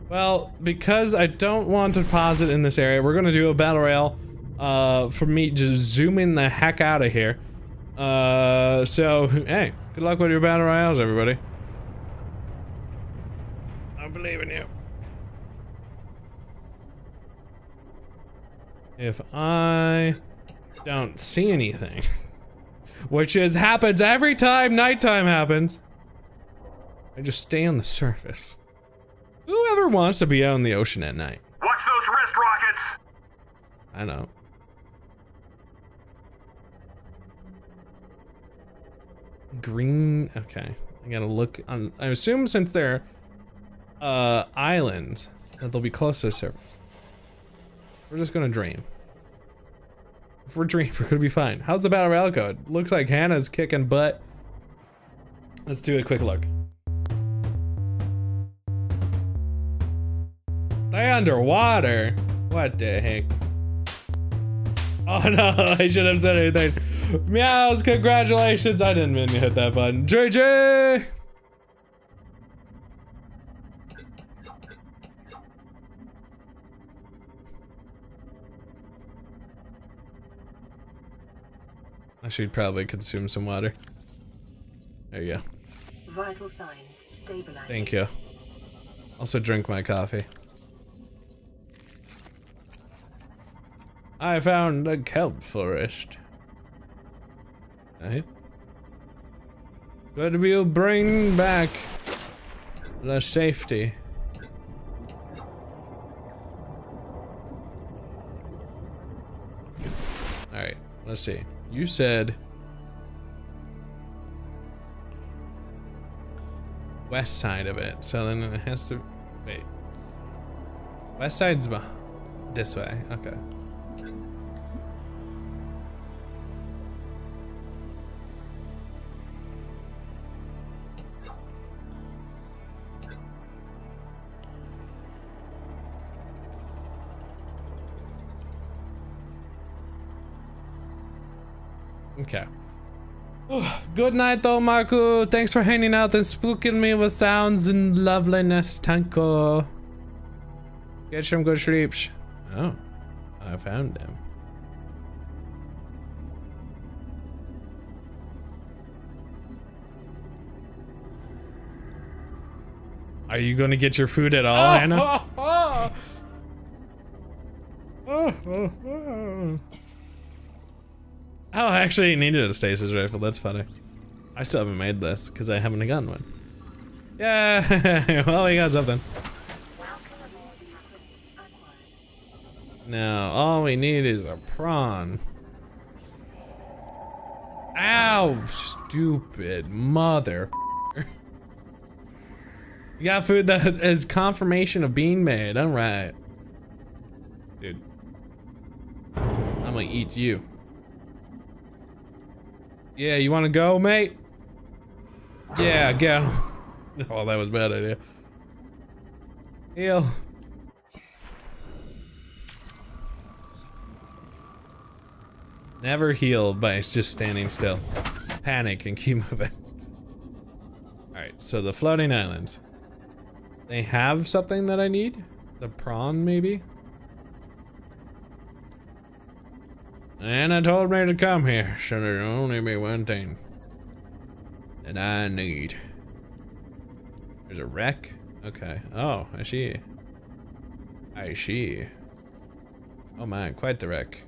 Well, because I don't want to pause it in this area, we're gonna do a battle royale, for me just zooming the heck out of here. So, hey, good luck with your battle royales, everybody. I believe in you. If I don't see anything, which happens every time nighttime happens, I just stay on the surface. Whoever wants to be out in the ocean at night? Watch those wrist rockets! I know. Green, okay. I gotta look on, I assume since they're islands, that they'll be close to the surface. We're just gonna dream. If we're dreaming, we're gonna be fine. How's the battle royale go? It looks like Hannah's kicking butt. Let's do a quick look. They underwater? What the heck? Oh no, I should have said anything. Meows, congratulations. I didn't mean to hit that button. JJ! I should probably consume some water. There you go. Vital signs stabilizing. Thank you. Also drink my coffee. I found a kelp forest. Okay. Good, we'll bring back the safety. Alright, let's see. You said west side of it, so then it has to wait. West side's this way, okay. Okay. Good night though, Marco. Thanks for hanging out and spooking me with sounds and loveliness, Tanko. Get some good sleeps. Oh, I found them. Are you gonna get your food at all, Hannah? Oh, I actually needed a stasis rifle. That's funny. I still haven't made this because I haven't gotten one. Yeah, well, we got something. Now, all we need is a prawn. Ow, stupid mother. You got food that is confirmation of being made. All right. Dude. I'm gonna eat you. Yeah, you wanna go, mate? Yeah, go. Oh, that was a bad idea. Heal. Never heal by just standing still. Panic and keep moving. Alright, so the floating islands. They have something that I need? The prawn, maybe? Anna told me to come here, so there'll only be one thing that I need. There's a wreck? Okay. Oh, I see. I see. Oh man, quite the wreck.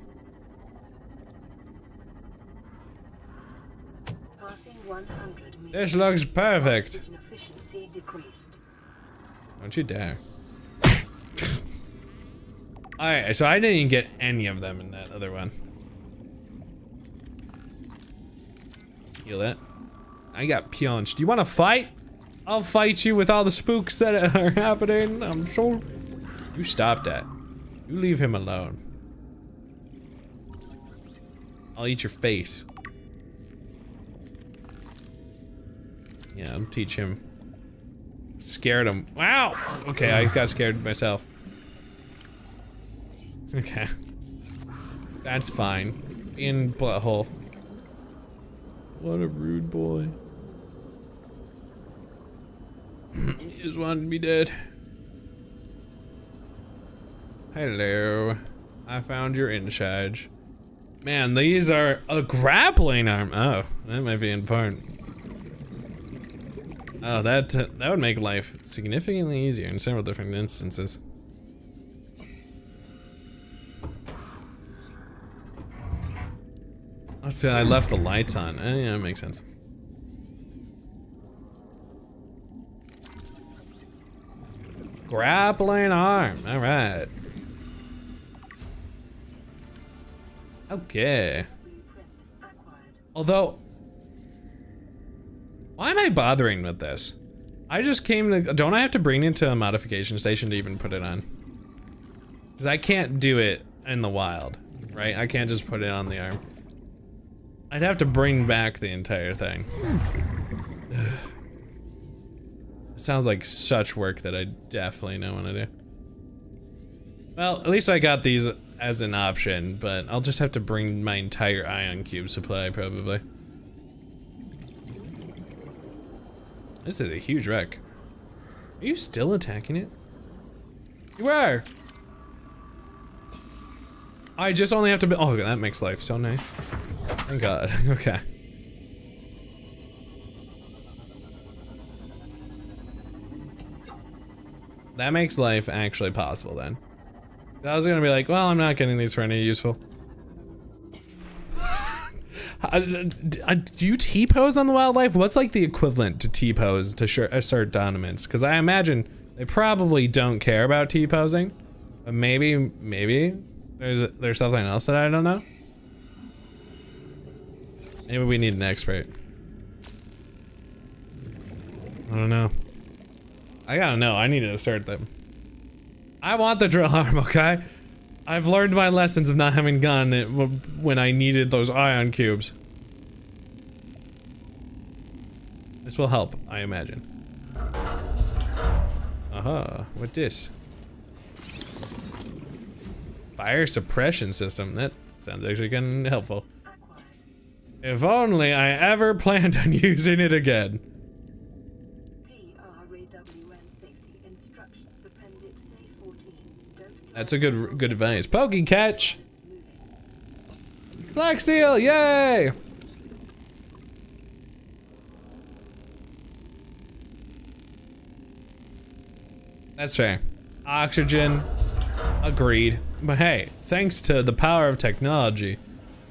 Passing 100 meters. This looks perfect. Oxygen efficiency decreased. Don't you dare. Alright, so I didn't even get any of them in that other one. Heal that. I got punched. You wanna fight? I'll fight you with all the spooks that are happening. I'm sure. You stop that. You leave him alone. I'll eat your face. Yeah, I'll teach him. Scared him. Wow! Okay, I got scared myself. Okay. That's fine. In butthole. What a rude boy. He just wanted to be dead. Hello. I found your in-charge. Man, these are a grappling arm. Oh, that might be important. Oh, that would make life significantly easier in several different instances. Oh, so I left the lights on. Yeah, that makes sense. Grappling arm. All right. Okay. Although, why am I bothering with this? I just came to, don't I have to bring it to a modification station to even put it on? Because I can't do it in the wild, right? I can't just put it on the arm. I'd have to bring back the entire thing. It sounds like such work that I definitely don't want to do. Well, at least I got these as an option, but I'll just have to bring my entire ion cube supply, probably. This is a huge wreck. Are you still attacking it? You are! I just only have to be- oh, that makes life so nice. Thank God, okay. That makes life actually possible then. I was gonna be like, well, I'm not getting these for any useful. Do you T-pose on the wildlife? What's like the equivalent to T-pose to assert dominance? Because I imagine they probably don't care about T-posing, but maybe there's something else that I don't know. Maybe we need an expert. I don't know. I gotta know. I need to assert them. I want the drill arm, okay? I've learned my lessons of not having gun when I needed those ion cubes. This will help, I imagine. Aha, what this? Fire suppression system. That sounds actually kind of helpful. If only I ever planned on using it again. That's a good advice. Pokey catch! Black Steel, yay! That's fair. Oxygen, agreed. But hey, thanks to the power of technology,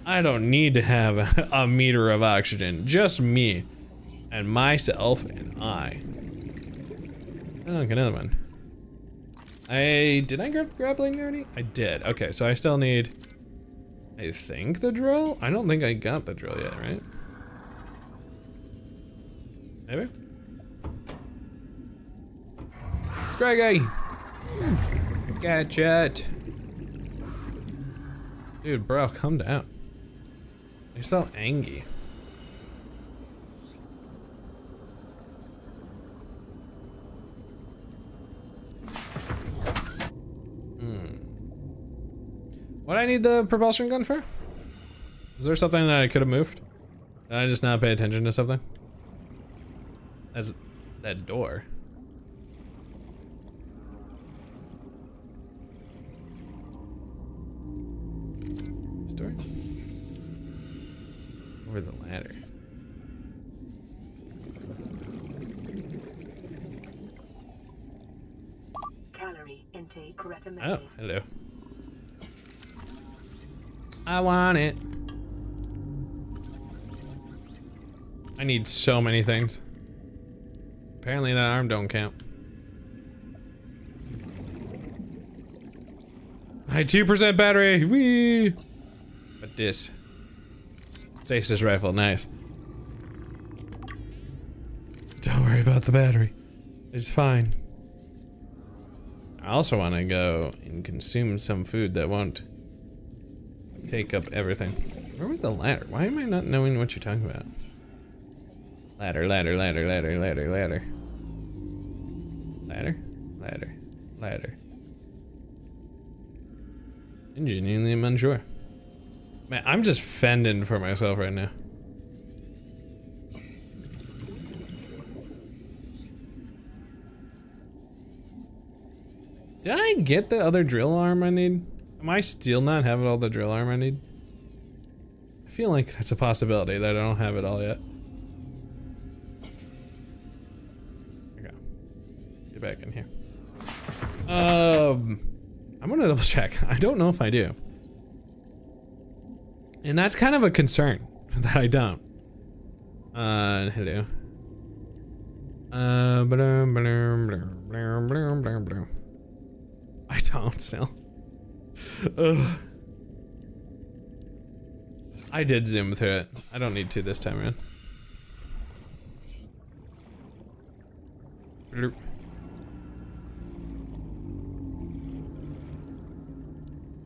I don't need to have a meter of oxygen. Just me, and myself, and I. Oh, look, another one. Did I grab grappling already? I did. Okay, so I still need, I think, the drill? I don't think I got the drill yet, right? Maybe? It's Greggy! Gotcha. Dude, bro, calm down. You're so angry. What I need the propulsion gun for? Is there something that I could have moved? Did I just not pay attention to something? That's that door. This door? Or the ladder? Calorie intake recommended. Oh, hello. I want it. I need so many things. Apparently that arm don't count. My 2% battery, whee! But this. Stasis rifle, nice. Don't worry about the battery. It's fine. I also want to go and consume some food that won't take up everything. Where was the ladder? Why am I not knowing what you're talking about? Ladder, ladder, ladder, ladder, ladder, ladder. Ladder, ladder, ladder. I'm genuinely unsure. Man, I'm just fending for myself right now. Did I get the other drill arm I need? Am I still not having all the drill arm I need? I feel like that's a possibility that I don't have it all yet. Okay. Get back in here. I'm gonna double check. I don't know if I do. And that's kind of a concern that I don't. Hello. I don't still. Ugh. I did zoom through it. I don't need to this time around. Bloop.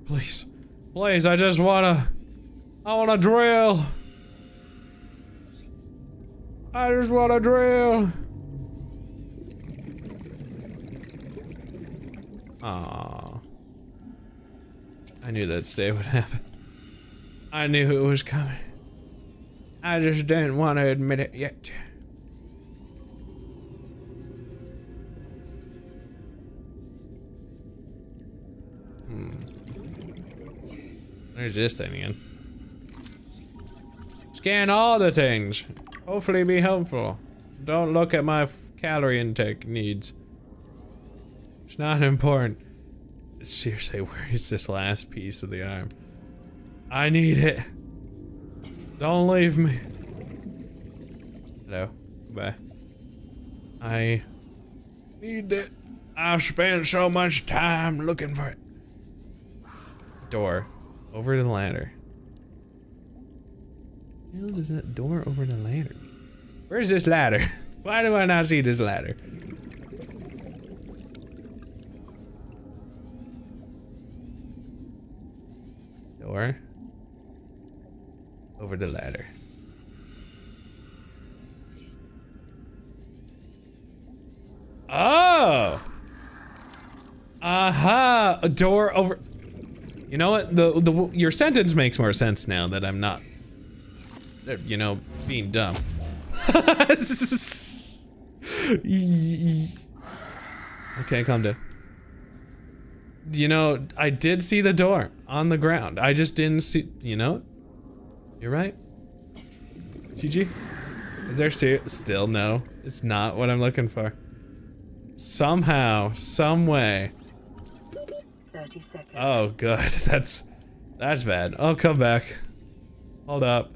Please. Please, I wanna drill. I just wanna drill. Aww. I knew that day would happen. I knew it was coming. I just didn't want to admit it yet. There's this thing again. Scan all the things. Hopefully be helpful. Don't look at my calorie intake needs. It's not important. Seriously, where is this last piece of the arm? I need it. Don't leave me. Hello. Bye. I need it. I've spent so much time looking for it. Door. Over to the ladder. What the hell does that door over the ladder mean? Where's this ladder? Why do I not see this ladder? Door. Over the ladder. Oh! Aha! A door over. You know what? Your sentence makes more sense now that I'm not, you know, being dumb. Okay, calm down. You know, I did see the door on the ground. I just didn't see. You know? You're right. GG. Is there still no? It's not what I'm looking for. Somehow, some way. 30 seconds. Oh, good. That's bad. I'll come back. Hold up.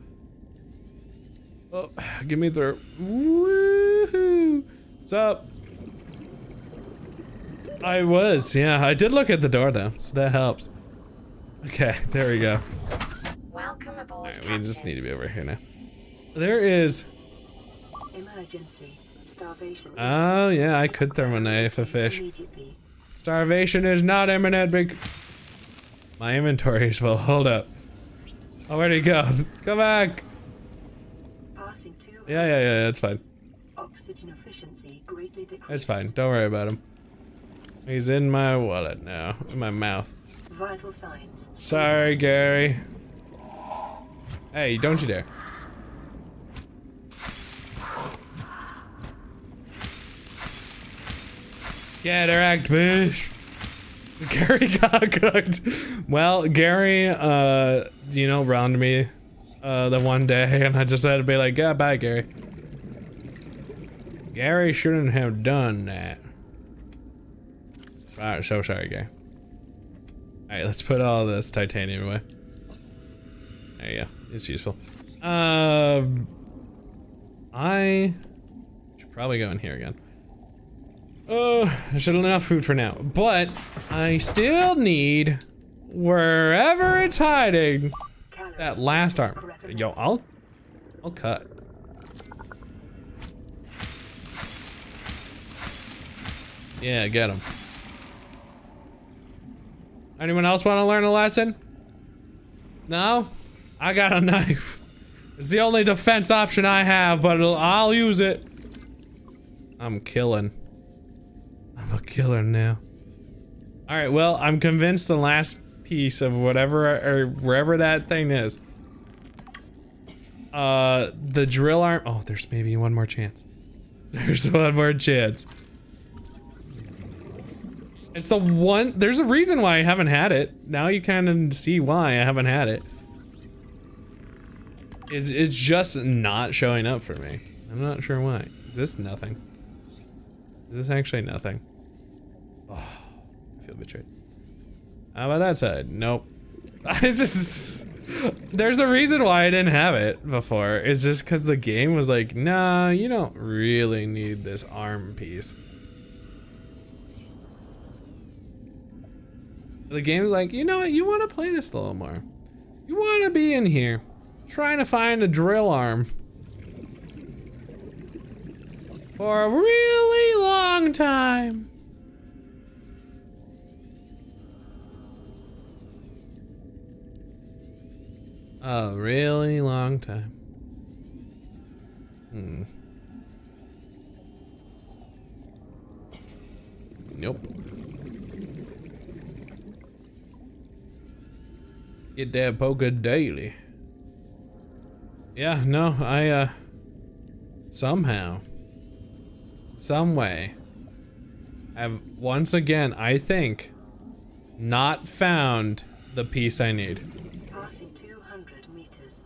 Oh, give me the. Woohoo! What's up? Yeah, I did look at the door though, so that helps. Okay, there we go. Welcome aboard. Alright, we just need to be over here now. There is. Emergency. Starvation. Oh yeah, I could throw a knife a fish. Starvation is not imminent. My inventory is full. Hold up. Oh, where'd he go? Come back. Yeah, that's fine. Oxygen efficiency greatly decreased. That's fine. Don't worry about him. He's in my wallet now. In my mouth. Vital signs. Sorry, Gary. Hey, don't you dare. Get erect, bitch. Gary got cooked. Well, Gary, you know, rounded me the one day, and I just had to be like, yeah, bye, Gary. Gary shouldn't have done that. Alright, so sorry, Gary. Alright, let's put all this titanium away. There you go. It's useful. I should probably go in here again. I should have enough food for now, but I still need wherever it's hiding that last arm. Yo, I'll cut. Yeah, get him. Anyone else want to learn a lesson? No? I got a knife. It's the only defense option I have, but I'll use it. I'm killing. I'm a killer now. Alright, well, I'm convinced the last piece of whatever, or wherever that thing is. The drill arm. Oh, there's maybe one more chance. There's one more chance. It's the one. There's a reason why I haven't had it. Now you kind of see why I haven't had it. It's just not showing up for me. I'm not sure why. Is this nothing? Is this actually nothing? Oh, I feel betrayed. How about that side? Nope. There's a reason why I didn't have it before. It's just because the game was like, nah, you don't really need this arm piece. The game's like, you know what? You want to play this a little more. You want to be in here trying to find a drill arm for a really long time. A really long time. Nope. Get that poker daily. Yeah, no, I, somehow, some way, have once again, I think, not found the piece I need. Passing 200 meters.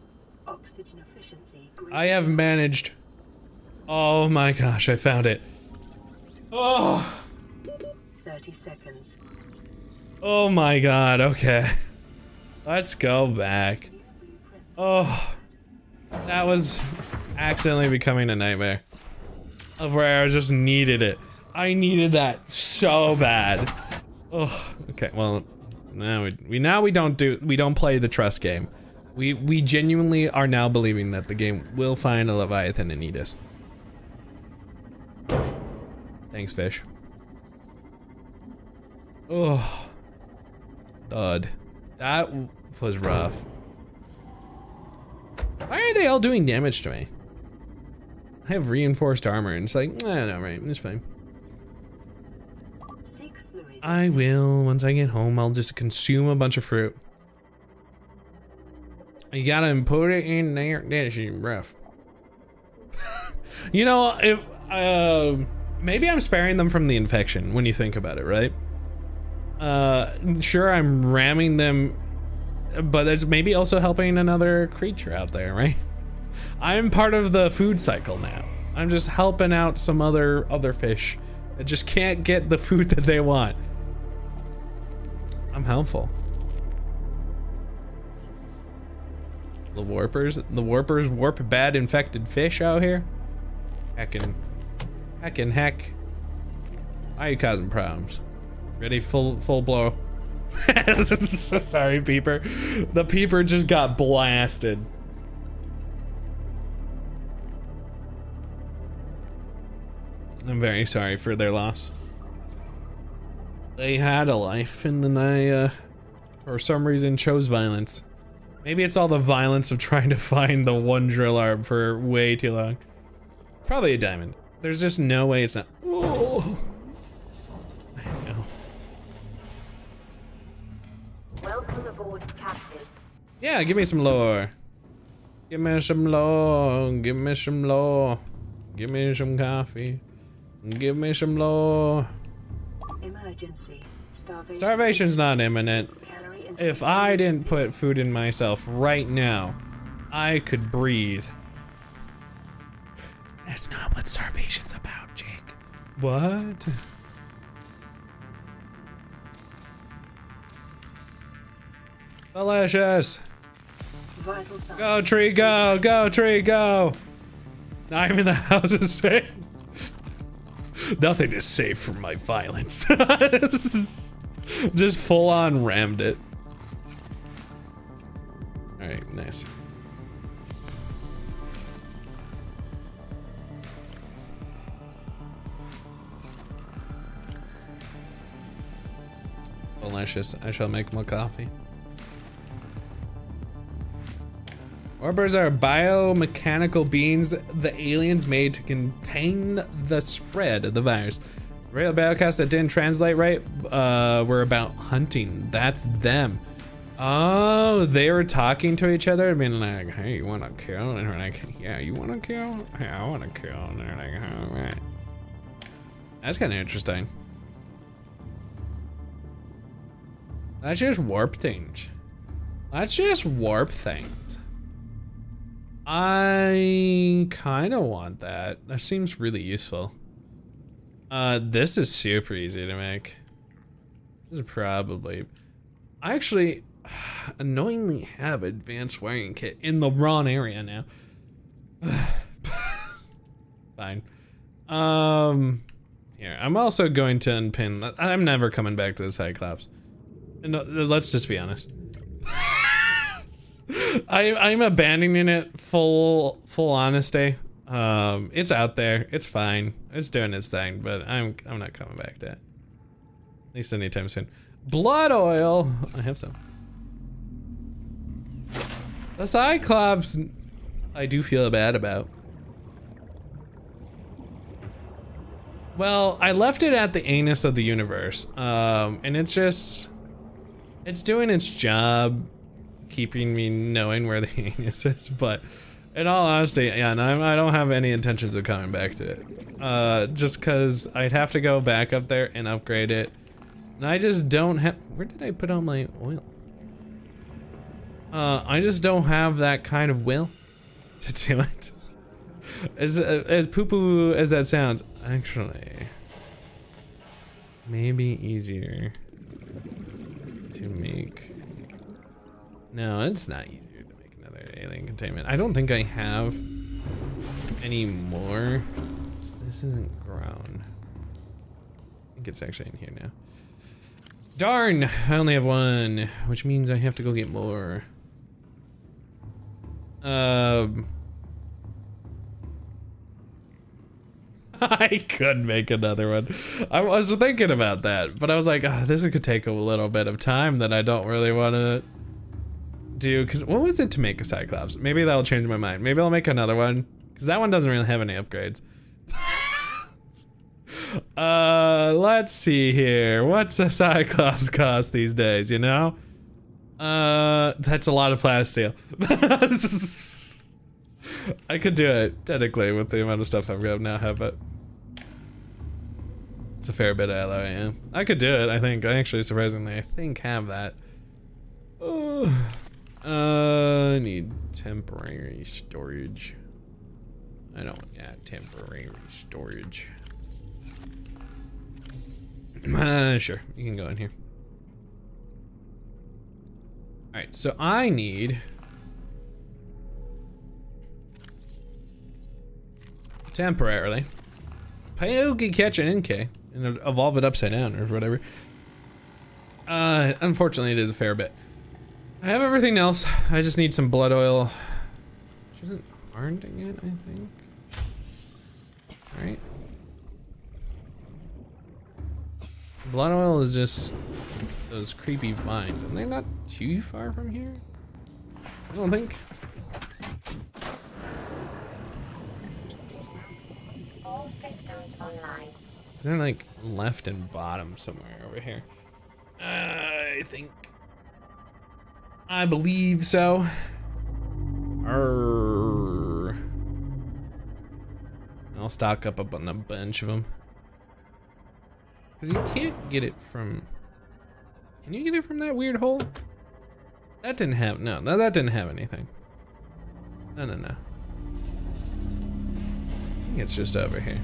Oxygen efficiency. I have managed. Oh my gosh, I found it. Oh! 30 seconds. Oh my god, okay. Let's go back. Oh, that was accidentally becoming a nightmare. Of where I just needed it. I needed that so bad. Oh, okay, well, now we don't play the trust game. We genuinely are now believing that the game will find a Leviathan and eat us. Thanks, fish. Oh, thud. That was rough. Why are they all doing damage to me? I have reinforced armor, and it's like, no, right, it's fine. I will, once I get home, I'll just consume a bunch of fruit. You gotta put it in there, that's rough. You know, if, maybe I'm sparing them from the infection when you think about it, right? Sure, I'm ramming them, but it's maybe also helping another creature out there, right? I'm part of the food cycle now. I'm just helping out some other fish that just can't get the food that they want. I'm helpful. The warpers warp bad infected fish out here. Heck. Why are you causing problems? Ready, full blow. Sorry, Peeper. The Peeper just got blasted. I'm very sorry for their loss. They had a life and then I, for some reason, chose violence. Maybe it's all the violence of trying to find the one drill arm for way too long. Probably a diamond. There's just no way it's not. Oh. No. Welcome aboard, Captain. Yeah, give me some lore. Give me some lore. Give me some lore. Give me some coffee. Give me some lore. Emergency. Starvation's not imminent. If I didn't put food in myself right now, I could breathe. That's not what starvation's about, Jake. What? Delicious. Go tree, go! Go tree, go! I'm in the house is safe. Nothing is safe from my violence. Just full on rammed it. Alright, nice. Delicious. I shall make more coffee. Orbers are biomechanical beings the aliens made to contain the spread of the virus. Real biocast that didn't translate right were about hunting. That's them. Oh, they were talking to each other, being like, "Hey, you wanna kill?" And we're like, "Yeah, you wanna kill? Yeah, I wanna kill." And they're like, "All right." That's kind of interesting. Let's just warp things. Let's just warp things. I kind of want that. That seems really useful. This is super easy to make. This is probably... I actually annoyingly have advanced wiring kit in the wrong area now. Fine. Here, I'm also going to unpin... I'm never coming back to the Cyclops. No, let's just be honest. I'm abandoning it full honesty. It's out there. It's fine. It's doing its thing, but I'm not coming back to it. At least anytime soon. Blood oil. I have some. The Cyclops I do feel bad about. Well, I left it at the anus of the universe. And it's just... It's doing its job, keeping me knowing where the anus is, but in all honesty, yeah, I don't have any intentions of coming back to it. Just cause I'd have to go back up there and upgrade it. And I just don't have, where did I put all my oil? I just don't have that kind of will to do it. As poo-poo as that sounds, actually, maybe easier. to make... No, it's not easier to make another alien containment. I don't think I have any more. This isn't grown. I think it's actually in here now. Darn! I only have one, which means I have to go get more. I could make another one. I was thinking about that, but I was like, oh, this could take a little bit of time that I don't really want to do. Because what was it to make a Cyclops? Maybe that'll change my mind. Maybe I'll make another one, because that one doesn't really have any upgrades. Let's see here. What's a Cyclops cost these days, you know? That's a lot of plasteel. I could do it, technically, with the amount of stuff I've got now have, but it's a fair bit of alloy, yeah. I could do it, I think. I actually, surprisingly, I think have that. I need temporary storage. I don't, yeah, temporary storage. Sure, you can go in here. Alright, so I need... temporarily Pyogi catch an NK and evolve it upside down or whatever. Unfortunately it is a fair bit. I have everything else. I just need some blood oil, which isn't hardening it, I think. Alright. Blood oil is just those creepy vines, and they're not too far from here, I don't think. All systems online. They're like left and bottom somewhere over here. I think. I believe so. I'll stock up on a bunch of them. Because you can't get it from... Can you get it from that weird hole? That didn't have... No, that didn't have anything. No. I think it's just over here.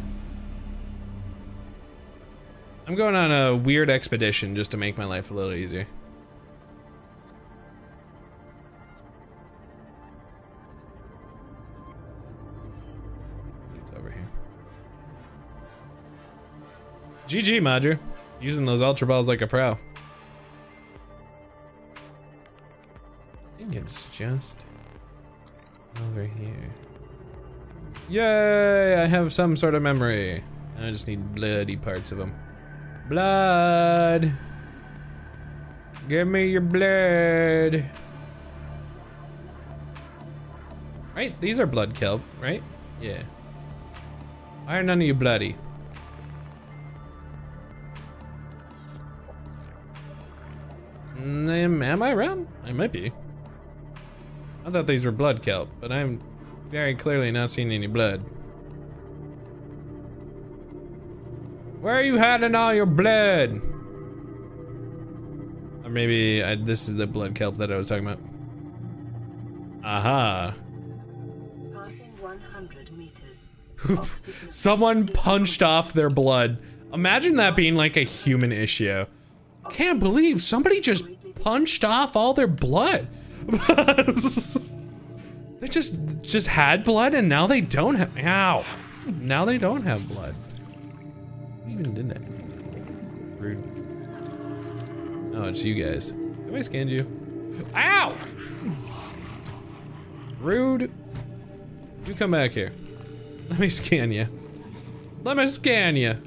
I'm going on a weird expedition just to make my life a little easier. It's over here. GG, Madra. Using those Ultra Balls like a pro. I think it's just over here. Yay! I have some sort of memory. I just need bloody parts of them. Blood! Give me your blood! Right? These are blood kelp, right? Yeah. Why are none of you bloody? Am I wrong? I might be. I thought these were blood kelp, but I'm very clearly not seeing any blood. Where are you hiding all your blood? Or maybe this is the blood kelp that I was talking about. Aha. Passing 100 meters. Someone punched off their blood. Imagine that being like a human issue. Can't believe somebody just punched off all their blood. They just had blood and now they don't have. Ow. Now they don't have blood. Who even did that? Rude. Oh, it's you guys. Have I scanned you? Ow! Rude. You come back here. Let me scan you. Let me scan you.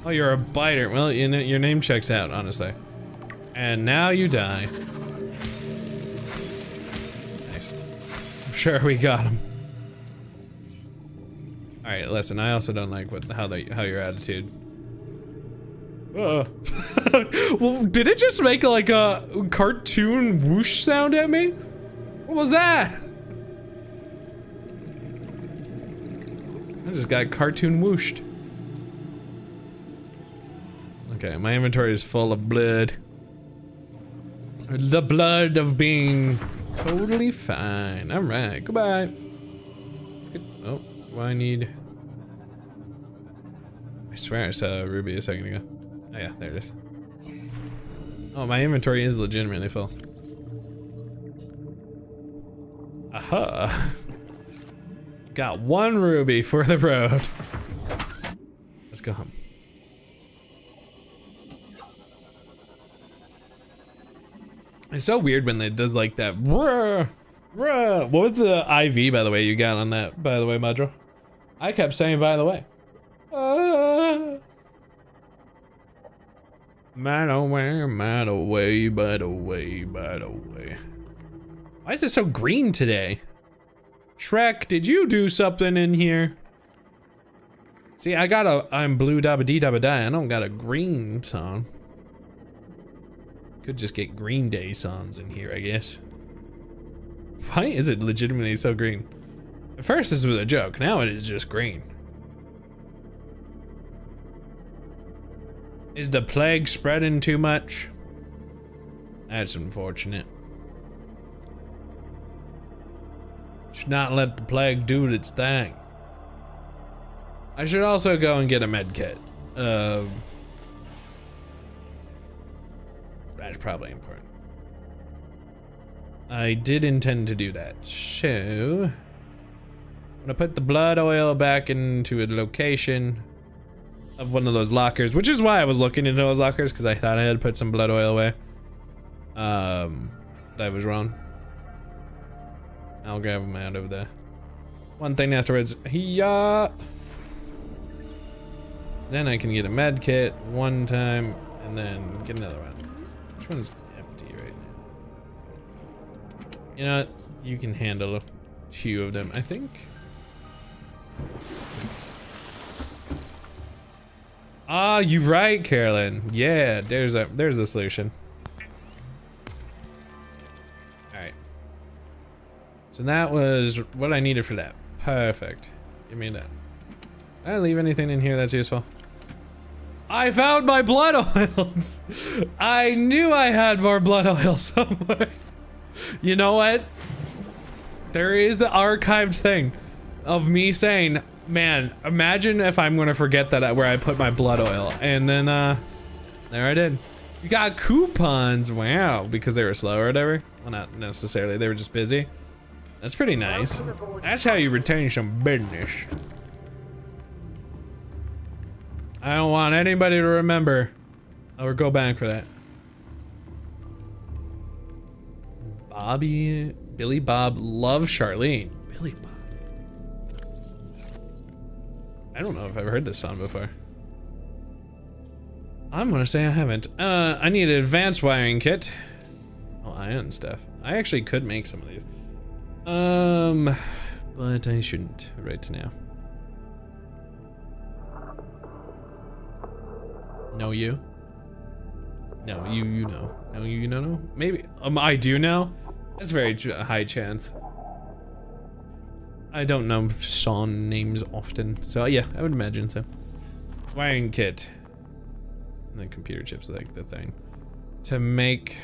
Oh, you're a biter. Well, you know, your name checks out, honestly. And now you die. Nice. I'm sure we got him. All right, listen. I also don't like how your attitude. Well, did it just make like a cartoon whoosh sound at me? What was that? I just got cartoon whooshed. Okay, my inventory is full of blood. The blood of being totally fine. All right, goodbye. Oh, what do I need? I swear I saw Ruby a second ago. Oh yeah, there it is. Oh, my inventory is legitimately full. Aha. Got 1 ruby for the road. Let's go home. It's so weird when it does like that. What was the IV, by the way, you got on that, by the way, Madro? I kept saying, by the way. By the way, by the way, by the way, by the way. Why is it so green today? Shrek, did you do something in here? See, I got a I'm blue dabba dee dabba die. I don't got a green song. Could just get Green Day songs in here, I guess. Why is it legitimately so green? At first this was a joke, now it is just green. Is the plague spreading too much? That's unfortunate. Should not let the plague do its thing. I should also go and get a med kit. That's probably important. I did intend to do that. So, I'm gonna put the blood oil back into a location of one of those lockers, which is why I was looking into those lockers, because I thought I had put some blood oil away. I was wrong. I'll grab them out of there. One thing afterwards. Then I can get a med kit one time and then get another one. Which one's empty right now? You know what? You can handle a few of them, I think. Ah, you're right, Carolyn. Yeah, there's a solution. Alright. So that was what I needed for that. Perfect. Give me that. Did I leave anything in here that's useful? I found my blood oils! I knew I had more blood oil somewhere. You know what? There is the archived thing of me saying, man, imagine if I'm gonna forget that where I put my blood oil. And then, there I did. You got coupons, wow, because they were slow or whatever. Well, not necessarily, they were just busy. That's pretty nice. That's how you retain some business. I don't want anybody to remember or go back for that. Billy Bob loves Charlene. Billy Bob. I don't know if I've heard this song before. I'm gonna say I haven't. I need an advanced wiring kit. Oh, iron stuff. I actually could make some of these. But I shouldn't right now. No, you? No, you know. No, you know? Maybe. I do know? That's a very high chance. I don't know song names often, so yeah, I would imagine so. Wiring kit. And then computer chips, like the thing. To make...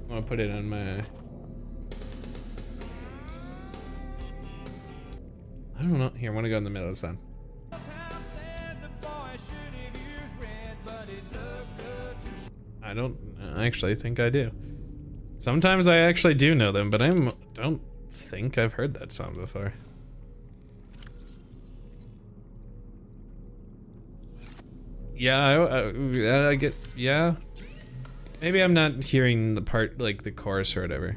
I'm gonna put it on my... I don't know. Here, I want to go in the middle of the sun. I don't actually think I do. Sometimes I actually do know them, but I don't think I've heard that song before. Yeah, I get, yeah. Maybe I'm not hearing the part, like the chorus or whatever.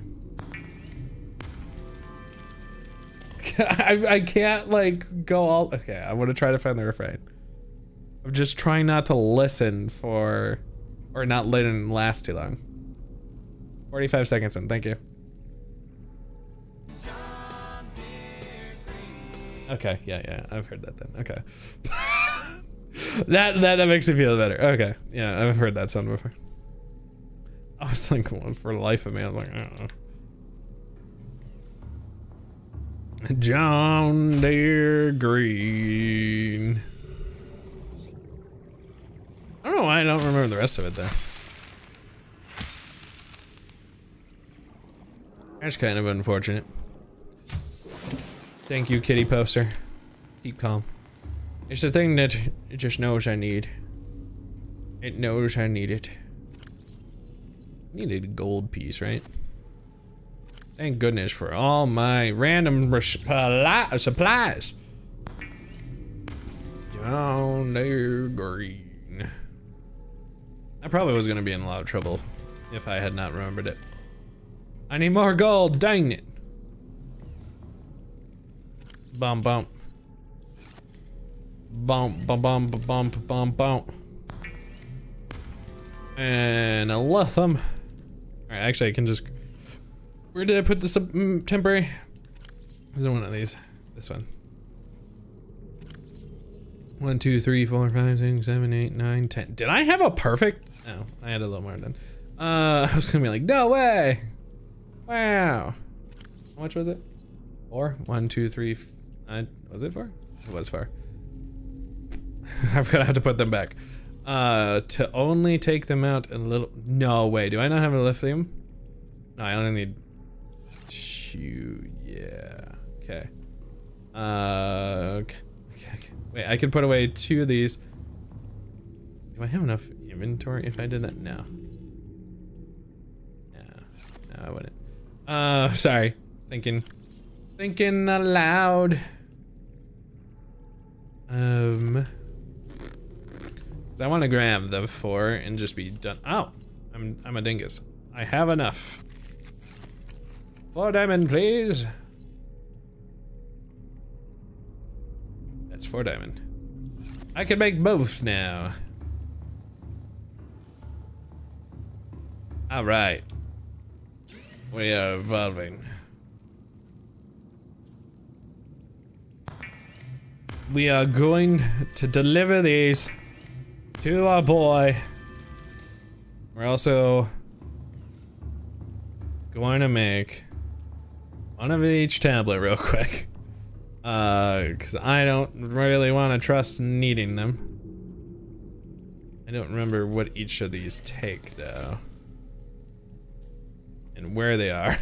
I can't like go all, okay, I want to try to find the refrain. I'm just trying not to listen for, or not let it last too long. 45 seconds in, thank you. Okay, yeah, I've heard that then, okay. that makes me feel better, okay. Yeah, I've heard that song before. I was like, well, for the life of me, I was like, I don't know. John Deere Green. I don't know why I don't remember the rest of it though. That's kind of unfortunate. Thank you, kitty poster. Keep calm. It's the thing that it just knows I need. It knows I need it. Needed a gold piece, right? Thank goodness for all my random supplies. Down there, green. I probably was gonna be in a lot of trouble if I had not remembered it. I need more gold, dang it. Bump, bump. Bump, bump, bump, bump, bump, bump. And a lithium. Alright, actually I can just... Where did I put this temporary? Is it one of these? This one. 1, 2, 3, 4, 5, 6, 7, 8, 9, 10. Did I have a perfect? No, I had a little more than. I was gonna be like, no way! Wow. How much was it? 4? 1, 2, 3, was it 4? It was 4. I'm gonna have to put them back. To only take them out a little. No way. Do I not have a lithium? No, I only need 2. Yeah. Okay. Okay. Wait, I could put away 2 of these. Do I have enough inventory if I did that? No. No, I wouldn't. Sorry. Thinking aloud. I want to grab the 4 and just be done. Oh, I'm a dingus. I have enough. 4 diamond, please. That's 4 diamond. I can make both now. All right. We are evolving. We are going to deliver these to our boy. We're also going to make one of each tablet real quick. Because I don't really want to trust needing them. I don't remember what each of these take though. And where they are.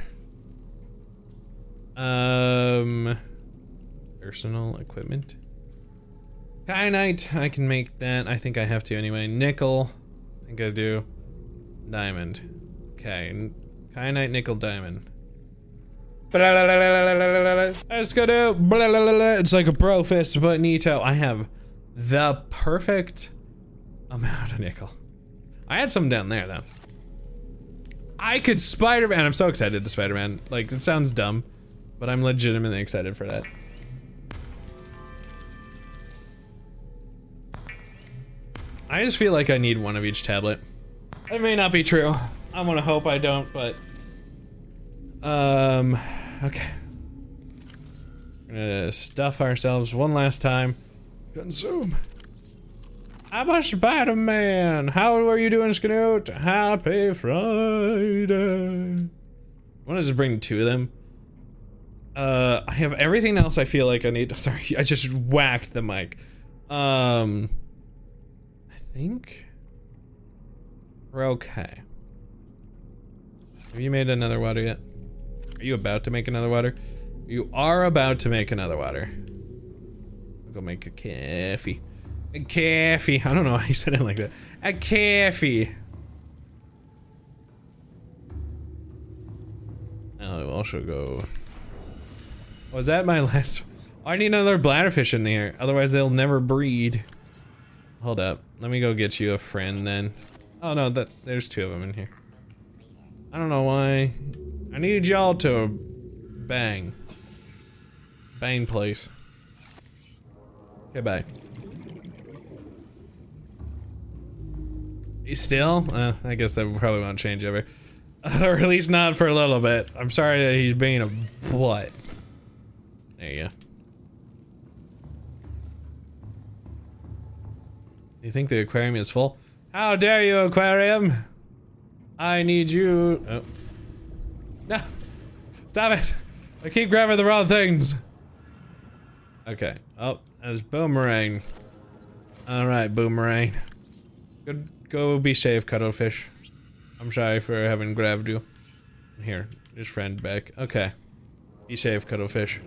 Personal equipment. Kyanite, I can make that. I think I have to anyway. Nickel, I think I do. Diamond. Okay, kyanite, nickel, diamond. Let's go do. It's like a bro fist, but neato. I have the perfect amount of nickel. I had some down there though. I could Spider-Man. I'm so excited to Spider-Man. Like, it sounds dumb, but I'm legitimately excited for that. I just feel like I need one of each tablet. It may not be true. I want to hope I don't, but okay. We're gonna stuff ourselves one last time. Consume. I'm a Spider-Man. How are you doing, Scoot? Happy Friday. I want to just bring 2 of them. I have everything else I feel like I need. Sorry, I just whacked the mic. I think we're okay. Have you made another water yet? Are you about to make another water? You are about to make another water. I'll go make a coffee. A coffee. I don't know why he said it like that. A coffee. I'll also go. Was that my last? Oh, I need another bladderfish in here. Otherwise they'll never breed. Hold up. Let me go get you a friend then. Oh no, there's 2 of them in here. I don't know why. I need y'all to bang. Bang place. Okay, bye. He's still? I guess that probably won't change ever. Or at least not for a little bit. I'm sorry that he's being a butt. There you go. You think the aquarium is full? How dare you, aquarium! I need you. Oh. No! Stop it! I keep grabbing the wrong things! Okay. Oh, there's Boomerang. Alright, Boomerang. Go be safe, Cuttlefish. I'm sorry for having grabbed you. Here, just friend back. Okay. Be safe, Cuttlefish.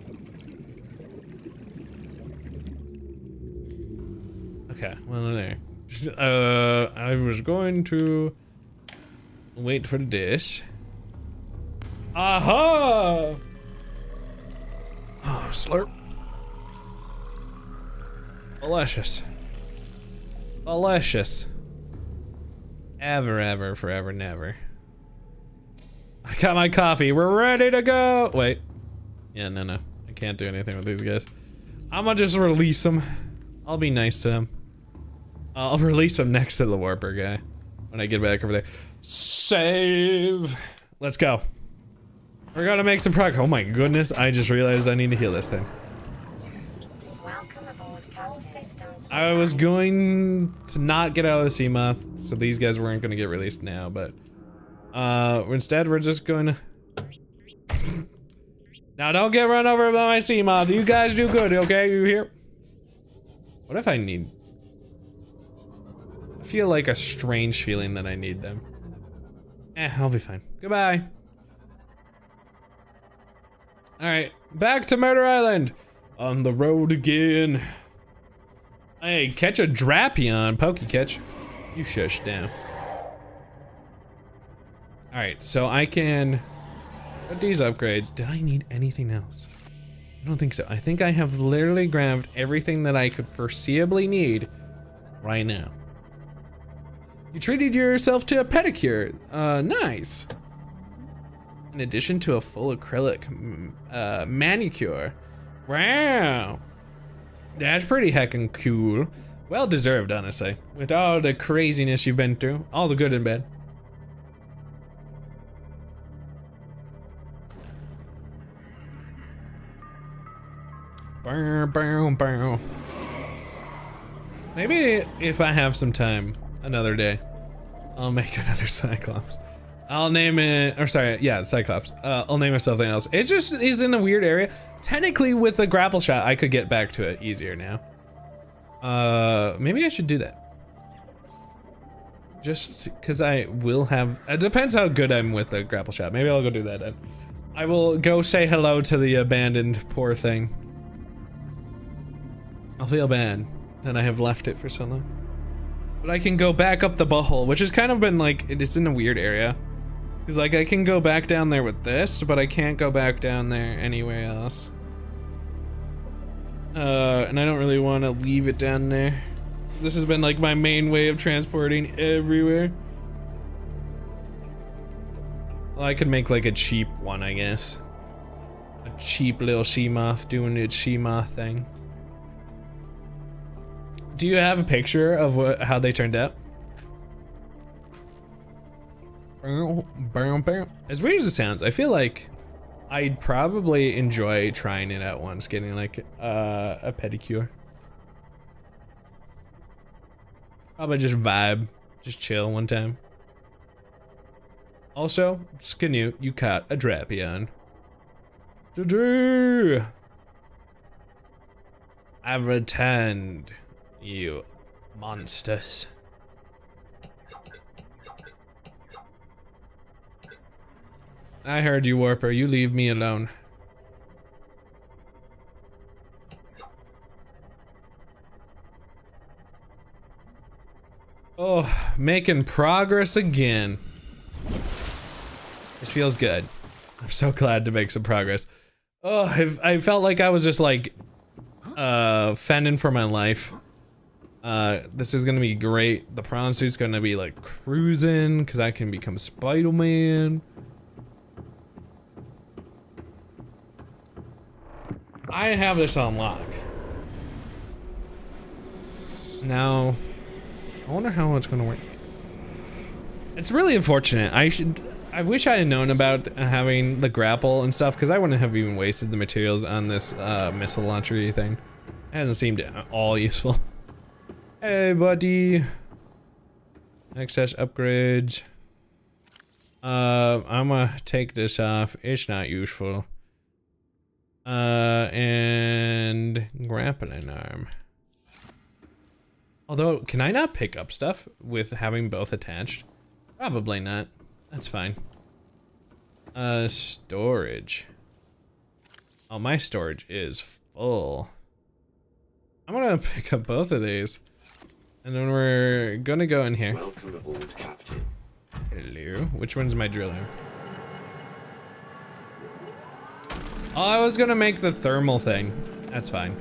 Okay, well, there. I was going to wait for this. Aha! Oh, slurp. Delicious. Delicious. Ever, ever, forever, never. I got my coffee. We're ready to go. Wait. Yeah, no. I can't do anything with these guys. I'm gonna just release them. I'll be nice to them. I'll release them next to the warper guy when I get back over there. Save. Let's go. We're gonna make some progress. Oh my goodness, I just realized I need to heal this thing. Welcome aboard Cal Systems. I was going to not get out of the sea moth, so these guys weren't gonna get released now, but instead we're just going to now don't get run over by my sea moth. You guys do good, okay? You hear? What if I need? I feel like a strange feeling that I need them. I'll be fine. Goodbye. Alright, back to Murder Island. On the road again. Hey, catch a Drapion, Pokecatch. You shush down. Alright, so I can put these upgrades. Did I need anything else? I don't think so. I think I have literally grabbed everything that I could foreseeably need right now. You treated yourself to a pedicure. Nice. In addition to a full acrylic manicure. Wow. That's pretty heckin' cool. Well deserved, honestly. With all the craziness you've been through. All the good and bad. Maybe if I have some time another day, I'll make another Cyclops. I'll name it, or sorry, yeah, Cyclops. I'll name it something else. It just is in a weird area. Technically, with the grapple shot, I could get back to it easier now. Maybe I should do that. Just because I will have, it depends how good I'm with the grapple shot. Maybe I'll go do that then. I will go say hello to the abandoned poor thing. I'll feel bad that I have left it for so long. But I can go back up the butthole, which has kind of been like, it's in a weird area. Cause like I can go back down there with this, but I can't go back down there anywhere else. And I don't really want to leave it down there. Cause this has been like my main way of transporting everywhere. Well, I could make like a cheap one, I guess. A cheap little Shemoth doing its Shemoth thing. Do you have a picture of how they turned out? As weird as it sounds, I feel like I'd probably enjoy trying it out once, getting like a pedicure. Probably just vibe, just chill one time. Also, Scanute, you caught a Drapion. I've returned, you monsters. I heard you, Warper. You leave me alone. Oh, making progress again. This feels good. I'm so glad to make some progress. Oh, I felt like I was just like fending for my life. This is gonna be great. The prawn suit's gonna be like cruising because I can become Spider-Man. I have this on lock. Now, I wonder how it's gonna work. It's really unfortunate. I wish I had known about having the grapple and stuff, because I wouldn't have even wasted the materials on this missile launcher thing. It hasn't seemed at all useful. Hey, buddy. Access upgrades. I'm gonna take this off. It's not useful. And grappling arm. Although, can I not pick up stuff with having both attached? Probably not. That's fine. Storage. Oh, my storage is full. I'm gonna pick up both of these. And then we're gonna go in here. Welcome aboard, Captain. Hello. Which one's my drilling? Oh, I was gonna make the thermal thing. That's fine.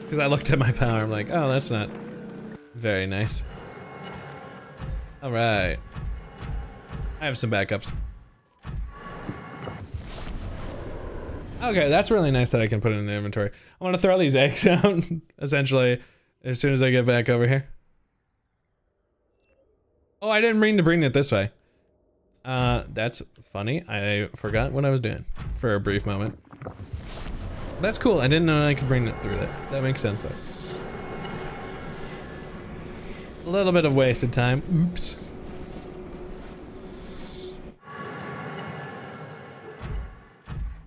Because I looked at my power, I'm like, oh, that's not very nice. All right. I have some backups. Okay, that's really nice that I can put it in the inventory. I want to throw these eggs out, essentially, as soon as I get back over here. Oh, I didn't mean to bring it this way. That's funny. I forgot what I was doing for a brief moment. That's cool. I didn't know I could bring it through there. That makes sense, though. A little bit of wasted time. Oops.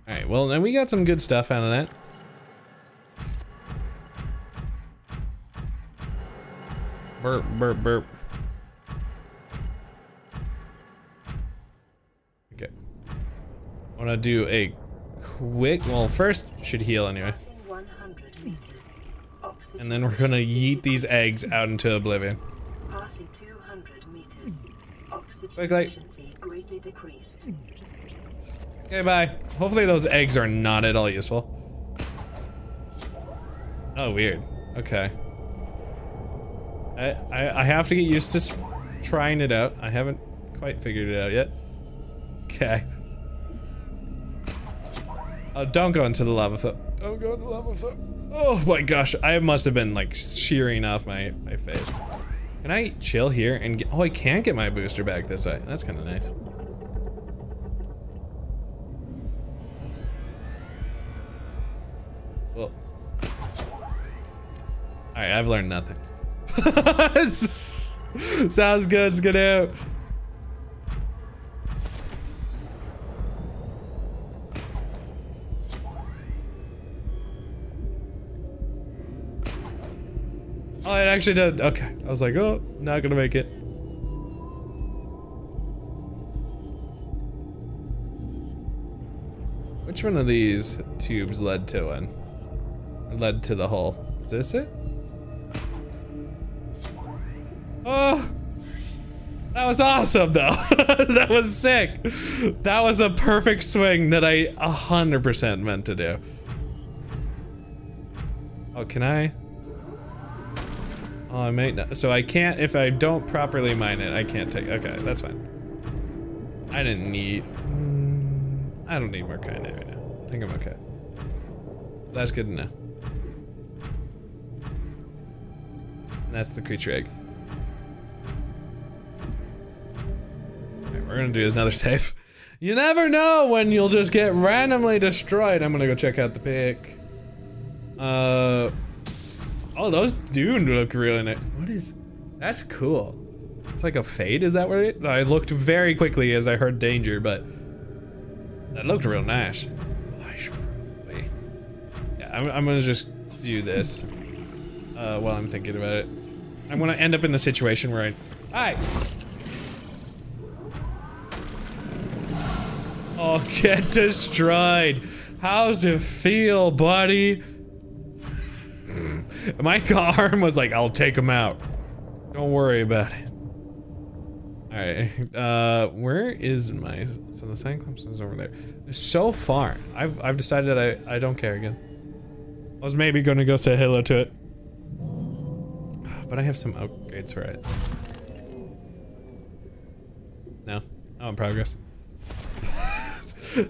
Alright, well, then we got some good stuff out of that. Burp, burp, burp. Okay. I want to do a quick, well, first should heal anyway. And then we're gonna yeet these eggs out into oblivion. Passing 200 meters. Oxygen Quickly. efficiency greatly decreased. Okay, bye. Hopefully those eggs are not at all useful. Oh, weird. Okay. I have to get used to trying it out. I haven't quite figured it out yet. Okay. Oh, don't go into the lava flow. Don't go into the lava flow. Oh my gosh, I must have been like shearing off my face. Can I chill here and get, oh, I can get my booster back this way. That's kind of nice. Well. Alright, I've learned nothing. Sounds good, let's get out. Oh, it actually did. Okay. I was like, oh, not gonna make it. Which one of these tubes led to one? Or led to the hole? Is this it? Oh! That was awesome, though. That was sick. That was a perfect swing that I 100% meant to do. Oh, can I? Oh, I might not. So I can't, if I don't properly mine it, I can't take, okay, that's fine. I didn't need, I don't need more kyanite right now. I think I'm okay. That's good to know. And that's the creature egg. Alright, we're gonna do another save. You never know when you'll just get randomly destroyed. I'm gonna go check out the pick. Oh, those do look really nice. What is... That's cool. It's like a fade, is that what it... I looked very quickly as I heard danger, but... That looked real nice. I should probably... Yeah, I'm gonna just do this. While I'm thinking about it. I'm gonna end up in the situation where I... Hi! Oh, get destroyed! How's it feel, buddy? My arm was like, I'll take him out. Don't worry about it. Alright, where is my... So the Cyclops is over there. It's so far. I've decided I don't care again. I was maybe gonna go say hello to it. But I have some upgrades for it. No? Oh, in progress.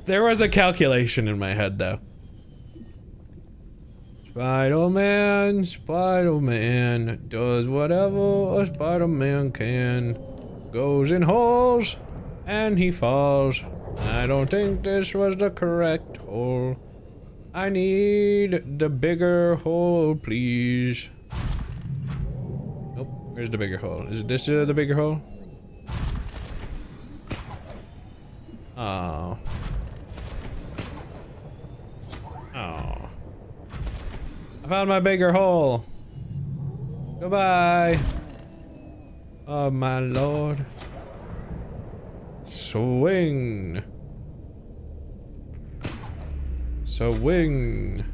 There was a calculation in my head, though. Spider-Man, Spider-Man does whatever a Spider-Man can. Goes in holes and he falls. I don't think this was the correct hole. I need the bigger hole, please. Nope, where's the bigger hole? Is it this the bigger hole? Oh. Oh. I found my bigger hole. Goodbye. Oh my lord. Swing. Swing.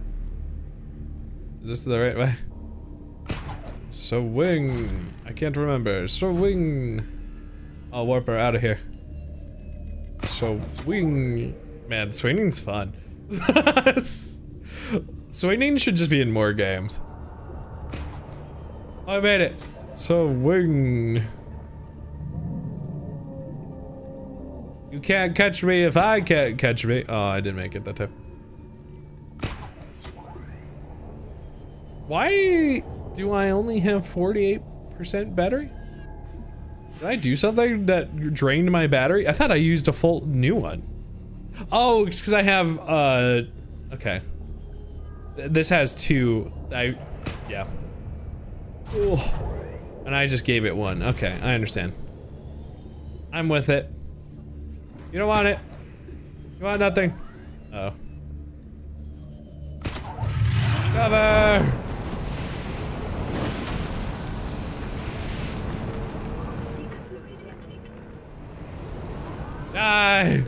Is this the right way? Swing. I can't remember. Swing. I'll warp her out of here. Swing. Man, swinging's fun. Swinging should just be in more games. I made it. Swing. You can't catch me if I can't catch me. Oh, I didn't make it that time. Why do I only have 48% battery? Did I do something that drained my battery? I thought I used a full new one. Oh, it's because I have, okay. This has two. Yeah. Ooh. And I just gave it one. Okay, I understand. I'm with it. You don't want it. You want nothing. Uh oh. Cover! Die!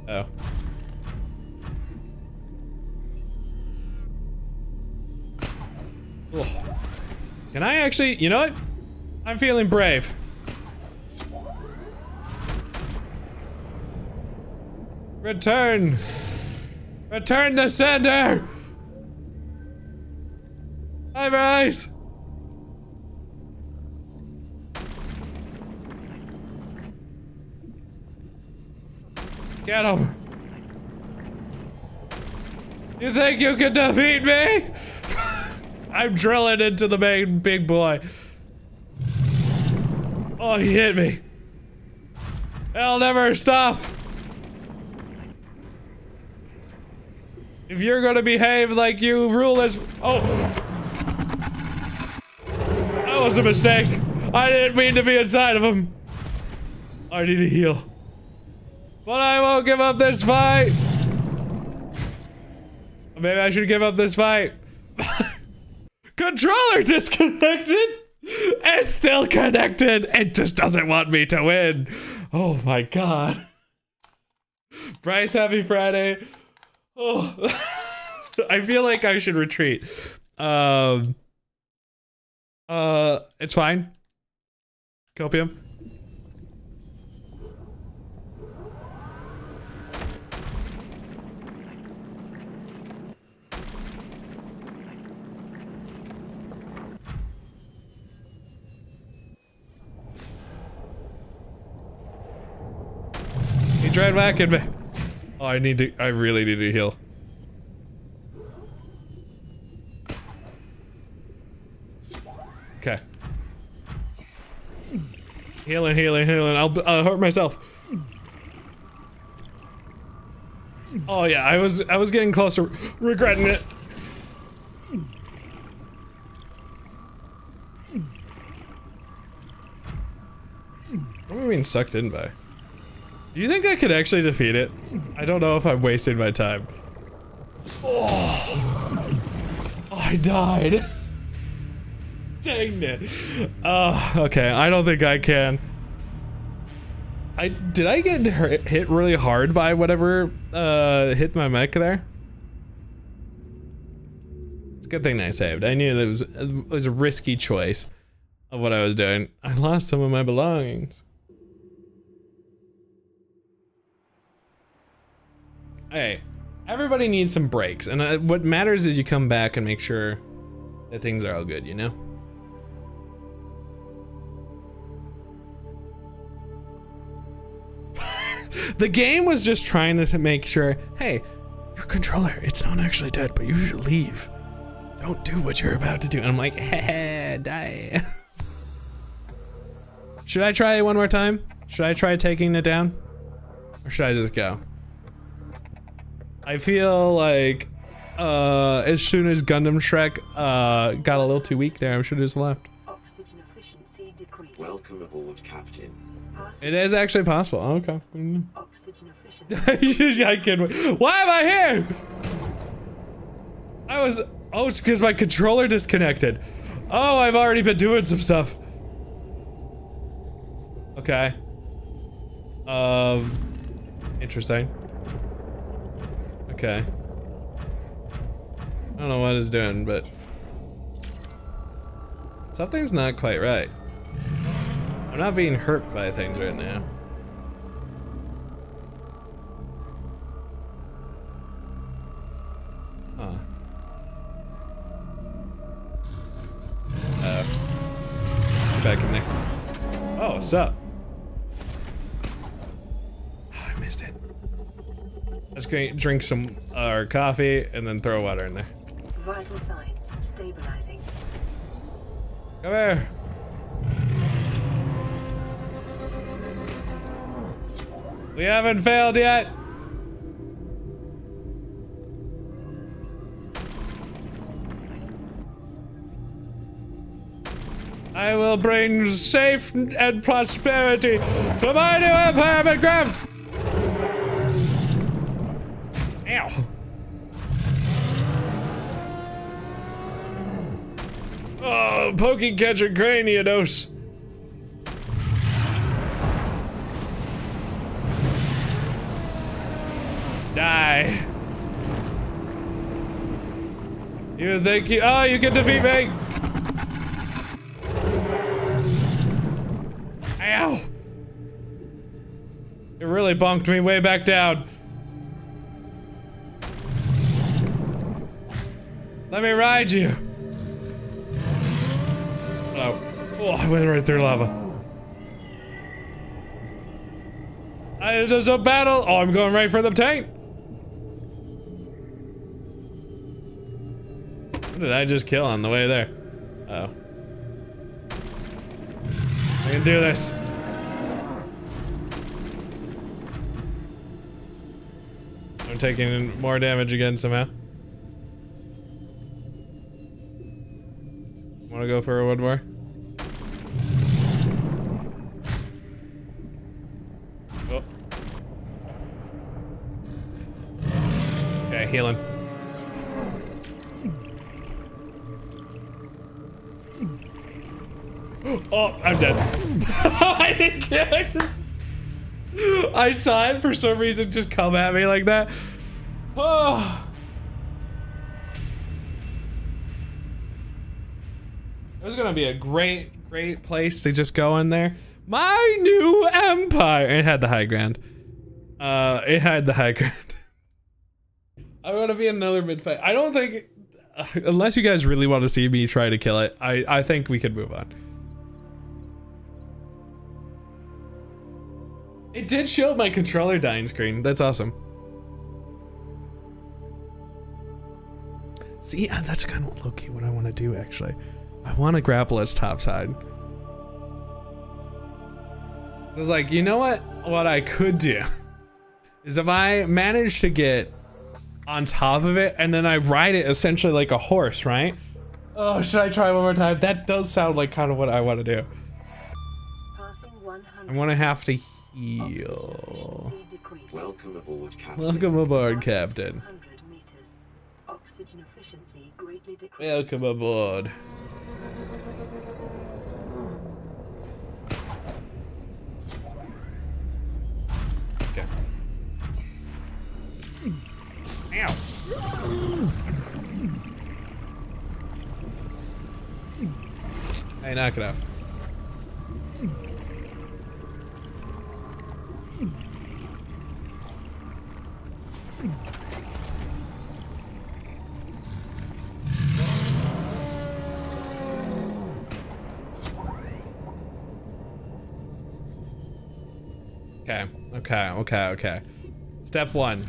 Oh. Ugh. Can I actually, you know what? I'm feeling brave. Return! Return the sender! Hi, Bryce! Get him! You think you can defeat me? I'm drilling into the main big boy. Oh, he hit me. I'll never stop. If you're gonna behave like you rule as— oh! That was a mistake. I didn't mean to be inside of him. I need to heal. But I won't give up this fight. Maybe I should give up this fight. Controller disconnected. It's still connected. It just doesn't want me to win. Oh my god. Bryce, happy Friday. Oh. I feel like I should retreat. It's fine. Copium. He tried whacking me. Oh, I really need to heal. Okay. Healing, healing, healing. I'll hurt myself. Oh yeah, I was getting closer, regretting it. What am I being sucked in by? Do you think I could actually defeat it? I don't know if I'm wasting my time. Oh, I died. Dang it. Okay, I don't think I can. Did I get hit really hard by whatever hit my mech there? It's a good thing I saved. I knew that it was a risky choice of what I was doing. I lost some of my belongings. Hey, everybody needs some breaks, and what matters is you come back and make sure that things are all good, you know? The game was just trying to make sure, hey, your controller, it's not actually dead, but you should leave. Don't do what you're about to do. And I'm like, heh, die. Should I try it one more time? Should I try taking it down? Or should I just go? I feel like, as soon as Gundam Shrek, got a little too weak there, I should have just left. Oxygen efficiency decreased. Welcome aboard, Captain. It is actually possible. Oh, okay. Oxygen efficiency. I can't wait. Why am I here? Oh, it's because my controller disconnected. Oh, I've already been doing some stuff. Okay. Interesting. Okay. I don't know what it's doing, but something's not quite right. I'm not being hurt by things right now. Huh. Let's get back in there. Oh, what's up? Oh, I missed it. Let's go drink some coffee and then throw water in there. Vital signs stabilizing. Come here. We haven't failed yet. I will bring safe and prosperity to my new empire of Minecraft. Ow. Oh, poking catcher cranios. Die. You think you— oh, you can defeat me. Ow. It really bonked me way back down. Let me ride you. Oh, I went right through lava. There's a battle. Oh, I'm going right for the tank. What did I just kill on the way there? Oh. I can do this. I'm taking more damage again somehow. Wanna go for a wood war? Oh. Okay, healing. Oh, I'm dead. I didn't kill it. I saw it for some reason just come at me like that. Oh. It was gonna be a great place to just go in there. My new empire. It had the high ground. It had the high ground. I want to be another mid-fight. I don't think, unless you guys really want to see me try to kill it, I think we could move on. It did show my controller dying screen. That's awesome. See, that's kind of low-key what I want to do, actually. I want to grapple its top side. I was like, you know what? What I could do is if I manage to get on top of it and then I ride it essentially like a horse, right? Oh, should I try one more time? That does sound like kind of what I want to do. I'm gonna have to heal. Welcome aboard, Captain. Welcome aboard, Captain. Oxygen efficiency greatly decreased. Welcome aboard. Okay. Ow. Hey, knock it off. Okay. Step one.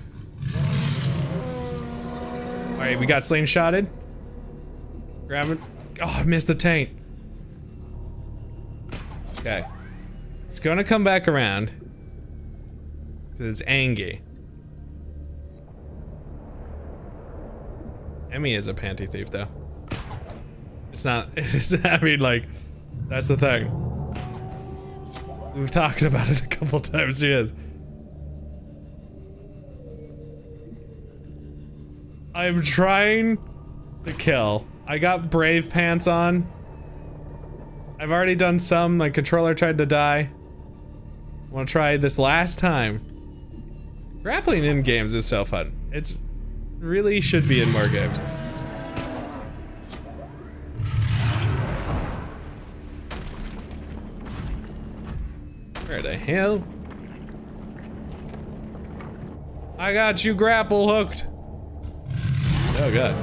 Alright, we got slingshotted. Grab it. Oh, I missed the taint. Okay. It's gonna come back around. It's Angie. Emmy is a panty thief, though. It's not. I mean, like, that's the thing. We've talked about it a couple times. She is. I'm trying to kill. I got brave pants on. I've already done some. My controller tried to die. Want to try this last time. Grappling in games is so fun. It's really should be in more games. Where the hell? I got you grapple hooked. Oh god.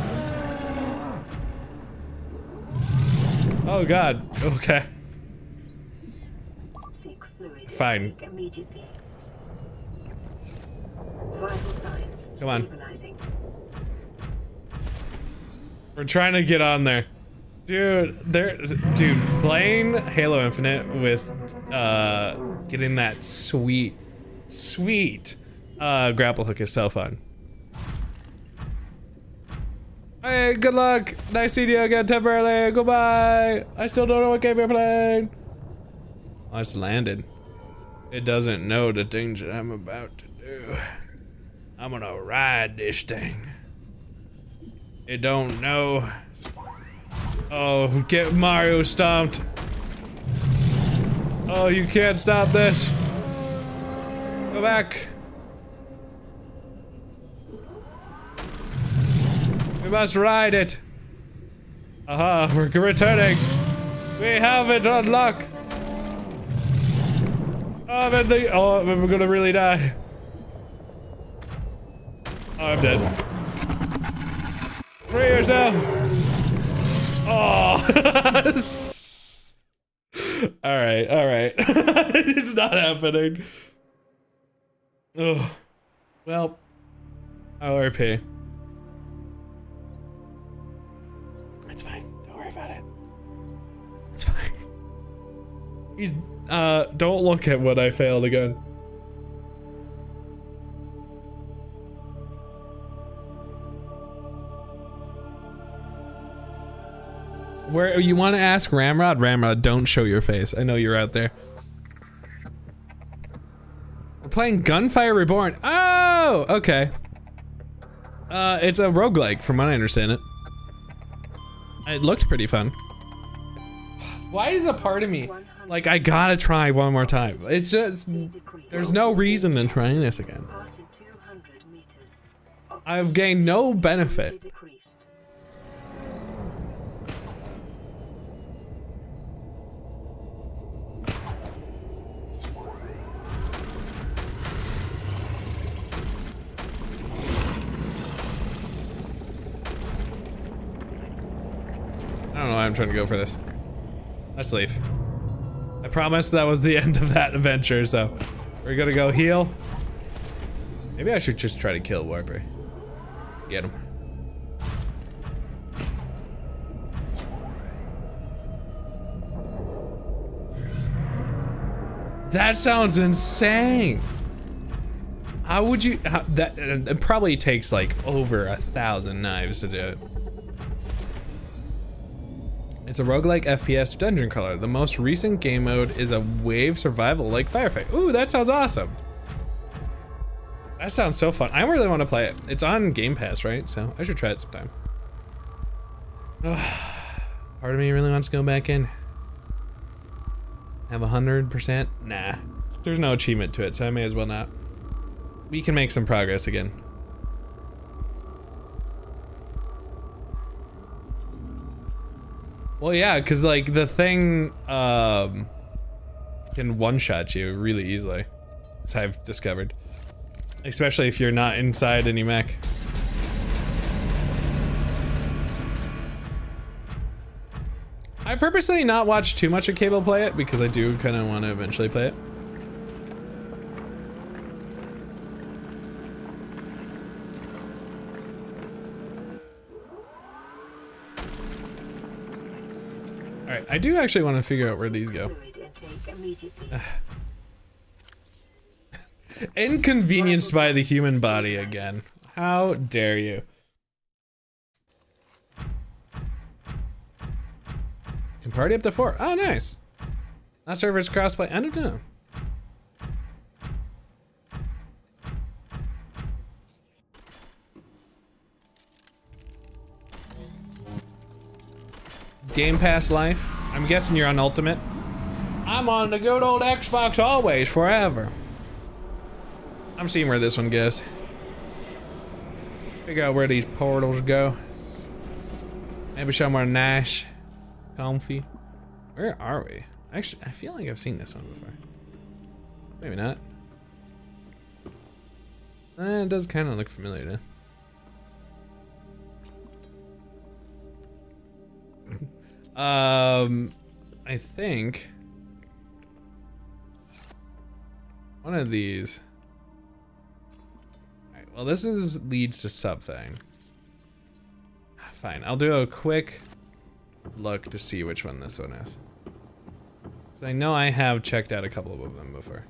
Oh god. Okay. Seek fluid. Fine. Immediately. Vital signs Come on. stabilizing. We're trying to get on there. Dude, playing Halo Infinite with getting that sweet grapple hook is so fun. Hey, good luck. Nice seeing you again temporarily. Goodbye. I still don't know what game you're playing. Oh, it's landed. It doesn't know the things that I'm about to do. I'm gonna ride this thing. It don't know. Oh, get Mario stomped. Oh, you can't stop this. Go back. We must ride it. Aha, we're returning. We have it unlocked. Oh, we're gonna really die. Oh, I'm dead. Free yourself. Oh. All right. It's not happening. Oh. Well, ORP. It's fine. Don't worry about it. It's fine. He's, don't look at what I failed again. Where you want to ask Ramrod? Ramrod, don't show your face. I know you're out there. We're playing Gunfire Reborn. Oh, okay. It's a roguelike from what I understand it. It looked pretty fun. Why is a part of me like I gotta try one more time? It's just there's no reason in trying this again. I've gained no benefit. I don't know why I'm trying to go for this. Let's leave. I promised that was the end of that adventure, so we're gonna go heal. Maybe I should just try to kill Warper. Get him. That sounds insane. How would you? It probably takes like over 1,000 knives to do it. It's a roguelike FPS dungeon crawler. The most recent game mode is a wave survival like Firefight. Ooh, that sounds awesome. That sounds so fun. I really want to play it. It's on Game Pass, right? So I should try it sometime. Part of me really wants to go back in. Have 100%? Nah. There's no achievement to it, so I may as well not. We can make some progress again. Well, yeah, because like the thing can one-shot you really easily, as I've discovered. Especially if you're not inside any mech. I purposely not watched too much of Cable play it because I do kind of want to eventually play it. Alright, I do actually want to figure out where these go. Inconvenienced by the human body again. How dare you? Can party up to 4. Oh, nice. Not sure if it's crossplay. I don't know. Game Pass Life. I'm guessing you're on Ultimate. I'm on the good old Xbox always, forever. I'm seeing where this one goes. Figure out where these portals go. Maybe somewhere nice, comfy. Where are we? Actually, I feel like I've seen this one before. Maybe not. It does kind of look familiar, though. I think one of these. All right, well, this leads to something. Fine, I'll do a quick look to see which one this one is. So I know I have checked out a couple of them before.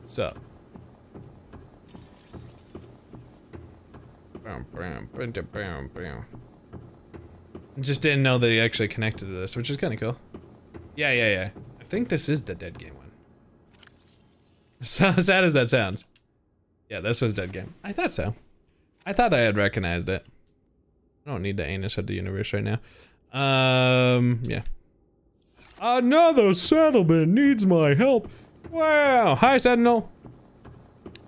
So. Just didn't know they actually connected to this, which is kind of cool. Yeah. I think this is the Dead Game one. So sad as that sounds. Yeah, this was Dead Game. I thought so. I thought I had recognized it. I don't need the anus of the universe right now. Yeah. Another settlement needs my help. Wow. Hi, Sentinel.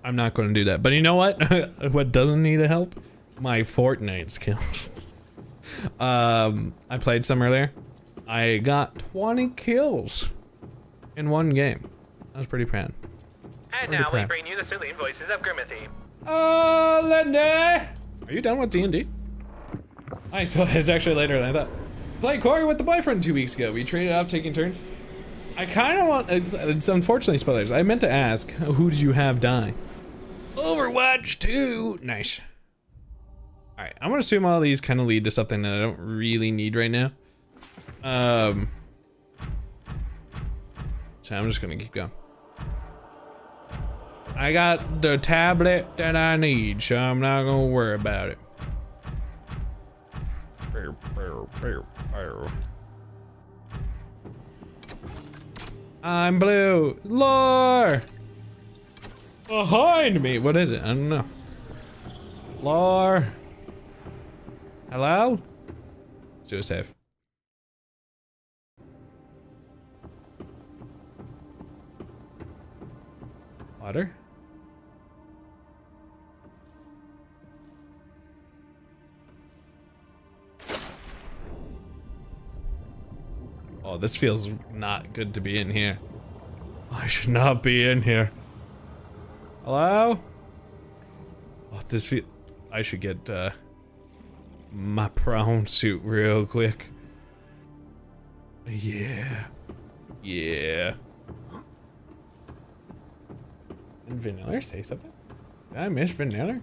I'm not going to do that. But you know what? What doesn't need a help? My Fortnite skills. I played some earlier. I got 20 kills in one game. I was pretty proud. And now we bring you the soothing voices of Grimothy. Oh, Lindy! Are you done with D&D? Nice. Well, it's actually later than I thought. Played Corey with the boyfriend 2 weeks ago. We traded off taking turns. I kind of want. It's unfortunately spoilers. I meant to ask, who did you have die? Overwatch 2. Nice. All right. I'm gonna assume all these kind of lead to something that I don't really need right now. So I'm just gonna keep going. I got the tablet that I need, so I'm not gonna worry about it. I'm blue. Lore! Behind me! What is it? I don't know. Lore. Hello? Let's do a save. Water? Oh, this feels not good to be in here. I should not be in here. Hello? Oh, this feel. I should get my prawn suit real quick. Yeah. Yeah. Did Vanilla say something? Did I miss Vanilla?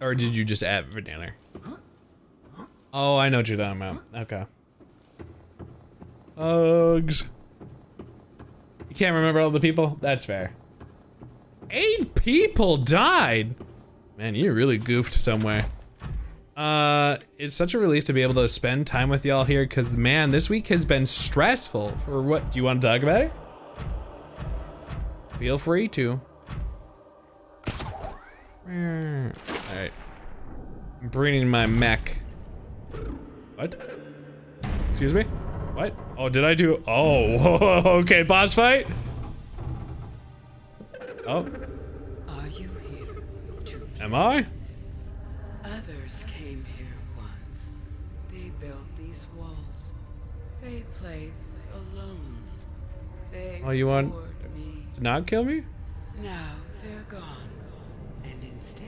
Or did you just add Vanilla? Oh, I know what you're talking about. Okay. Hugs. You can't remember all the people? That's fair. 8 people died! Man, you really goofed somewhere. It's such a relief to be able to spend time with y'all here, because man, this week has been stressful. For what? Do you want to talk about it? Feel free to. Alright. I'm bringing my mech. What? Excuse me? What? Oh, did I do? Oh, okay, boss fight? Oh. Are you here to Am I? Others came here once. They built these walls. They played alone. They Oh, you want me. to not kill me? Now they're gone. And instead,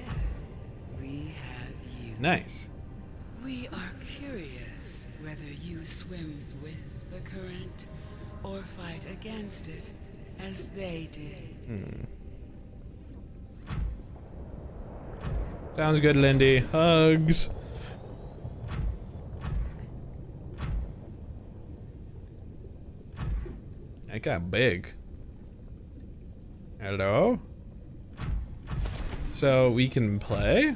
we have you. Nice. We are curious whether you swim with the current or fight against it as they did. Sounds good, Lindy. Hugs. That got big. Hello? So we can play?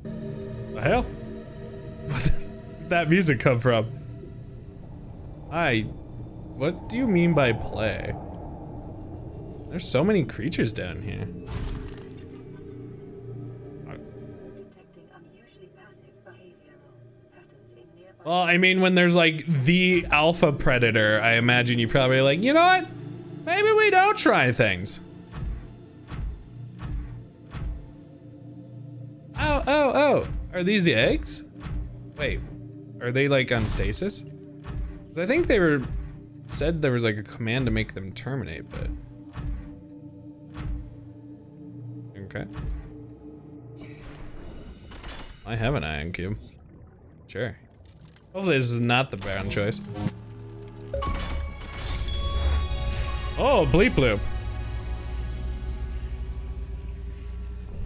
The hell? Where did that music come from? What do you mean by play? There's so many creatures down here. Well, I mean, when there's like the alpha predator, I imagine you probably like, you know what? Maybe we don't try things. Oh, oh, oh. Are these the eggs? Wait, are they like on stasis? 'Cause I think they were said there was like a command to make them terminate, but. Okay. I have an ion cube. Sure. Hopefully this is not the brown choice. Oh, bleep bloop.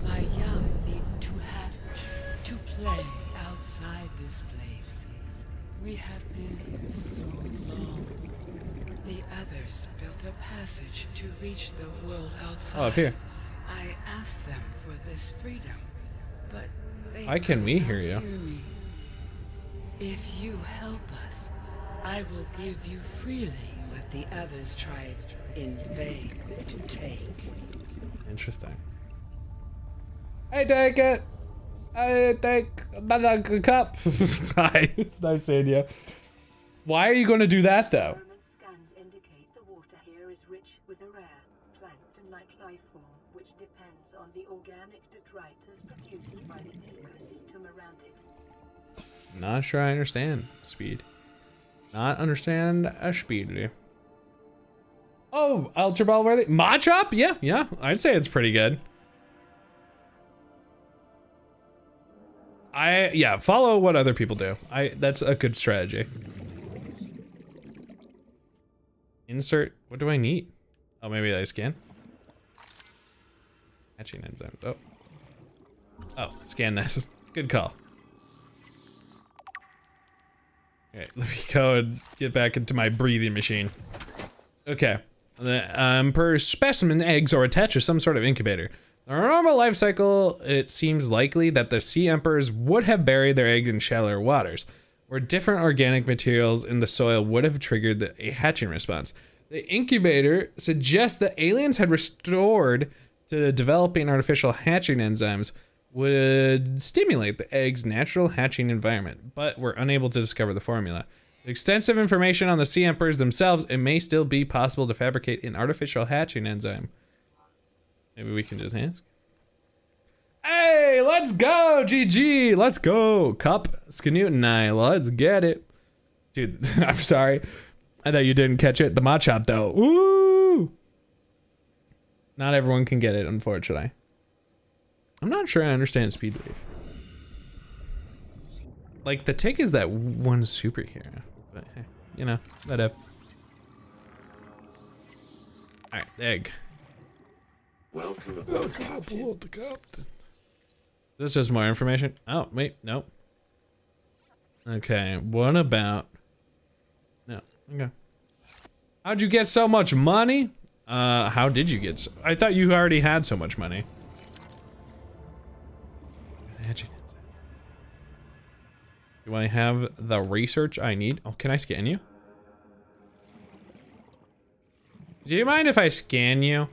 My young need to hatch, to play outside this place. We have been here so long. The others built a passage to reach the world outside. Oh, up here. I asked them for this freedom, but they Why can we hear you? me. If you help us, I will give you freely what the others tried in vain to take. Interesting. I take it. I take another cup. Hi, it's nice seeing you. Why are you going to do that though? Scans indicate the water here is rich with a rare plankton-like life form, which depends on the organic detritus produced by the ecosystem around it. Not sure I understand speed. Not understand a speed. Oh, Ultra Ball worthy. Machop? Yeah, I'd say it's pretty good. Yeah, follow what other people do. That's a good strategy. Insert, what do I need? Oh, maybe I scan? Hatching enzyme, oh, scan this. Good call. Okay, let me go and get back into my breathing machine. Okay, per specimen, eggs are attached to some sort of incubator. In our normal life cycle, it seems likely that the sea emperors would have buried their eggs in shallower waters, where different organic materials in the soil would have triggered a hatching response. The incubator suggests that aliens had restored to developing artificial hatching enzymes would stimulate the egg's natural hatching environment, but were unable to discover the formula. With extensive information on the sea emperors themselves, it may still be possible to fabricate an artificial hatching enzyme. Maybe we can just ask. Hey, let's go, GG, let's go. Cup, Scanute and I, let's get it. Dude, I'm sorry. I thought you didn't catch it. The Machop though, woo! Not everyone can get it, unfortunately. I'm not sure I understand Speed Wave. Like, the Tick is that one superhero, but hey, you know, whatever. Alright, egg. Welcome aboard the captain. This is more information. Oh, wait, nope. Okay, what about... No, okay. How'd you get so much money? How did you get so... I thought you already had so much money. Do I have the research I need? Oh, can I scan you? Do you mind if I scan you?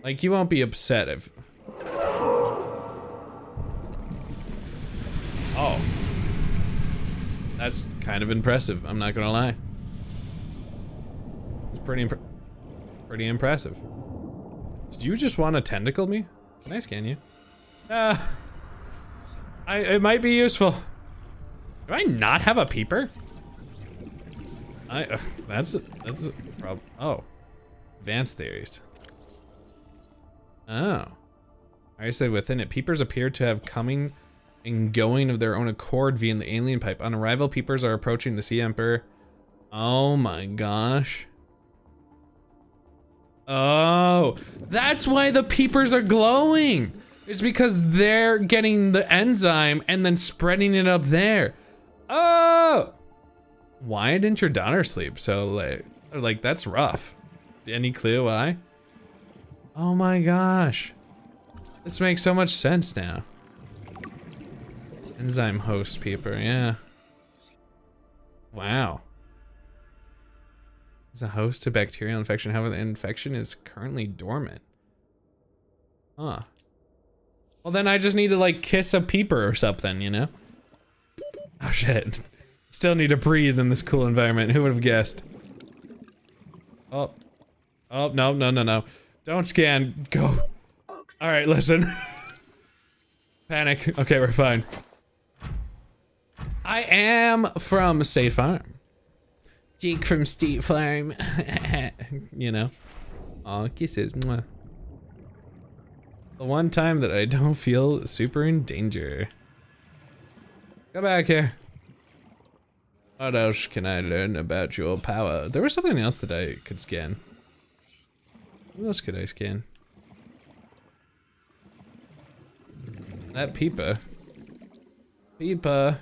Like, you won't be upset if... Oh. That's kind of impressive, I'm not gonna lie. It's pretty impressive. Did you just want to tentacle me? Can I scan you? It might be useful. Do I not have a peeper? That's a problem. Oh, advanced theories. Oh, I said within it, peepers appear to have coming and going of their own accord via the alien pipe. On arrival, peepers are approaching the Sea Emperor. Oh my gosh. Oh, that's why the peepers are glowing. It's because they're getting the enzyme and then spreading it up there. Oh, why didn't your daughter sleep so late? Like, that's rough. Any clue why? Oh my gosh. This makes so much sense now. Enzyme host peeper, yeah. Wow. It's a host to bacterial infection, however the infection is currently dormant. Huh. Well then I just need to like kiss a peeper or something, you know? Oh shit. Still need to breathe in this cool environment. Who would have guessed? Oh. Oh, no, no, no, no. Don't scan. Go. Alright, listen. Panic. Okay, we're fine. I am from State Farm. Jake from State Farm. You know. Aw, kisses. Mwah. The one time that I don't feel super in danger. Come back here. What else can I learn about your power? There was something else that I could scan. What else could I scan? That Peepa. Peepa.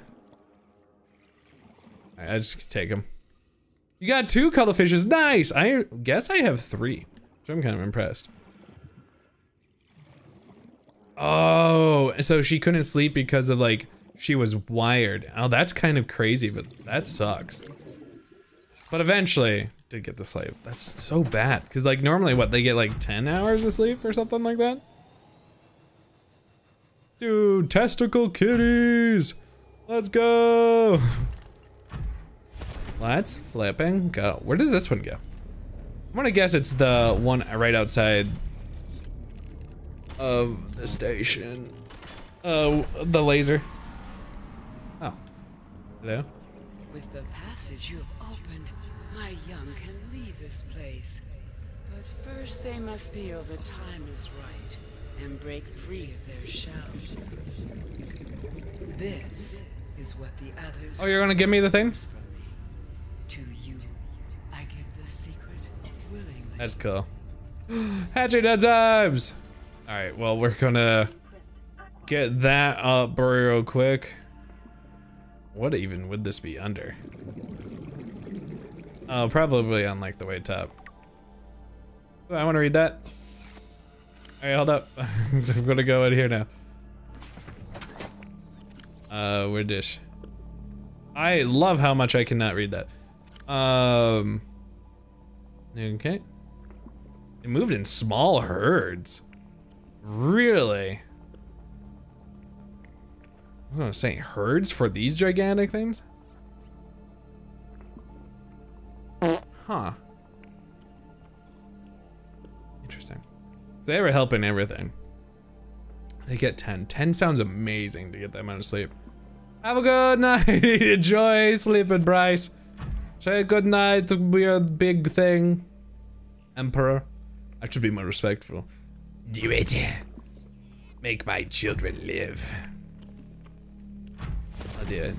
Alright, I just take him. You got 2 cuttlefishes, nice! I guess I have 3, which I'm kind of impressed. Oh, so she couldn't sleep because of like, she was wired. Oh, that's kind of crazy, but that sucks. But eventually, did get to sleep. That's so bad, because like normally what, they get like 10 hours of sleep or something like that? Dude, testicle kitties! Let's go! Let's flipping go. Where does this one go? I'm gonna guess it's the one right outside of the station. Oh, the laser. Oh. Hello? With the passage you have opened, my young can leave this place. But first they must feel the time is right and break free of their shells. This is what the others. Oh, you're gonna give me the thing? To you, I give the secret willingly. That's cool. Hatching enzymes! Alright, well, we're gonna get that up real quick. What even would this be under? Oh, probably on like the way top. Oh, I wanna read that. Alright, hold up. I'm gonna go in here now. Where dish? I love how much I cannot read that. Okay. It moved in small herds. Really? I was gonna say herds for these gigantic things? Huh. Interesting. So they were helping everything. They get 10. 10 sounds amazing to get that amount of sleep. Have a good night. Enjoy sleeping, Bryce. Say good night to your big thing. Emperor. I should be more respectful. Do it. Make my children live. I'll do it.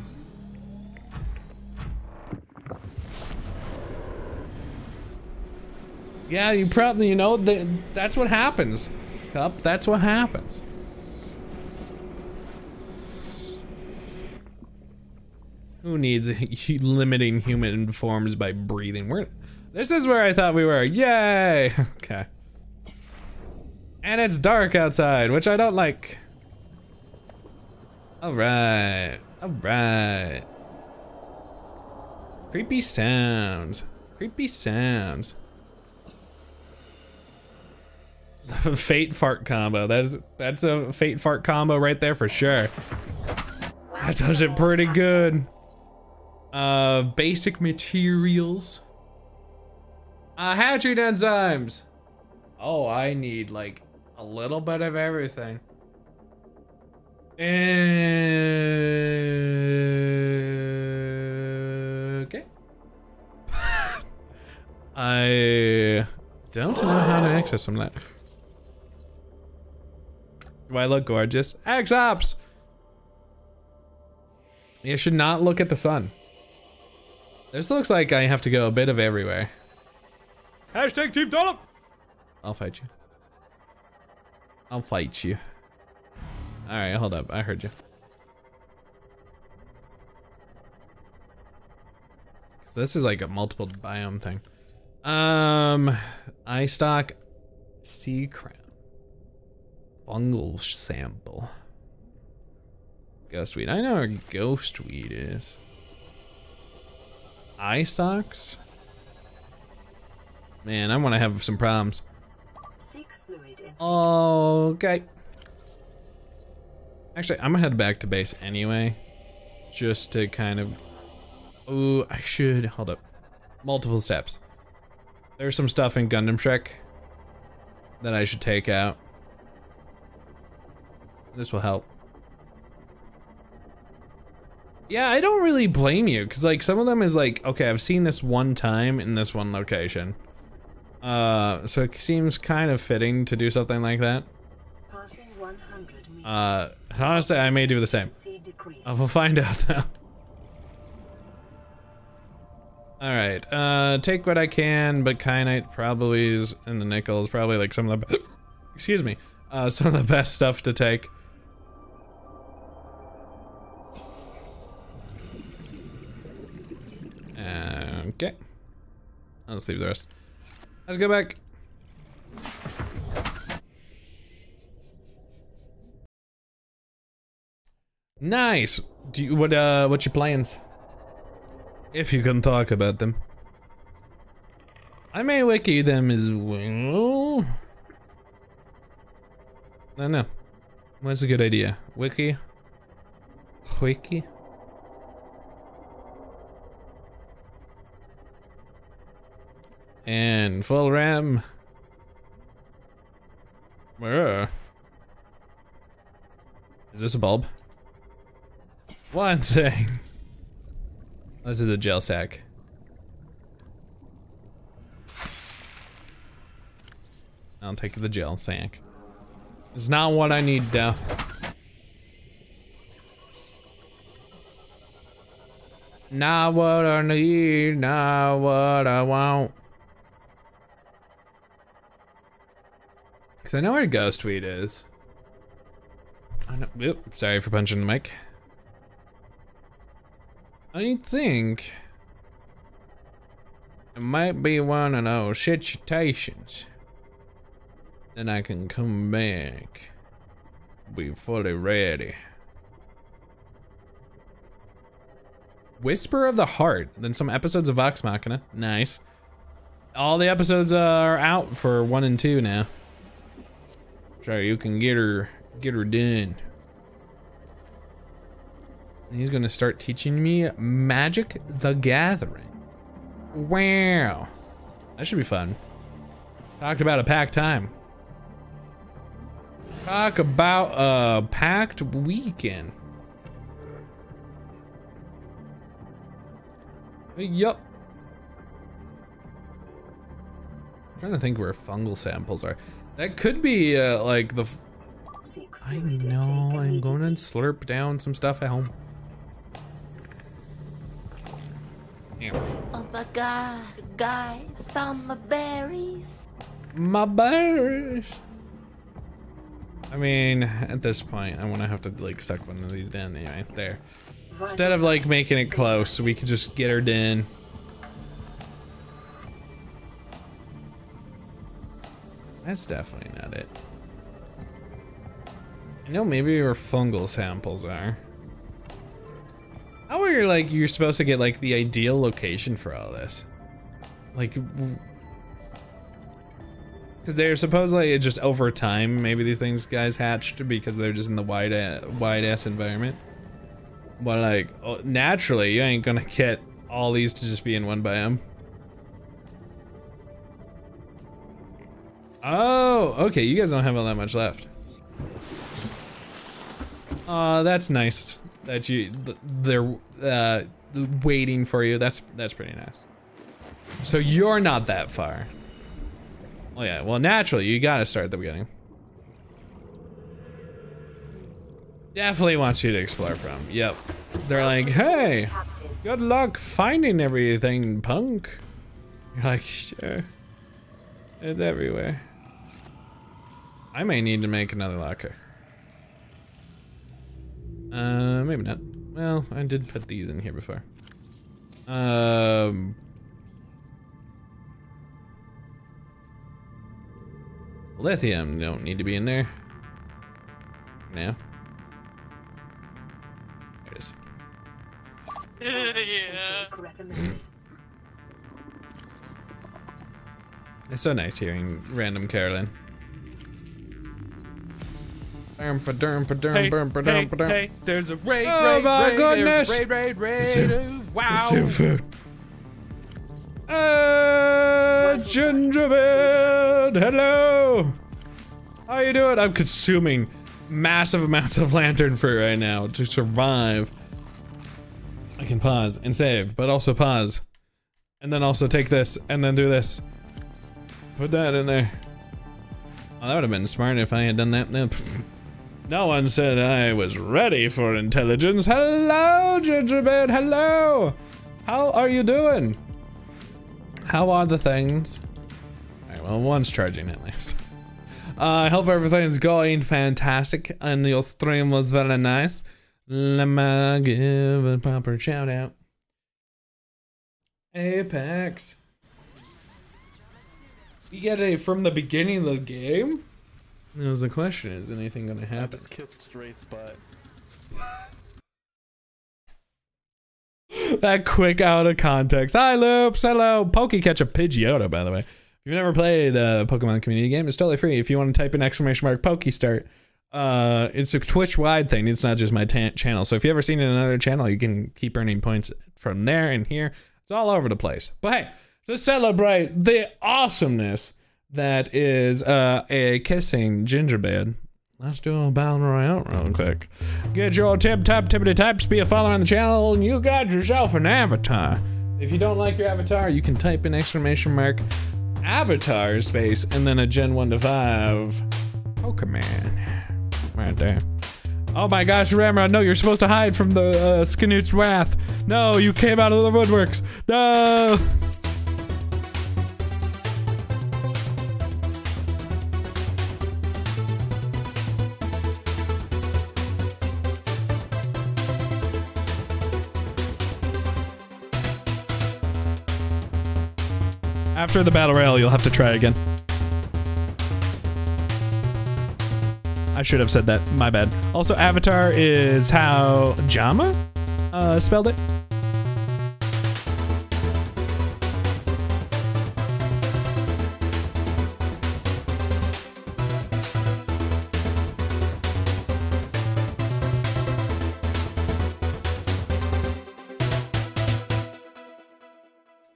Yeah, you probably, you know, that's what happens. Cup, that's what happens. Who needs limiting human forms by breathing? This is where I thought we were. Yay! Okay. And it's dark outside, which I don't like. Alright. Alright. Creepy sounds. Creepy sounds. Fate fart combo. That's a fate fart combo right there for sure. That does it pretty good. Basic materials. Hatching enzymes. Oh, I need like a little bit of everything. Okay. I don't know how to access some of that. Do I look gorgeous? X-Ops! You should not look at the sun. This looks like I have to go a bit of everywhere. Hashtag Team Donald! I'll fight you. I'll fight you. Alright, hold up. I heard you. This is like a multiple biome thing. Eye stock, sea crown, fungal sample, ghost weed. I know where ghost weed is. Eye stocks. Man, I want to have some problems. Okay. Actually, I'm gonna head back to base anyway, just to kind of Oh, I should, hold up. Multiple steps. There's some stuff in Gundam Shrek that I should take out. This will help. Yeah, I don't really blame you, because like some of them is like, okay, I've seen this one time in this one location. So it seems kind of fitting to do something like that. Honestly, I may do the same. We'll find out though. Alright, take what I can, but Kyanite probably is, and the nickel is probably like some of the, excuse me, some of the best stuff to take. Okay. Let's leave the rest. Let's go back. Nice. Do you, what's your plans? If you can talk about them. I may wiki them as well. I don't know. What's a good idea? Wiki? Wiki? And full RAM. Where? Is this a bulb? One thing. This is a gel sack. I'll take the gel sack. It's not what I need though. Not what I need, not what I want. Cause I know where Ghostweed is. I know, oop, sorry for punching the mic. I think it might be one of those situations. Then I can come back, be fully ready. Whisper of the Heart, then some episodes of Vox Machina, nice. All the episodes are out for 1 and 2 now. So you can get her done. And he's gonna start teaching me Magic the Gathering. Wow. That should be fun. Talked about a packed time. Talk about a packed weekend. Yup. I'm trying to think where fungal samples are. That could be like the. I know. I'm going to slurp down some stuff at home. Oh my god, guy, found my berries. My berries. I mean, at this point, I want to have to like suck one of these down anyway. There. Instead of like making it close, we could just get her done. That's definitely not it. I know maybe where fungal samples are. How are you like you're supposed to get like the ideal location for all this? Like, because they're supposedly just over time. Maybe these things guys hatched because they're just in the wide ass environment. But like naturally, you ain't gonna get all these to just be in one biome. Oh, okay, you guys don't have all that much left. That's nice that they're waiting for you. That's pretty nice. So you're not that far. Oh yeah, well naturally you gotta start at the beginning. Definitely wants you to explore from. Yep. They're like, hey, good luck finding everything, punk. You're like, sure. It's everywhere. I may need to make another locker. Maybe not. Well, I did put these in here before. Lithium don't need to be in there. No. There it is. Yeah. It's so nice hearing random Carolyn. Hey, there's a raid, oh my goodness! There's a raid. Wow. Let's do food. Gingerbread, hello. How you doing? I'm consuming massive amounts of lantern fruit right now to survive. I can pause and save, but also pause. And then also take this, and then do this. Put that in there. Oh, that would have been smart if I had done that. No one said I was ready for intelligence. Hello, Gingerbread, hello! How are you doing? How are the things? Alright, well, one's charging at least. I hope everything's going fantastic and your stream was very nice. Let me give a proper shout out. Apex. You get it from the beginning of the game? That was the question. Is anything gonna happen? I just kissed straight spot. That quick out of context. Hi, Loops. Hello. Pokey catch a Pidgeotto, by the way. If you've never played a Pokemon community game, it's totally free. If you want to type in !Pokey start, it's a Twitch-wide thing. It's not just my channel. So if you've ever seen it in another channel, you can keep earning points from there and here. It's all over the place. But hey, to celebrate the awesomeness that is a kissing gingerbread, let's do a battle royale real quick. Get your tippity types, be a follower on the channel, and you got yourself an avatar. If you don't like your avatar, you can type in !avatar space and then a Gen 1 to 5 Pokemon right there. Oh my gosh, Ramrod, no, you're supposed to hide from the Skinoot's wrath. No, you came out of the woodworks. No! After the battle royale, you'll have to try again. I should have said that, my bad. Also, avatar is how Jama spelled it.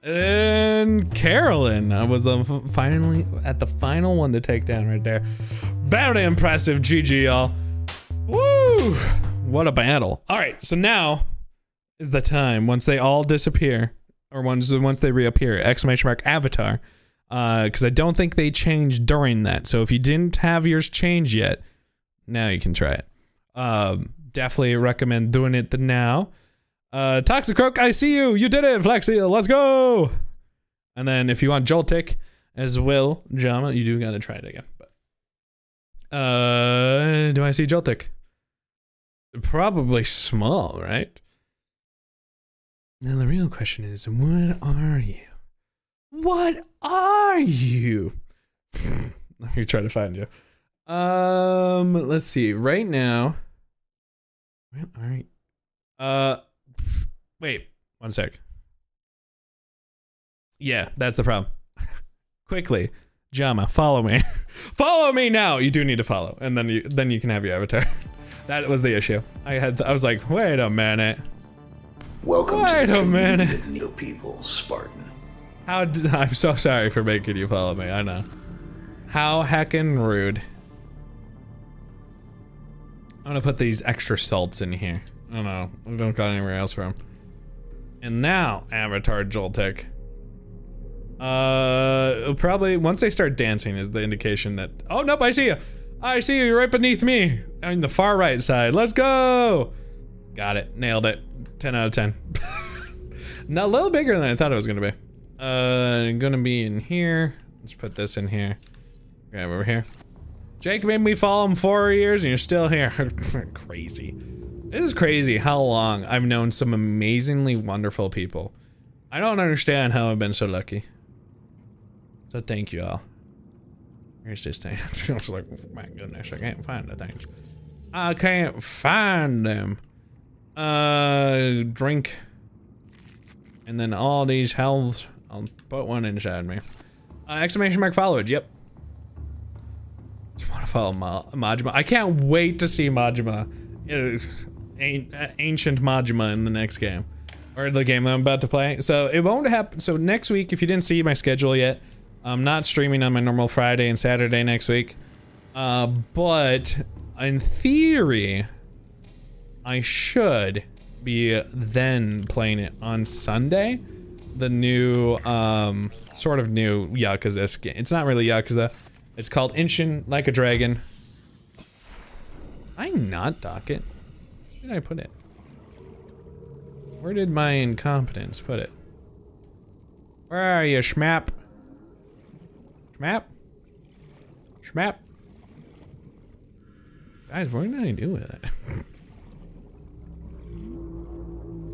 And Carolyn was finally at the final one to take down right there. Very impressive, GG y'all. Woo! What a battle. All right, so now is the time once they all disappear, or once they reappear, !Avatar, because I don't think they changed during that. So if you didn't have yours change yet, now you can try it. Definitely recommend doing it now. Toxic Croak, I see you. You did it, Flexi. Let's go. And then if you want Joltik as well, Jama, you do gotta try it again. But do I see Joltik? Probably small, right? Now the real question is, what are you? What are you? Let me try to find you. Let's see. Right now, where are you? Wait, one sec. Yeah, that's the problem. Quickly, Jama, follow me. Follow me now. You do need to follow, and then you can have your avatar. That was the issue. I was like, wait a minute. Welcome wait to the a minute. of new people, Spartan. I'm so sorry for making you follow me. I know. How heckin' rude. I'm gonna put these extra salts in here. I don't know. I don't got anywhere else from. And now, Avatar Joltik. Probably once they start dancing is the indication that. Oh nope, I see you. I see you. You're right beneath me on the far right side. Let's go. Got it. Nailed it. 10 out of 10. Now a little bigger than I thought it was gonna be. Gonna be in here. Let's put this in here. Grab over here. Jake made me follow him 4 years and you're still here. Crazy. It is crazy how long I've known some amazingly wonderful people. I don't understand how I've been so lucky. So thank you all. Here's this thing. I was like, oh my goodness, I can't find the things. I can't find them. Drink. And then all these healths, I'll put one inside me. !Followed, yep. Just want to follow Majima. I can't wait to see Majima, ancient Majima in the next game, or the game that I'm about to play. So it won't happen. So next week, if you didn't see my schedule yet, I'm not streaming on my normal Friday and Saturday next week. But in theory, I should be then playing it on Sunday. The new, sort of new Yakuza skin. It's not really Yakuza. It's called Inshin Like a Dragon. I not dock it? Where did I put it? Where did my incompetence put it? Where are you, Schmap? Schmap? Schmap? Guys, what did I do with it?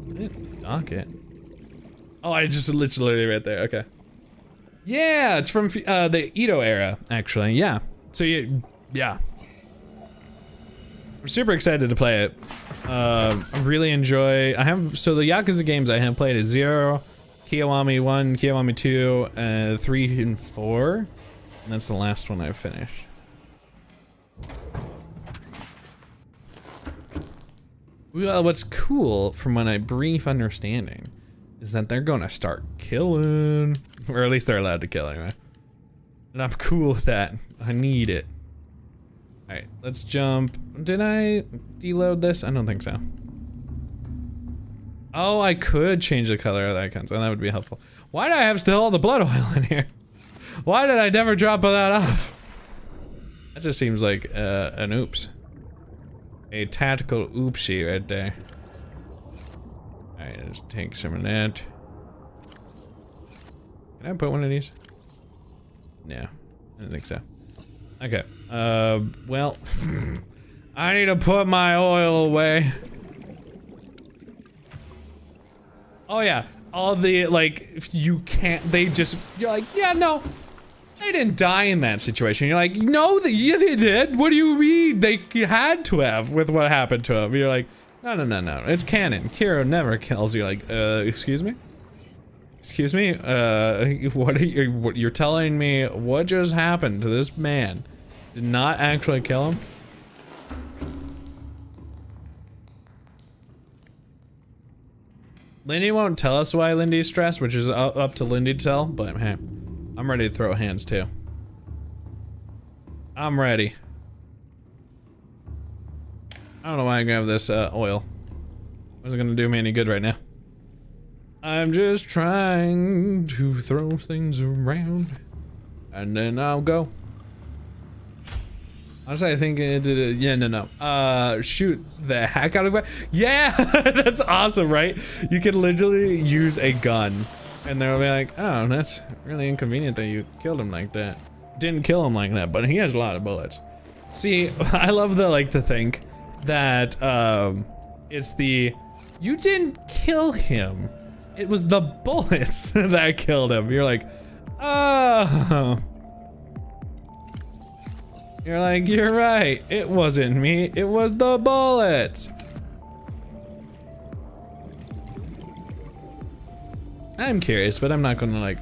I didn't dock it. Oh, I just literally right there. Okay. Yeah, it's from the Edo era, actually. Yeah. So yeah. I'm super excited to play it. I really enjoy. So the Yakuza games I have played is 0, Kiwami 1, Kiwami 2, 3 and 4, and that's the last one I've finished. Well, what's cool, from my brief understanding, is that they're gonna start killing, or at least they're allowed to kill anyway. And I'm cool with that. I need it. Alright, let's jump. Did I deload this? I don't think so. Oh, I could change the color of the icons, and that would be helpful. Why do I have still all the blood oil in here? Why did I never drop that off? That just seems like an oops. A tactical oopsie right there. Alright, let's take some of that. Can I put one of these? No, I don't think so. Okay, well, I need to put my oil away. Oh yeah, all the, like, if you can't, you're like, yeah, no, they didn't die in that situation. You're like, no, yeah, they did. What do you mean? They had to have with what happened to him. You're like, no, it's canon. Kiro never kills. You're like, excuse me? Excuse me? What you're telling me what just happened to this man did not actually kill him? Lindy won't tell us why Lindy's stressed, which is up to Lindy to tell, but hey, I'm ready to throw hands too. I'm ready. I don't know why I grab this oil. Wasn't gonna do me any good right now. I'm just trying to throw things around, and then I'll go. Honestly, I think it did it. Yeah, no. Shoot the heck out of it. Yeah, that's awesome, right? You could literally use a gun, and they'll be like, "Oh, that's really inconvenient that you killed him like that." Didn't kill him like that, but he has a lot of bullets. See, I love to think that it's the you didn't kill him. It was the bullets that killed him. You're like, oh. You're like, you're right. It wasn't me. It was the bullets. I'm curious, but I'm not gonna like,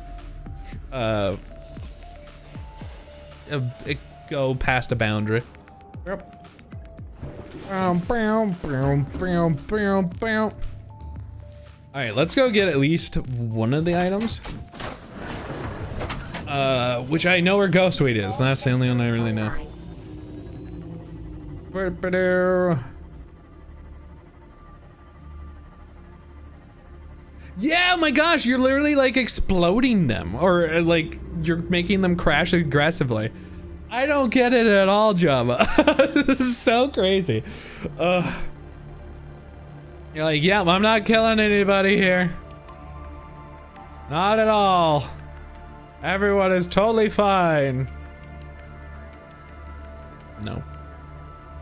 go past a boundary. Yep. Alright, let's go get at least one of the items. Which I know where Ghost Weed is. That's the only one I really know. Yeah, oh my gosh, you're literally like exploding them. Or like, you're making them crash aggressively. I don't get it at all, Java. This is so crazy. You're like, yeah, I'm not killing anybody here. Not at all. Everyone is totally fine. No.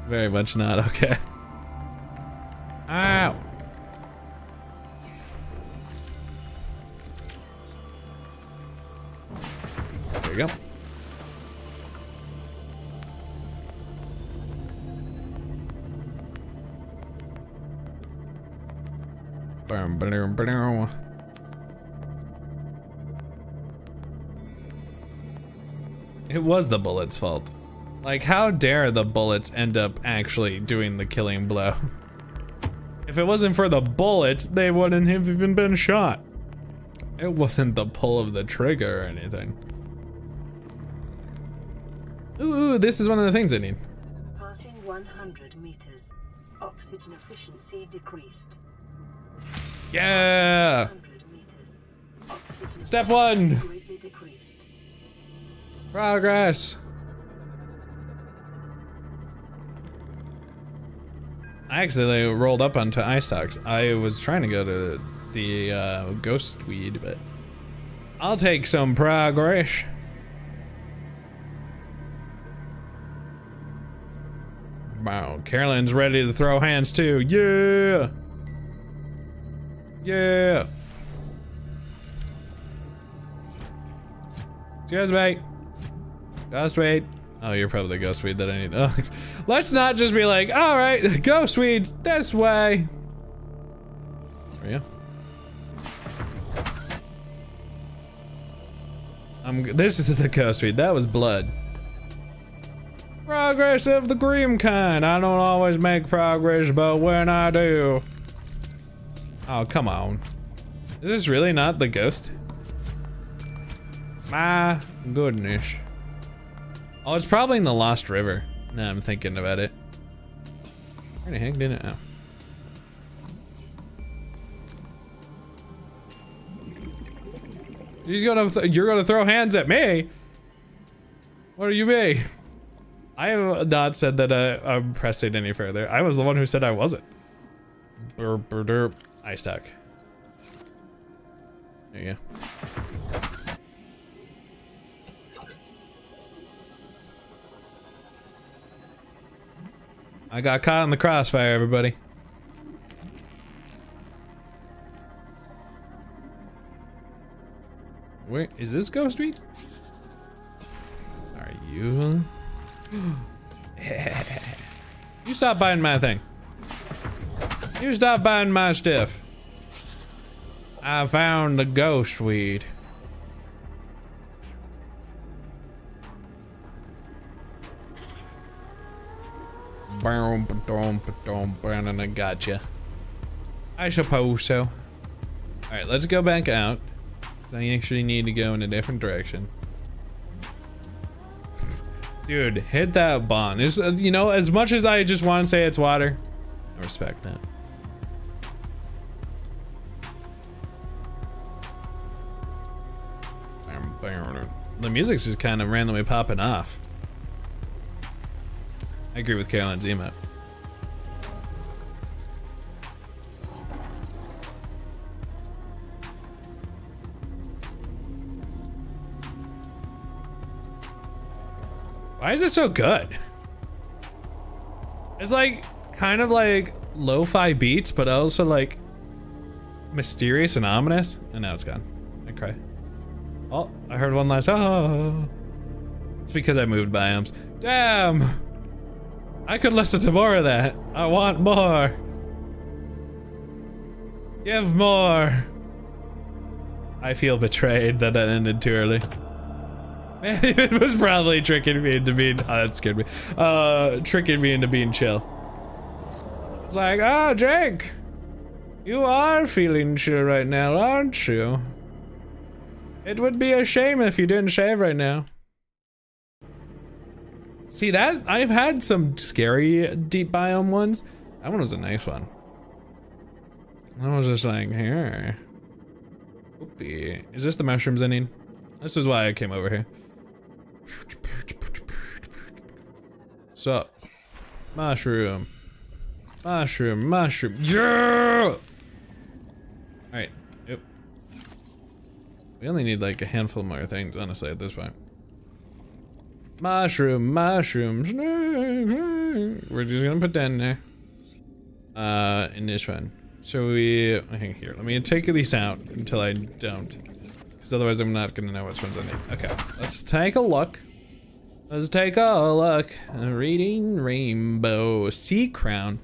Very much not, okay. Ow. There you go. It was the bullet's fault. Like, how dare the bullets end up actually doing the killing blow? If it wasn't for the bullets, they wouldn't have even been shot. It wasn't the pull of the trigger or anything. Ooh, this is one of the things I need. Passing 100 meters. Oxygen efficiency decreased. Yeah! 100 meters. Oxygen Step 1! greatly decreased. Progress! I accidentally rolled up onto ice stocks. I was trying to go to the ghost weed, but I'll take some progress. Wow, Carolyn's ready to throw hands too. Yeah! Yeah! Excuse me. Ghost weed. Oh, you're probably the ghost weed that I need. Oh, let's not just be like, all right, ghost weed this way. There we go. This is the ghost weed. That was blood. Progress of the Grimm kind. I don't always make progress, but when I do. Oh, come on. Is this really not the ghost? My goodness. Oh, it's probably in the Lost River. Now I'm thinking about it. Where the heck did it? Oh. You're gonna throw hands at me? What do you mean? I have not said that I'm pressing any further. I was the one who said I wasn't. Burp, burp, burp. I stuck. There you go. I got caught in the crossfire, everybody. Where is this ghost weed? Are you? You stop buying my thing. You stop buying my stuff. I found the ghost weed. And I gotcha. I suppose so. Alright, let's go back out. I actually need to go in a different direction. Dude, hit that bond. It's, you know, as much as I just want to say it's water, I respect that. The music's just kind of randomly popping off. I agree with Carolyn's emote. Why is it so good? It's like kind of like lo-fi beats, but also like mysterious and ominous. And now it's gone. I cry. Oh, I heard one last. Oh, it's because I moved biomes. Damn. I could listen to more of that. I want more. Give more. I feel betrayed that ended too early. It was probably tricking me into being, oh, that scared me. Tricking me into being chill. It's like, oh, Jake, you are feeling chill right now, aren't you? It would be a shame if you didn't shave right now. See that? I've had some scary deep biome ones. That one was a nice one. That was just like, here. Oopie. Is this the mushrooms I need? This is why I came over here. Sup? Mushroom. Mushroom, mushroom. Yeah! Alright. Yep. We only need like a handful more things, honestly, at this point. Mushroom, mushrooms. We're just gonna put that in there. In this one. So we, hang here, let me take these out until I don't. Because otherwise I'm not gonna know which ones I need. Okay, let's take a look. Let's take a look. Reading rainbow, sea crown.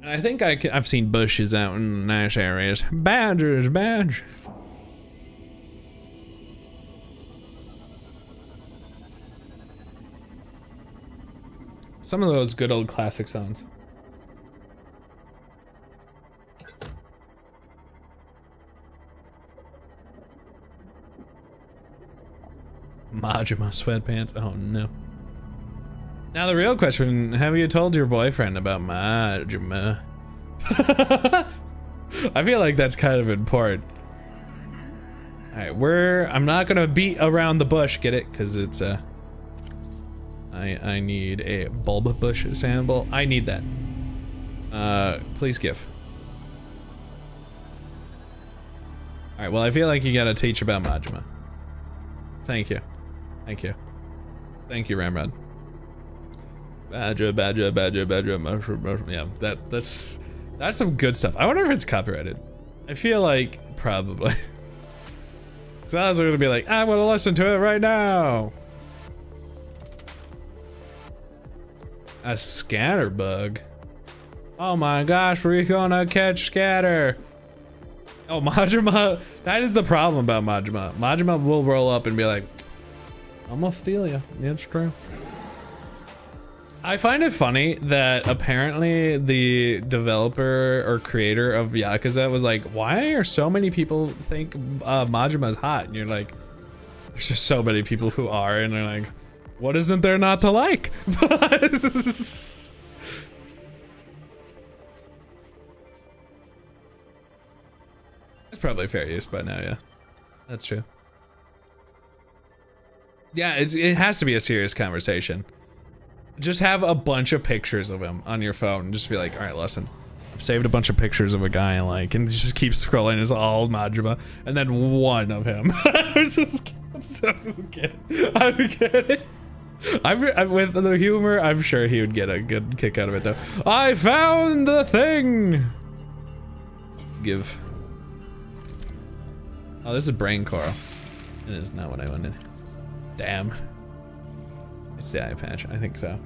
And I think I've seen bushes out in nice areas. Badgers, badge. Some of those good old classic songs. Majima sweatpants. Oh no. Now the real question, have you told your boyfriend about Majima? I feel like that's kind of important. Alright, I'm not gonna beat around the bush, get it? Cause it's I need a bulb bush sample. I need that. Please give. Alright, well I feel like you gotta teach about Majima. Thank you. Thank you. Thank you, Ramrod. Badger, mushroom. Yeah, that's some good stuff. I wonder if it's copyrighted. I feel like probably. So I was gonna be like, I wanna listen to it right now. A scatter bug. Oh my gosh, we're gonna catch scatter. Oh, Majima, that is the problem about Majima. Majima will roll up and be like, I'm gonna steal you. Yeah, it's true. I find it funny that apparently the developer or creator of Yakuza was like, why are so many people think Majima's hot? And you're like, there's just so many people who are, and they're like, what isn't there not to like? It's probably fair use by now, yeah. That's true. Yeah, it has to be a serious conversation. Just have a bunch of pictures of him on your phone and just be like, all right, listen, I've saved a bunch of pictures of a guy I like, and just keep scrolling. It's all Majima, and then one of him. I'm kidding. With the humor, I'm sure he would get a good kick out of it though. I found the thing! Give. Oh, this is brain coral. It is not what I wanted. Damn. It's the eye patch, I think so.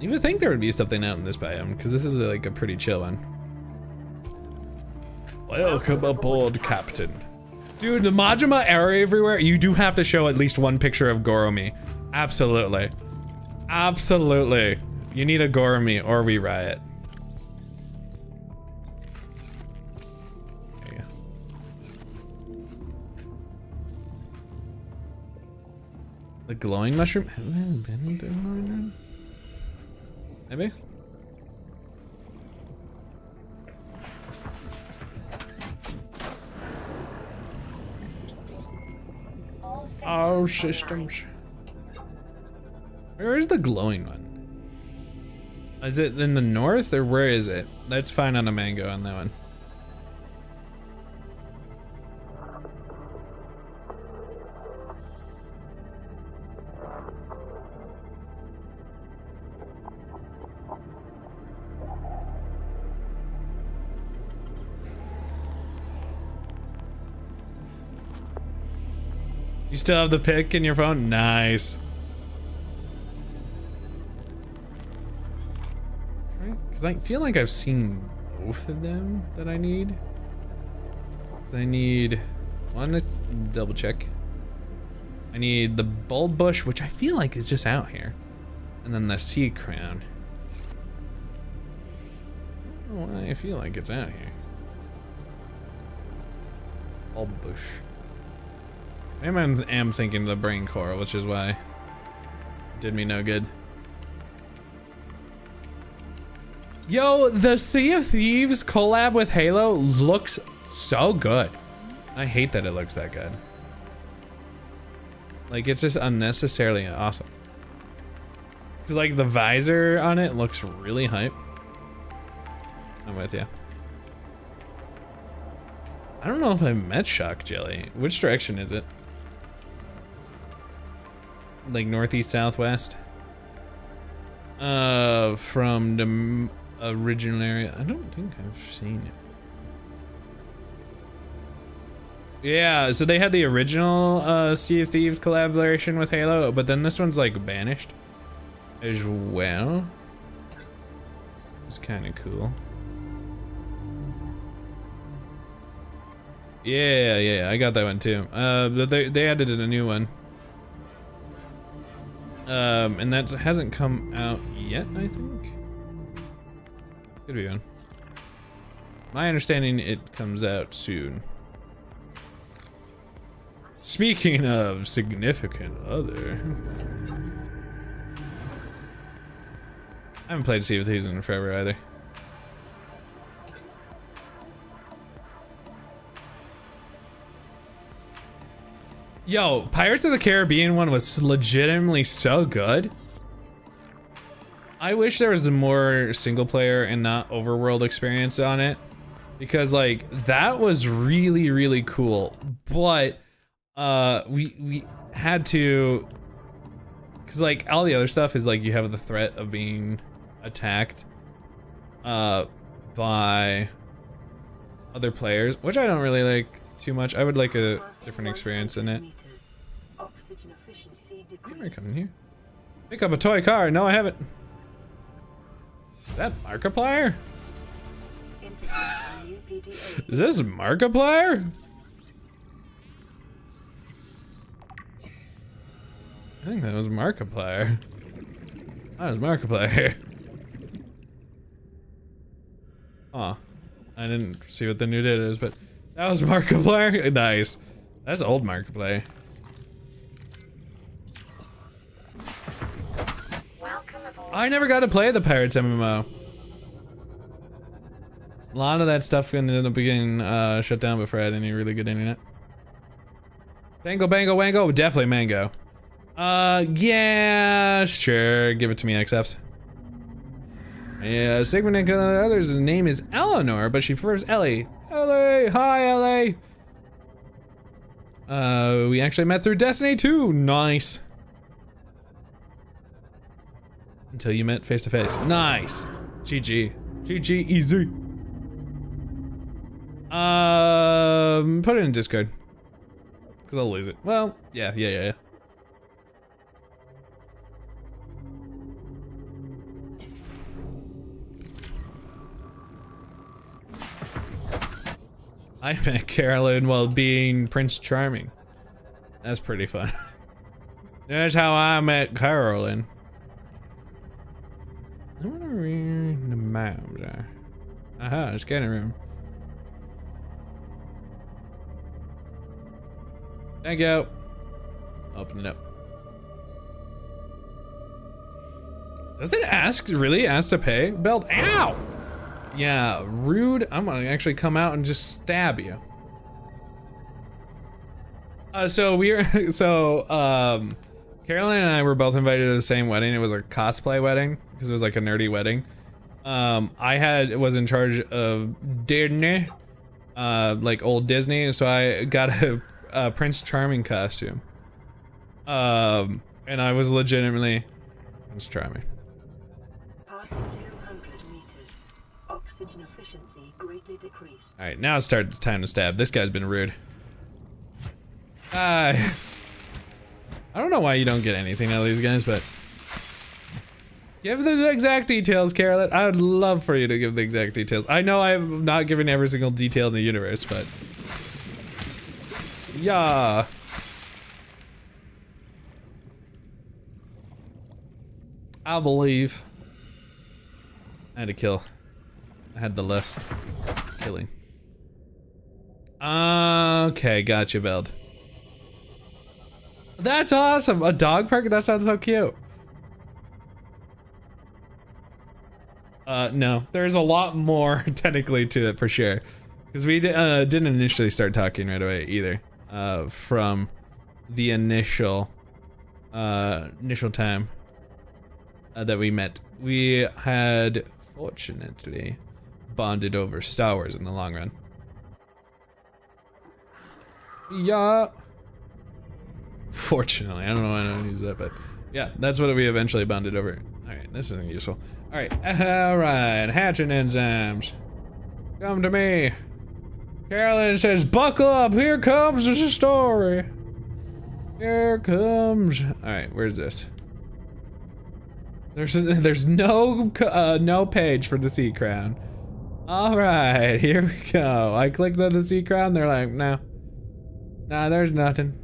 You would think there would be something out in this biome, because this is like a pretty chill one. Welcome aboard, Captain. Dude, the Majima area everywhere, you do have to show at least one picture of Goromi. Absolutely. Absolutely. You need a Goromi or we riot. There you go. The glowing mushroom? Haven't been to glowing? Maybe? All systems. Where is the glowing one? Is it in the north or where is it? Let's find on a mango on that one. You still have the pic in your phone? Nice. Because I feel like I've seen both of them that I need. Because I need one to double check. I need the bulb bush, which I feel like is just out here. And then the sea crown. I don't know why I feel like it's out here. Bulb bush. Maybe I am thinking the brain coral, which is why it did me no good. Yo, the Sea of Thieves collab with Halo looks so good. I hate that it looks that good. Like, it's just unnecessarily awesome. Cause like the visor on it looks really hype. I'm with you. I don't know if I've met Shock Jelly. Which direction is it? Like northeast, southwest? From the original area. I don't think I've seen it. Yeah, so they had the original Sea of Thieves collaboration with Halo, but then this one's like banished as well. It's kind of cool. Yeah, I got that one too. But they added a new one. And that hasn't come out yet, I think. Could be one. My understanding, it comes out soon. Speaking of significant other. I haven't played Sea of Thieves in forever either. Yo, Pirates of the Caribbean one was legitimately so good. I wish there was a more single player and not overworld experience on it. Because like, that was really, really cool. But, we had to, cause like all the other stuff is like you have the threat of being attacked, by other players, which I don't really like too much. I would like a different experience in it. Am I coming here? Pick up a toy car. No, I haven't. Is that Markiplier? Is this Markiplier? I think that was Markiplier. That was Markiplier. Aw. I didn't see what the new data is, but that was Markiplier. Nice. That's old Markiplier. I never got to play the Pirates MMO. A lot of that stuff ended up getting shut down before I had any really good internet. Bango, bango, wango. Definitely mango. Yeah, sure. Give it to me, accept. Yeah, Subnuatica and the others' name is Eleanor, but she prefers Ellie. Ellie! Hi, Ellie! We actually met through Destiny 2. Nice. Until you met face to face. Nice. GG. GG easy. Put it in Discord. Cause I'll lose it. Well, yeah. I met Carolyn while being Prince Charming. That's pretty fun. That's how I met Carolyn. I wanna read the map there. Aha, scanning room. Thank you. Open it up. Does it really ask to pay? Belt, ow! Yeah, rude. I'm gonna actually come out and just stab you. Caroline and I were both invited to the same wedding. It was a cosplay wedding because it was like a nerdy wedding. I was in charge of Disney, like old Disney, so I got a Prince Charming costume. And I was legitimately Prince Charming. Passing 200 meters. Oxygen efficiency greatly decreased. All right, now it's time to stab. This guy's been rude. I don't know why you don't get anything out of these guys, but give the exact details, Carolyn. I would love for you to give the exact details. I know I'm not giving every single detail in the universe, but yeah. I believe. I had to kill. I had the list. Killing. Okay, gotcha, Beld. That's awesome. A dog park? That sounds so cute. No, there's a lot more technically to it for sure. Because we didn't initially start talking right away either. From the initial time that we met. We had fortunately bonded over Star Wars in the long run. Yeah. Fortunately, I don't know why I don't use that, but yeah, that's what we eventually bonded over. Alright, this isn't useful. Alright, hatching enzymes. Come to me. Carolyn says, buckle up, here comes the story. Here comes. Alright, where's this? There's no page for the sea crown. Alright, here we go. I clicked on the sea crown, they're like, no. Nah, there's nothing.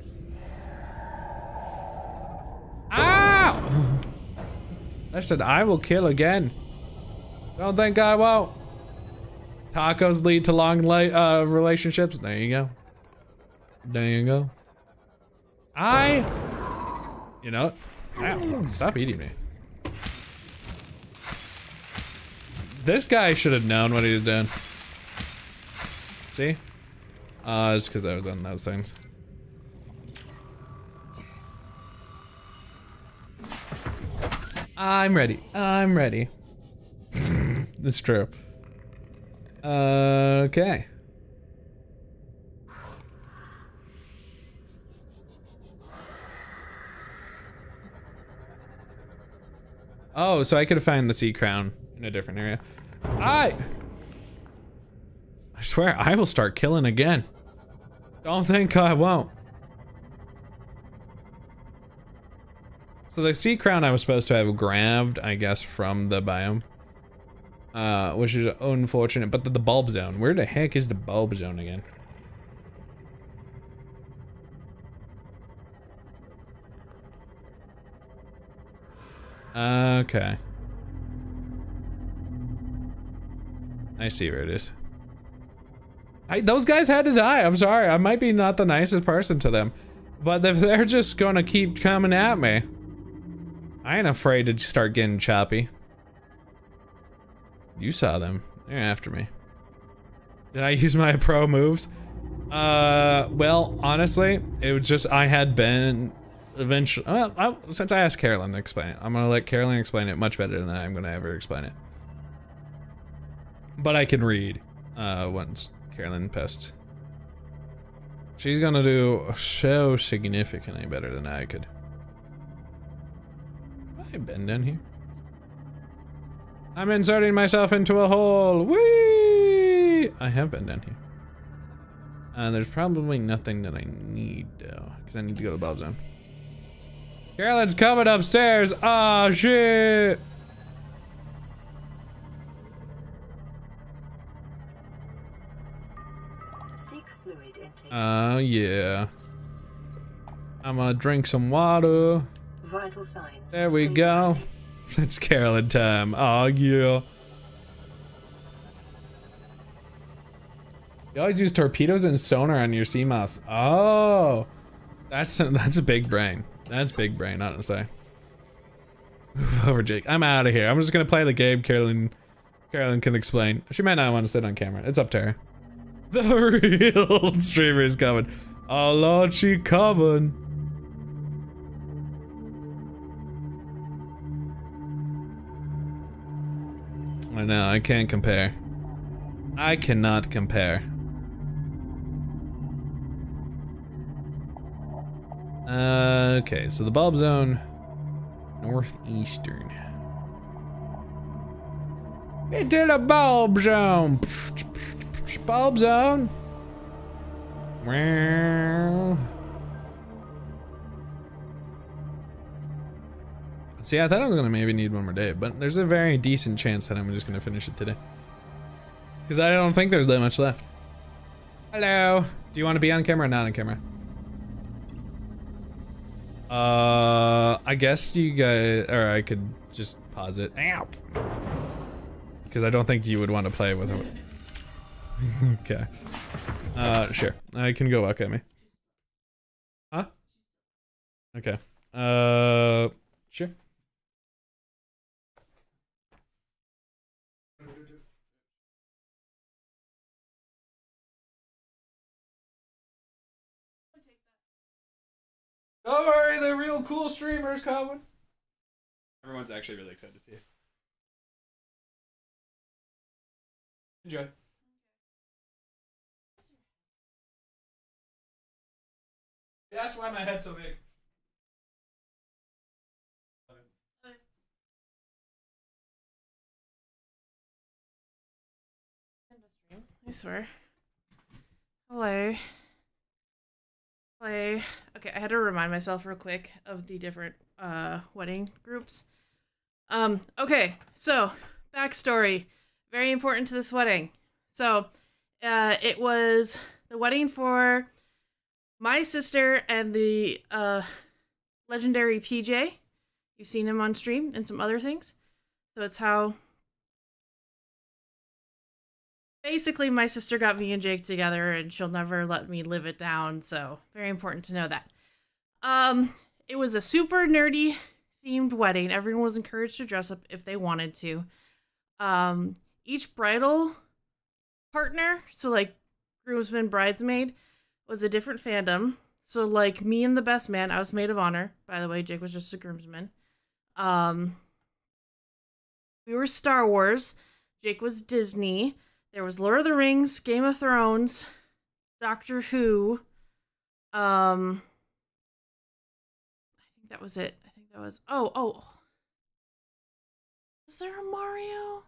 Ow! I said, I will kill again. Don't think I won't. Tacos lead to long relationships. There you go. There you go. You know, ow, stop eating me. This guy should have known what he was doing. See? It's because I was on those things. I'm ready. I'm ready. It's true. Okay. Oh, so I could have found the sea crown in a different area. I swear I will start killing again. Don't think I won't. So the sea crown I was supposed to have grabbed, I guess, from the biome. Which is unfortunate, but the bulb zone. Where the heck is the bulb zone again? Okay. I see where it is. Those guys had to die. I'm sorry. I might be not the nicest person to them. But if they're just gonna keep coming at me, I ain't afraid to start getting choppy. You saw them. They're after me. Did I use my pro moves? Well, honestly, it was just I had been eventually. Since I asked Carolyn to explain it, I'm gonna let Carolyn explain it much better than I'm gonna ever explain it. But I can read once Carolyn posts. She's gonna do so significantly better than I could. Have I been down here? I'm inserting myself into a hole. Whee! I have been down here. There's probably nothing that I need though, because I need to go to the bulb zone. Carolyn's coming upstairs. Oh shit! Seek fluid intake. Yeah. I'm gonna drink some water. Vital signs. There we go. It's Carolyn time. Oh yeah. You always use torpedoes and sonar on your sea moths. Oh, that's a big brain. That's big brain, honestly. Move over, Jake. I'm out of here. I'm just gonna play the game. Carolyn can explain. She might not want to sit on camera. It's up to her. The real streamer is coming. Oh Lord, she coming. I know, I can't compare. I cannot compare. Okay, so the bulb zone, northeastern. Into the bulb zone. Bulb zone. See, I thought I was gonna maybe need one more day, but there's a very decent chance that I'm just gonna finish it today. Because I don't think there's that much left. Hello. Do you want to be on camera or not on camera? I guess you guys, or I could just pause it. Ow. Because I don't think you would want to play with it. Okay. Sure. I can go walk at me. Huh? Okay. Sure. Don't worry, the real cool streamer's coming. Everyone's actually really excited to see it. Enjoy. That's why my head's so big. I swear. Hello. Hello. Okay, I had to remind myself real quick of the different wedding groups. Okay, so backstory. very important to this wedding. So, it was the wedding for my sister and the legendary PJ. You've seen him on stream and some other things. So it's how basically my sister got me and Jake together, and she'll never let me live it down. So very important to know that. It was a super nerdy themed wedding. Everyone was encouraged to dress up if they wanted to. Each bridal partner, so like groomsman, bridesmaid, was a different fandom. So like me and the best man, I was maid of honor. By the way, Jake was just a groomsman. We were Star Wars. Jake was Disney. There was Lord of the Rings, Game of Thrones, Doctor Who. I think that was it. I think that was... Oh. Was there a Mario?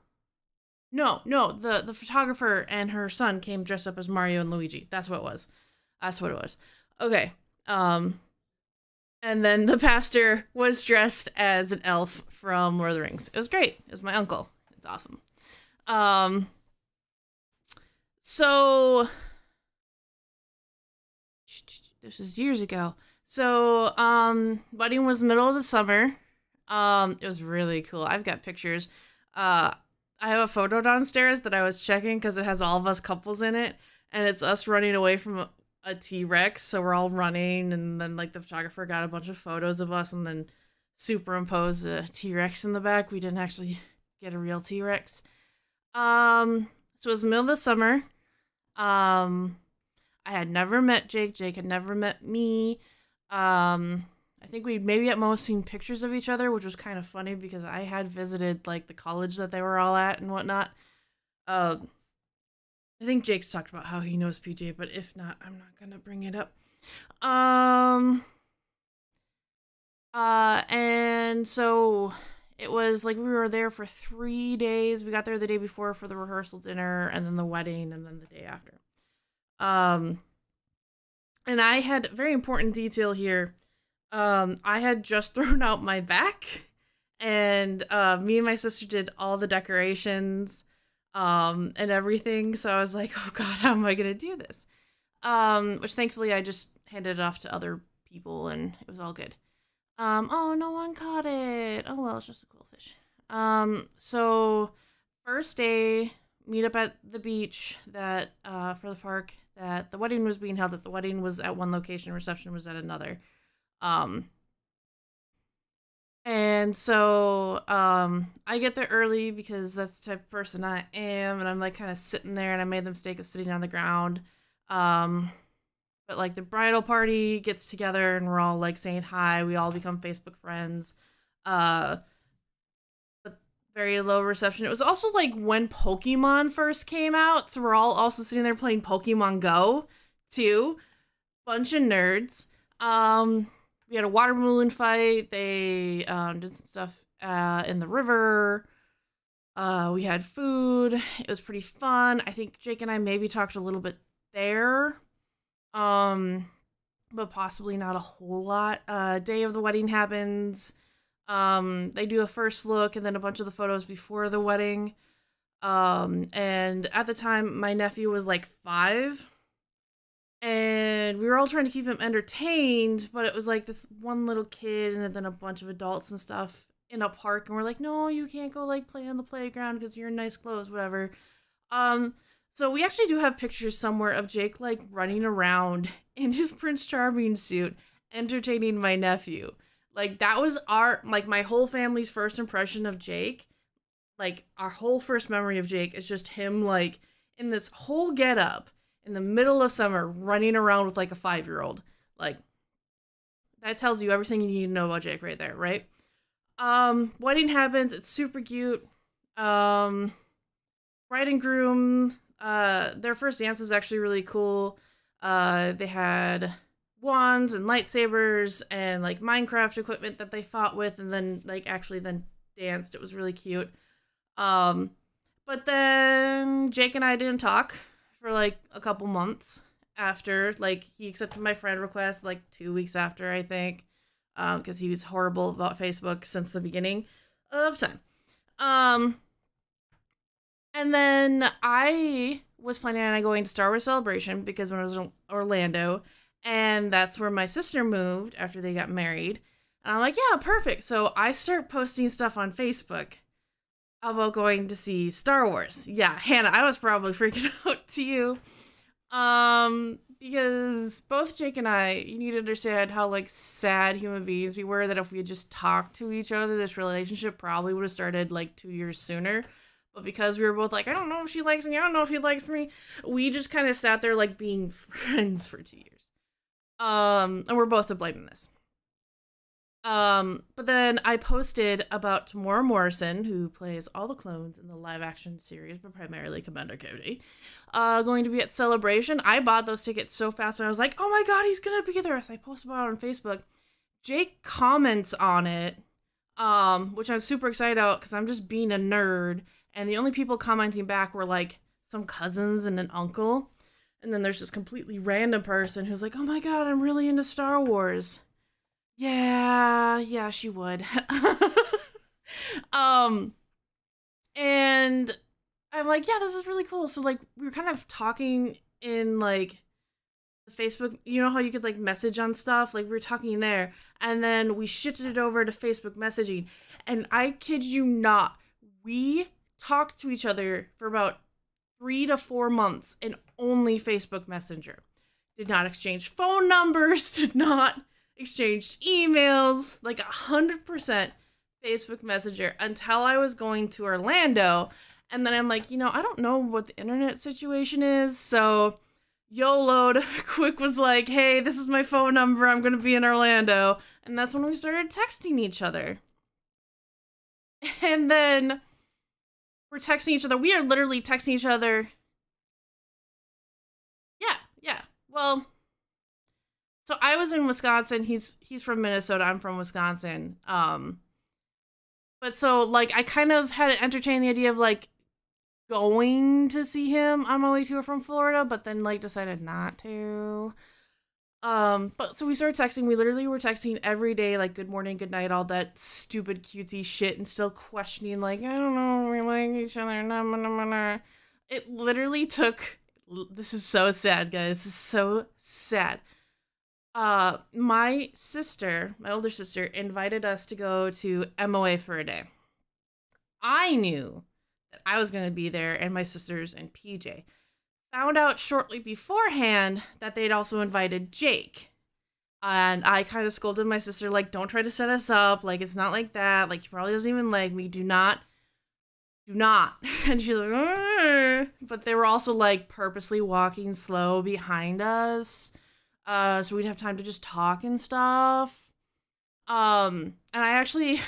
No. The photographer and her son came dressed up as Mario and Luigi. That's what it was. Okay. And then the pastor was dressed as an elf from Lord of the Rings. It was great. It was my uncle. It's awesome. So this was years ago. So, wedding was middle of the summer. It was really cool. I've got pictures. I have a photo downstairs that I was checking because it has all of us couples in it, and it's us running away from a T-Rex. So we're all running, and then like the photographer got a bunch of photos of us and then superimposed a T-Rex in the back. We didn't actually get a real T-Rex. So it was the middle of the summer. I had never met Jake. Jake had never met me. I think we'd maybe at most seen pictures of each other, which was kind of funny because I had visited like the college that they were all at and whatnot. I think Jake's talked about how he knows PJ, but if not, I'm not gonna bring it up. And so it was like we were there for 3 days. We got there the day before for the rehearsal dinner, and then the wedding, and then the day after. And I had very important detail here. I had just thrown out my back, and me and my sister did all the decorations and everything. So I was like, oh God, how am I going to do this? Which thankfully I just handed it off to other people, and it was all good. Oh, no one caught it. Oh, well, it's just a cool fish. So first day, meet up at the beach that, for the park that the wedding was being held at. The wedding was at one location, reception was at another. And so, I get there early because that's the type of person I am, and I'm like kind of sitting there, and I made the mistake of sitting on the ground. But like the bridal party gets together and we're all like saying hi. We all become Facebook friends. But very low reception. It was also like when Pokemon first came out, so we're all also sitting there playing Pokemon Go too. Bunch of nerds. We had a water balloon fight. They did some stuff in the river. We had food. It was pretty fun. I think Jake and I maybe talked a little bit there. But possibly not a whole lot. Day of the wedding happens. They do a first look and then a bunch of the photos before the wedding. And at the time, my nephew was like 5. And we were all trying to keep him entertained, but it was like this one little kid and then a bunch of adults and stuff in a park. And we're like, no, you can't go like play on the playground because you're in nice clothes, whatever. So we actually do have pictures somewhere of Jake like running around in his Prince Charming suit, entertaining my nephew. Like that was my whole family's first impression of Jake. Like our whole first memory of Jake is just him like in this whole getup in the middle of summer running around with like a 5-year-old. Like that tells you everything you need to know about Jake right there, right? Wedding happens, it's super cute. Bride and groom, their first dance was actually really cool. They had wands and lightsabers and like Minecraft equipment that they fought with and then like actually then danced. It was really cute. But then Jake and I didn't talk for like a couple months after. Like he accepted my friend request like 2 weeks after, I think, because he was horrible about Facebook since the beginning of time. And then I was planning on going to Star Wars Celebration because when I was in Orlando, and that's where my sister moved after they got married. And I'm like, yeah, perfect. So I start posting stuff on Facebook about going to see Star Wars. Yeah, Hannah, I was probably freaking out to you. Because both Jake and I, you need to understand how, like, sad human beings we were, that if we had just talked to each other, this relationship probably would have started, like, 2 years sooner. But because we were both like, I don't know if she likes me, I don't know if he likes me, we just kind of sat there, like, being friends for 2 years. And we're both to blame in this. But then I posted about Tamora Morrison, who plays all the clones in the live-action series, but primarily Commander Cody, going to be at Celebration. I bought those tickets so fast, but I was like, oh my god, he's gonna be there. So I posted about it on Facebook. Jake comments on it, which I'm super excited about, because I'm just being a nerd, and the only people commenting back were, like, some cousins and an uncle, and then there's this completely random person who's like, oh my god, I'm really into Star Wars. Yeah, she would. And I'm like, yeah, this is really cool. So, like, we were kind of talking in, like, Facebook, you know how you could, like, message on stuff? Like, we were talking there, and then we shifted it over to Facebook messaging, and I kid you not, we talked to each other for about 3 to 4 months in only Facebook Messenger. Did not exchange phone numbers, did not exchanged emails, like 100% Facebook Messenger, until I was going to Orlando. And then I'm like, you know, I don't know what the internet situation is, so YOLO'd. Quick was like, hey, this is my phone number, I'm gonna be in Orlando. And that's when we started texting each other. And then we're texting each other. We are literally texting each other. Yeah. Well, so I was in Wisconsin. He's from Minnesota. I'm from Wisconsin. But so, like, I kind of had to entertain the idea of, like, going to see him on my way to or from Florida, but then, like, decided not to. But so we started texting. We literally were texting every day, like, good morning, good night, all that stupid cutesy shit, and still questioning, like, I don't know, we like each other. It literally took, this is so sad, guys. This is so sad. My sister, my older sister, invited us to go to MOA for a day. I knew that I was going to be there, and my sisters and PJ. Found out shortly beforehand that they'd also invited Jake. And I kind of scolded my sister, like, don't try to set us up. Like, it's not like that. Like, he probably doesn't even like me. Do not. And she's like, Arr. But they were also, like, purposely walking slow behind us. So we'd have time to just talk and stuff. And I actually,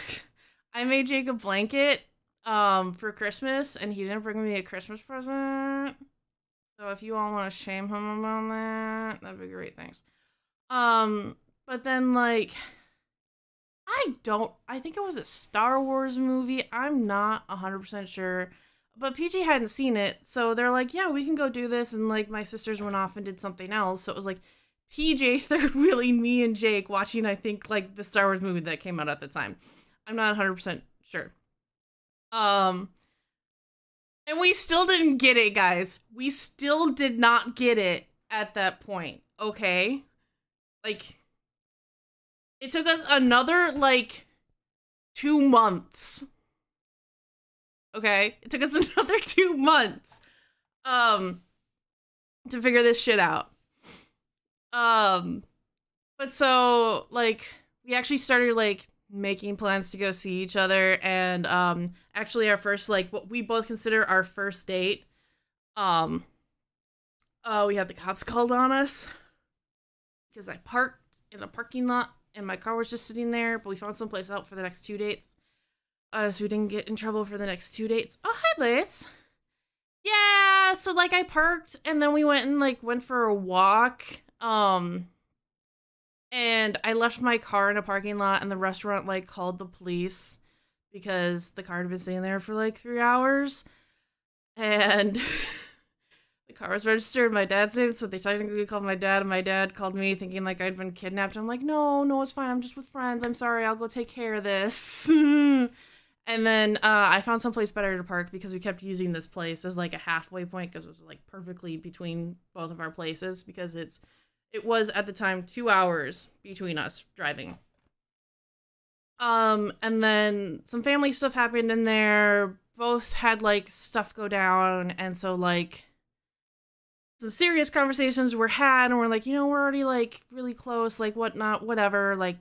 I made Jake a blanket, for Christmas, and he didn't bring me a Christmas present. So if you all want to shame him about that, that'd be great, thanks. But then, like, I think it was a Star Wars movie. I'm not 100% sure. But PG hadn't seen it, so they're like, yeah, we can go do this. And, like, my sisters went off and did something else. So it was like, PJ third wheeling me and Jake watching, I think, like, the Star Wars movie that came out at the time. I'm not 100% sure. And we still didn't get it, guys. We still did not get it at that point, okay? Like, it took us another, like, 2 months. Okay? It took us another 2 months, to figure this shit out. But so, like, we actually started, like, making plans to go see each other, and, actually our first, like, what we both consider our first date, we had the cops called on us, because I parked in a parking lot, and my car was just sitting there, but we found someplace out for the next 2 dates, so we didn't get in trouble for the next 2 dates. Oh, hi, Liz. Yeah, so, like, I parked, and then we went for a walk, and I left my car in a parking lot, and the restaurant, like, called the police because the car had been sitting there for, like, 3 hours, and the car was registered in my dad's name, so they technically called my dad, and my dad called me thinking, like, I'd been kidnapped. I'm like, no, it's fine, I'm just with friends, I'm sorry, I'll go take care of this. And then I found someplace better to park because we kept using this place as like a halfway point because it was like perfectly between both of our places because it was at the time 2 hours between us driving. And then some family stuff happened in there. Both had like stuff go down, and so like some serious conversations were had, and we're like, we're already like really close, like whatnot, whatever, like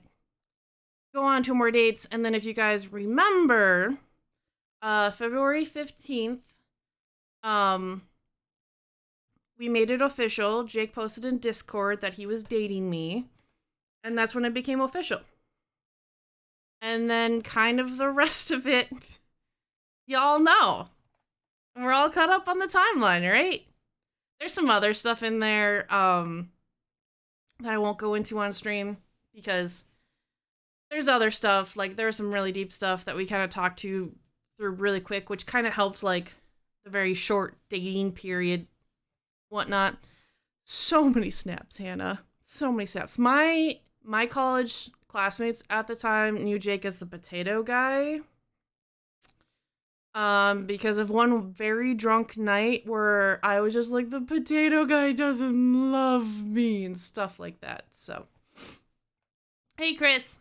go on to more dates. And then if you guys remember, February 15th, we made it official. Jake posted in Discord that he was dating me, and that's when it became official. And then kind of the rest of it, y'all know. And we're all caught up on the timeline, right? There's some other stuff in there that I won't go into on stream because there's other stuff. Like, there's some really deep stuff that we kind of talked through really quick, which kind of helped, like, the very short dating period, whatnot. So many snaps, Hannah. So many snaps. My college classmates at the time knew Jake as the potato guy. Because of one very drunk night where I was just like, the potato guy doesn't love me and stuff like that. So, hey, Chris.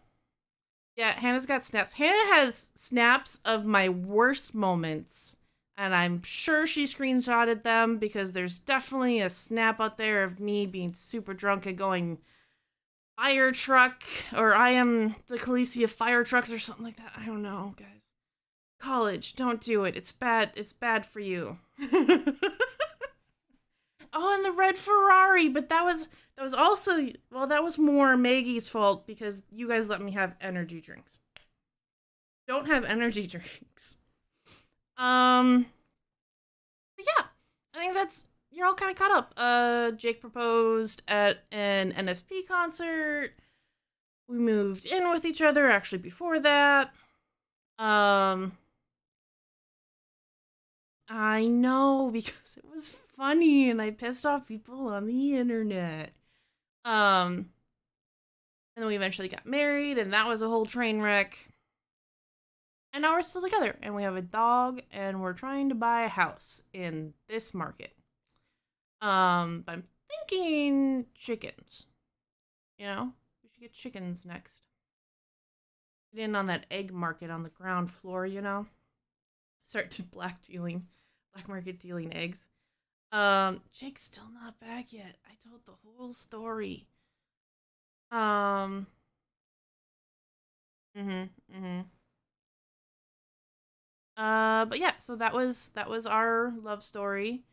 Yeah, Hannah's got snaps. Hannah has snaps of my worst moments, and I'm sure she screenshotted them because there's definitely a snap out there of me being super drunk and going fire truck, or I am the Khaleesi of fire trucks or something like that. I don't know, guys. College, don't do it. It's bad. It's bad for you. Oh, and the red Ferrari, but that was also, well, that was more Maggie's fault because you guys let me have energy drinks. Don't have energy drinks. But yeah, I think you're all kind of caught up. Jake proposed at an NSP concert. We moved in with each other actually before that. I know, because it was funny and I pissed off people on the internet. And then we eventually got married, and that was a whole train wreck. And now we're still together, and we have a dog, and we're trying to buy a house in this market. But I'm thinking chickens. We should get chickens next. Get in on that egg market on the ground floor, Start to black market dealing eggs. Jake's still not back yet. I told the whole story. But yeah, so that was our love story.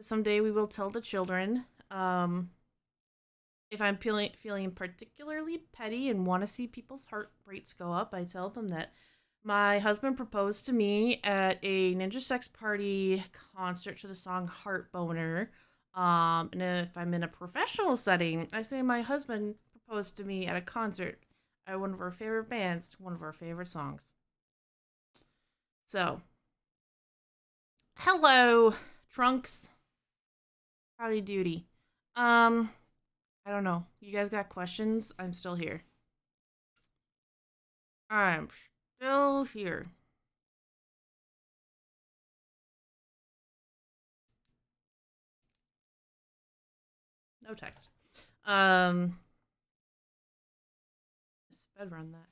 Someday we will tell the children. If I'm feeling particularly petty and want to see people's heart rates go up, I tell them that my husband proposed to me at a Ninja Sex Party concert to the song Heart Boner. And if I'm in a professional setting, I say my husband proposed to me at a concert at one of our favorite bands to one of our favorite songs. So, hello, Trunks. Howdy doody. I don't know. You guys got questions? I'm still here. I'm still here. No text. Sped run that.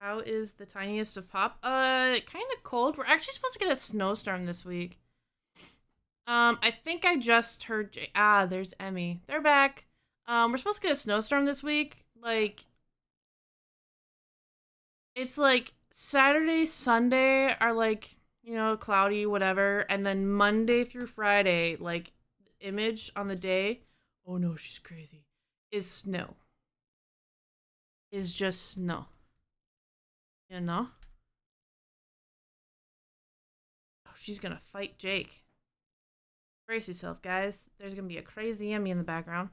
How is the tiniest of Pop? Kind of cold. We're actually supposed to get a snowstorm this week. I think I just heard there's Emmy. They're back. We're supposed to get a snowstorm this week. Like, it's like Saturday, Sunday are like, cloudy, whatever. And then Monday through Friday, like, image on the day, oh no, she's crazy, is snow. Is just snow. Oh, she's gonna fight Jake. Brace yourself, guys. There's gonna be a crazy Emmy in the background.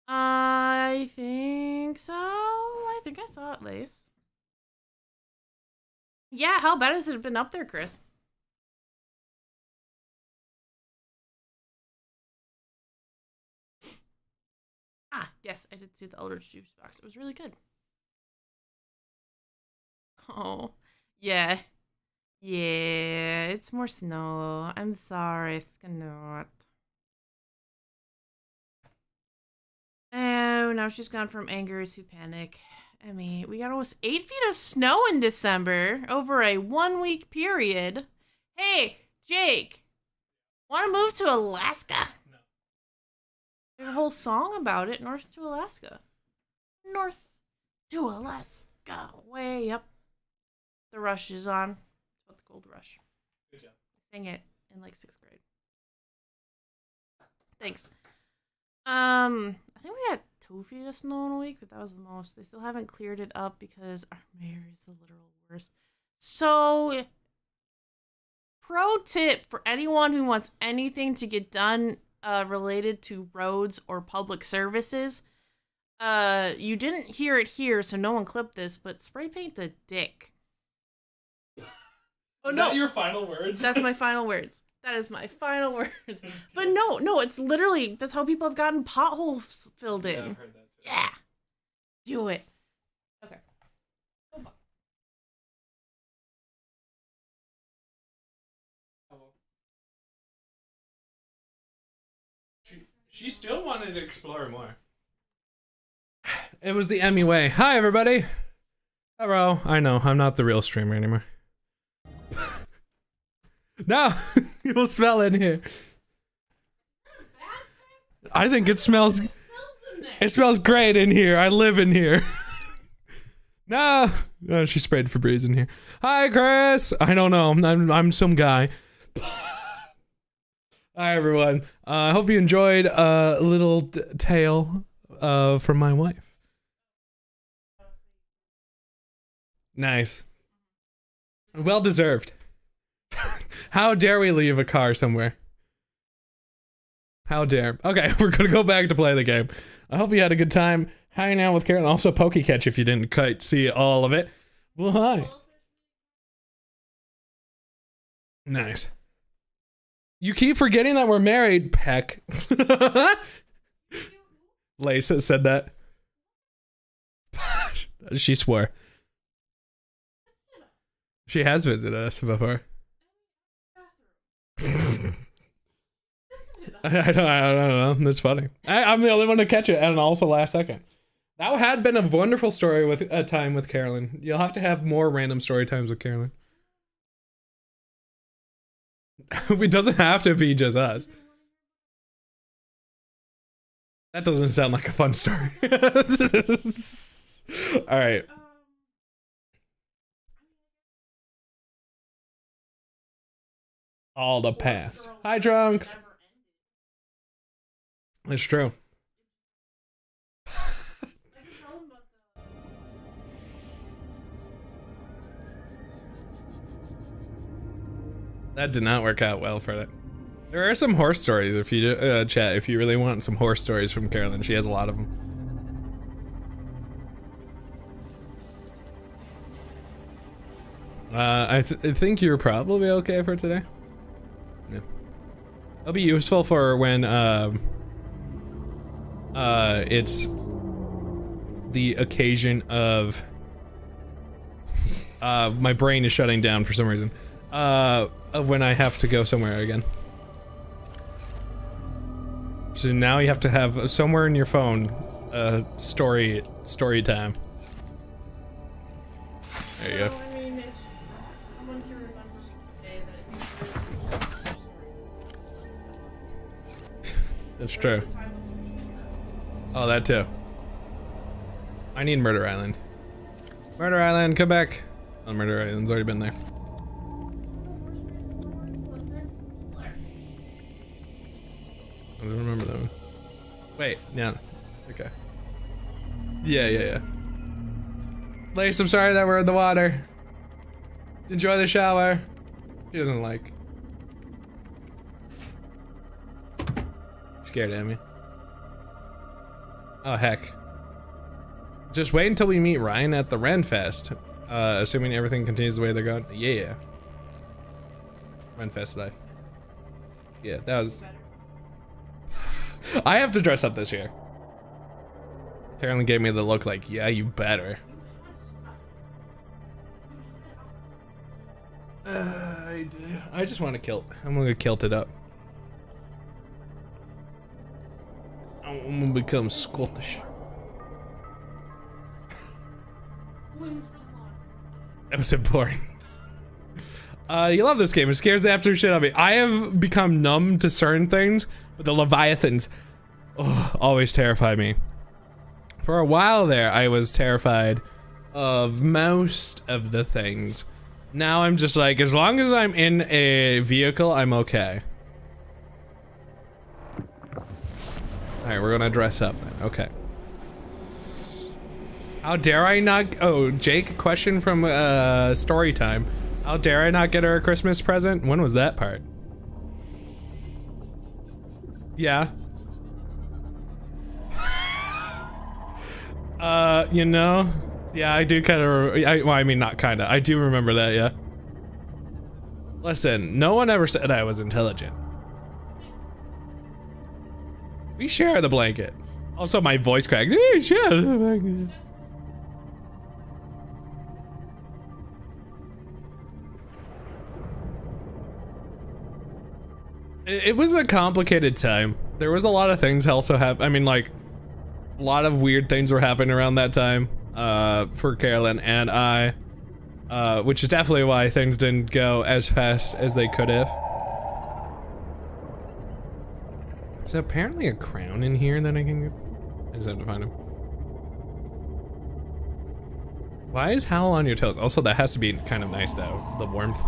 I think so. I think I saw it, Lace. Yeah, how bad has it been up there, Chris? Yes, I did see the Eldritch Juice box. It was really good. Oh, yeah. Yeah, it's more snow. I'm sorry, Skanot. Oh, now she's gone from anger to panic. I mean, we got almost 8 feet of snow in December over a 1-week period. Hey, Jake, want to move to Alaska? No. There's a whole song about it, North to Alaska. North to Alaska, way up. The Rush is on. It's about the Gold Rush. Good job. I sang it in like 6th grade. Thanks. I think we had 2 feet of snow in a week, but that was the most. They still haven't cleared it up because our mayor is the literal worst. So, pro tip for anyone who wants anything to get done related to roads or public services. You didn't hear it here, so no one clipped this, but spray paint a dick. Oh, is no. that your final words? That's my final words. That is my final words. But no, it's literally, that's how people have gotten potholes filled in. Yeah, I've heard that too. Yeah. Do it. Okay. She still wanted to explore more. It was the Emmy way. Hi, everybody. Hello. I know, I'm not the real streamer anymore. No, you will smell in here. I think it smells. It smells great in here. I live in here. No, she sprayed Febreze in here. Hi, Chris. I don't know. I'm some guy. Hi, everyone. I hope you enjoyed a little tale from my wife. Nice. Well deserved. How dare we leave a car somewhere? How dare. Okay, we're gonna go back to play the game. I hope you had a good time hanging out with Carolyn. Also, Pokecatch if you didn't quite see all of it. Well, hi. Nice. You keep forgetting that we're married, Peck. Lisa said that. She swore. She has visited us before. I don't know. That's funny. I'm the only one to catch it, and also last second. That had been a wonderful story with a time with Carolyn. You'll have to have more random story times with Carolyn. It doesn't have to be just us. That doesn't sound like a fun story. All right. All the past. Hi, Drunks. It's true. That did not work out well for that. There are some horse stories if you chat, if you really want some horse stories from Carolyn. She has a lot of them. I think you're probably okay for today. Yeah. It'll be useful for when it's the occasion of my brain is shutting down for some reason. Of when I have to go somewhere again. So now you have to have somewhere in your phone story time. There you go. I mean, I want to remember the day that That's true. Oh, that too. I need Murder Island. Murder Island, come back. Oh, Murder Island's already been there. I don't remember that one. Wait, yeah. Okay. Yeah. Lace, I'm sorry that we're in the water. Enjoy the shower. She doesn't like. Scared at me. Oh, heck. Just wait until we meet Ryan at the Renfest. Assuming everything continues the way they're going. Yeah. Renfest life. Yeah, that was... I have to dress up this year. Carolyn gave me the look like, yeah, you better. I just want to kilt. I'm gonna kilt it up. I'm gonna become Scottish. That was important. You love this game. It scares the absolute shit out of me. I have become numb to certain things, but the Leviathans always terrify me. For a while there, I was terrified of most of the things. Now I'm just like, as long as I'm in a vehicle, I'm okay. Alright, we're gonna dress up then. Okay. How dare I not— oh, Jake, question from story time. How dare I not get her a Christmas present? When was that part? Yeah. You know, yeah, I do kind of, well, I mean, not kinda, I do remember that, yeah. Listen, no one ever said I was intelligent. We share the blanket. Also, my voice cracked. We share the blanket. It was a complicated time. There was a lot of things also I mean, like, a lot of weird things were happening around that time, for Carolyn and I, which is definitely why things didn't go as fast as they could have. There's apparently a crown in here that I can get. I just have to find him. Why is Howl on your toes? Also, that has to be kind of nice though, the warmth.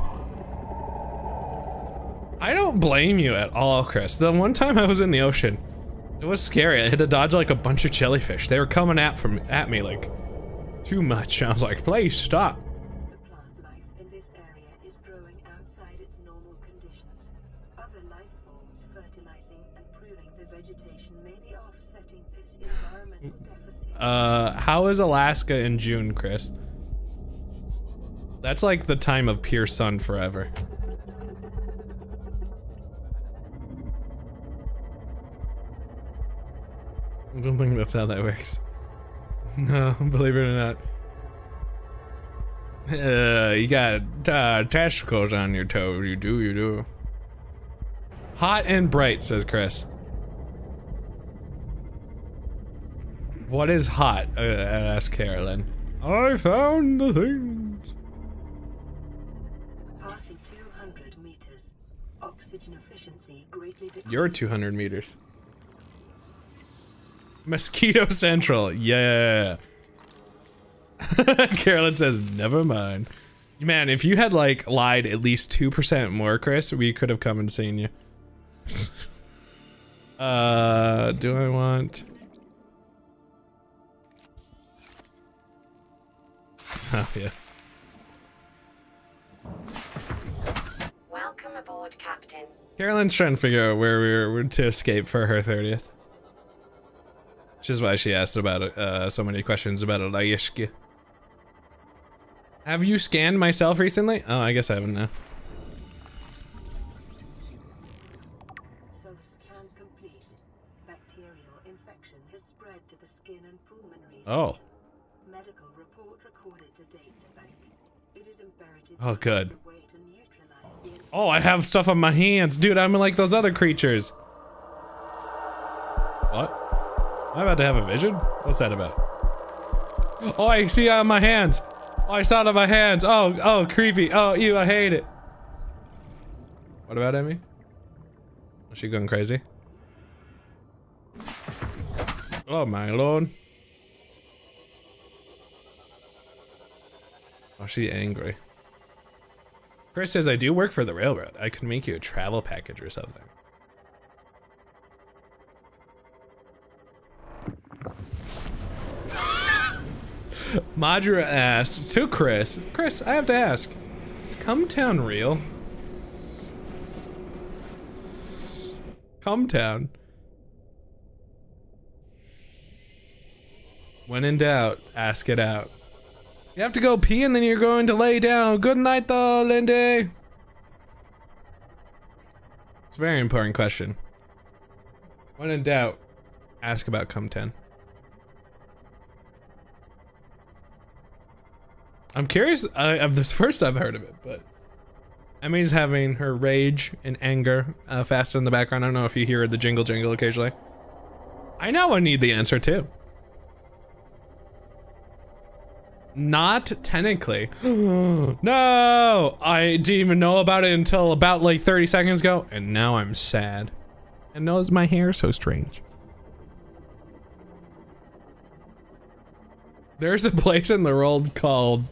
I don't blame you at all, Chris. The one time I was in the ocean, it was scary. I had to dodge like a bunch of jellyfish. They were coming at me like too much. I was like, please stop. The plant life in this area is growing outside its normal conditions. Other life forms fertilizing and pruning the vegetation may be offsetting this environmental deficit. How is Alaska in June, Chris? That's like the time of pure sun forever. I don't think that's how that works. No, believe it or not. You got testicles on your toes. You do. Hot and bright, says Chris. What is hot? Asked Carolyn. I found the things. Passing 200 meters. Oxygen efficiency greatly decreased. You're 200 meters. Mosquito Central, yeah. Carolyn says, never mind. Man, if you had like lied at least 2% more, Chris, we could have come and seen you. Do I want? Oh yeah. Welcome aboard, Captain. Carolyn's trying to figure out where we're to escape for her 30th. Which is why she asked about it, so many questions about Alaska. Have you scanned myself recently? Oh, I guess I haven't now. Self-scan complete. Bacterial infection has spread to the skin and pulmonary system. Oh. Medical report recorded to date to bank. It is imperative. Oh, good. to neutralize the Oh, I have stuff on my hands. Dude, I'm like those other creatures. What? Am I about to have a vision? What's that about? Oh, I see it on my hands. Oh, I saw it on my hands. Oh, creepy. Oh, ew, I hate it. What about Emmy? Was she going crazy? Oh my lord. Oh, she angry. Chris says, I do work for the railroad. I could make you a travel package or something. Madra asked to Chris, I have to ask, is Cumtown real? Cumtown. When in doubt, ask it out. You have to go pee and then you're going to lay down. Good night though, Lindy. It's a very important question. When in doubt, ask about Cumtown. I'm curious of this first I've heard of it, but Emmy's having her rage and anger fast in the background. I don't know if you hear the jingle jingle occasionally. I now need the answer too. Not technically. No! I didn't even know about it until about like 30 seconds ago, and now I'm sad. And knows my hair so strange. There's a place in the world called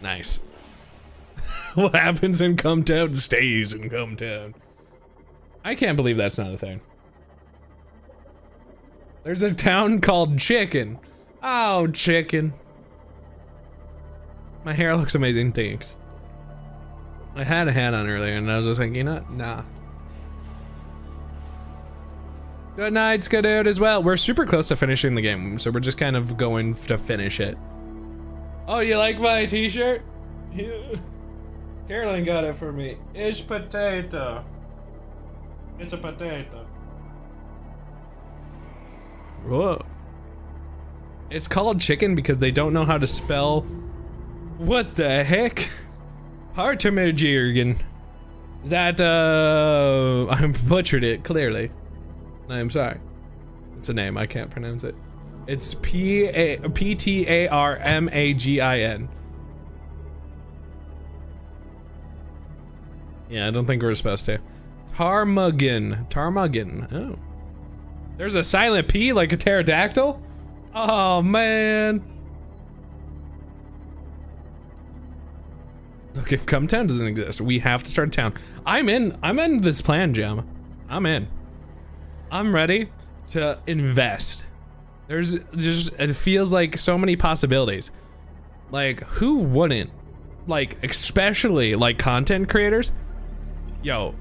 nice. What happens in Cumtown stays in Cumtown. I can't believe that's not a thing. There's a town called Chicken. Oh, Chicken. My hair looks amazing, thanks. I had a hat on earlier and I was just like, you know what? Nah. Good night, Skadood as well. We're super close to finishing the game, so we're just kind of going to finish it. Oh, you like my t-shirt? Yeah. Carolyn got it for me. It's potato. It's a potato. Whoa. It's called Chicken because they don't know how to spell. What the heck? Hartemagirgen. That, I butchered it, clearly. I'm sorry. It's a name, I can't pronounce it. It's P-T-A-R-M-A-G-I-N. Yeah, I don't think we're supposed to. Tarmuggin. Tarmuggin. Oh. There's a silent P like a pterodactyl? Oh, man. Look, if Cumtown doesn't exist, we have to start a town. I'm in this plan, Jam. I'm in. I'm ready to invest. There's just, it feels like so many possibilities. Like, who wouldn't? Like, especially like content creators. Yo,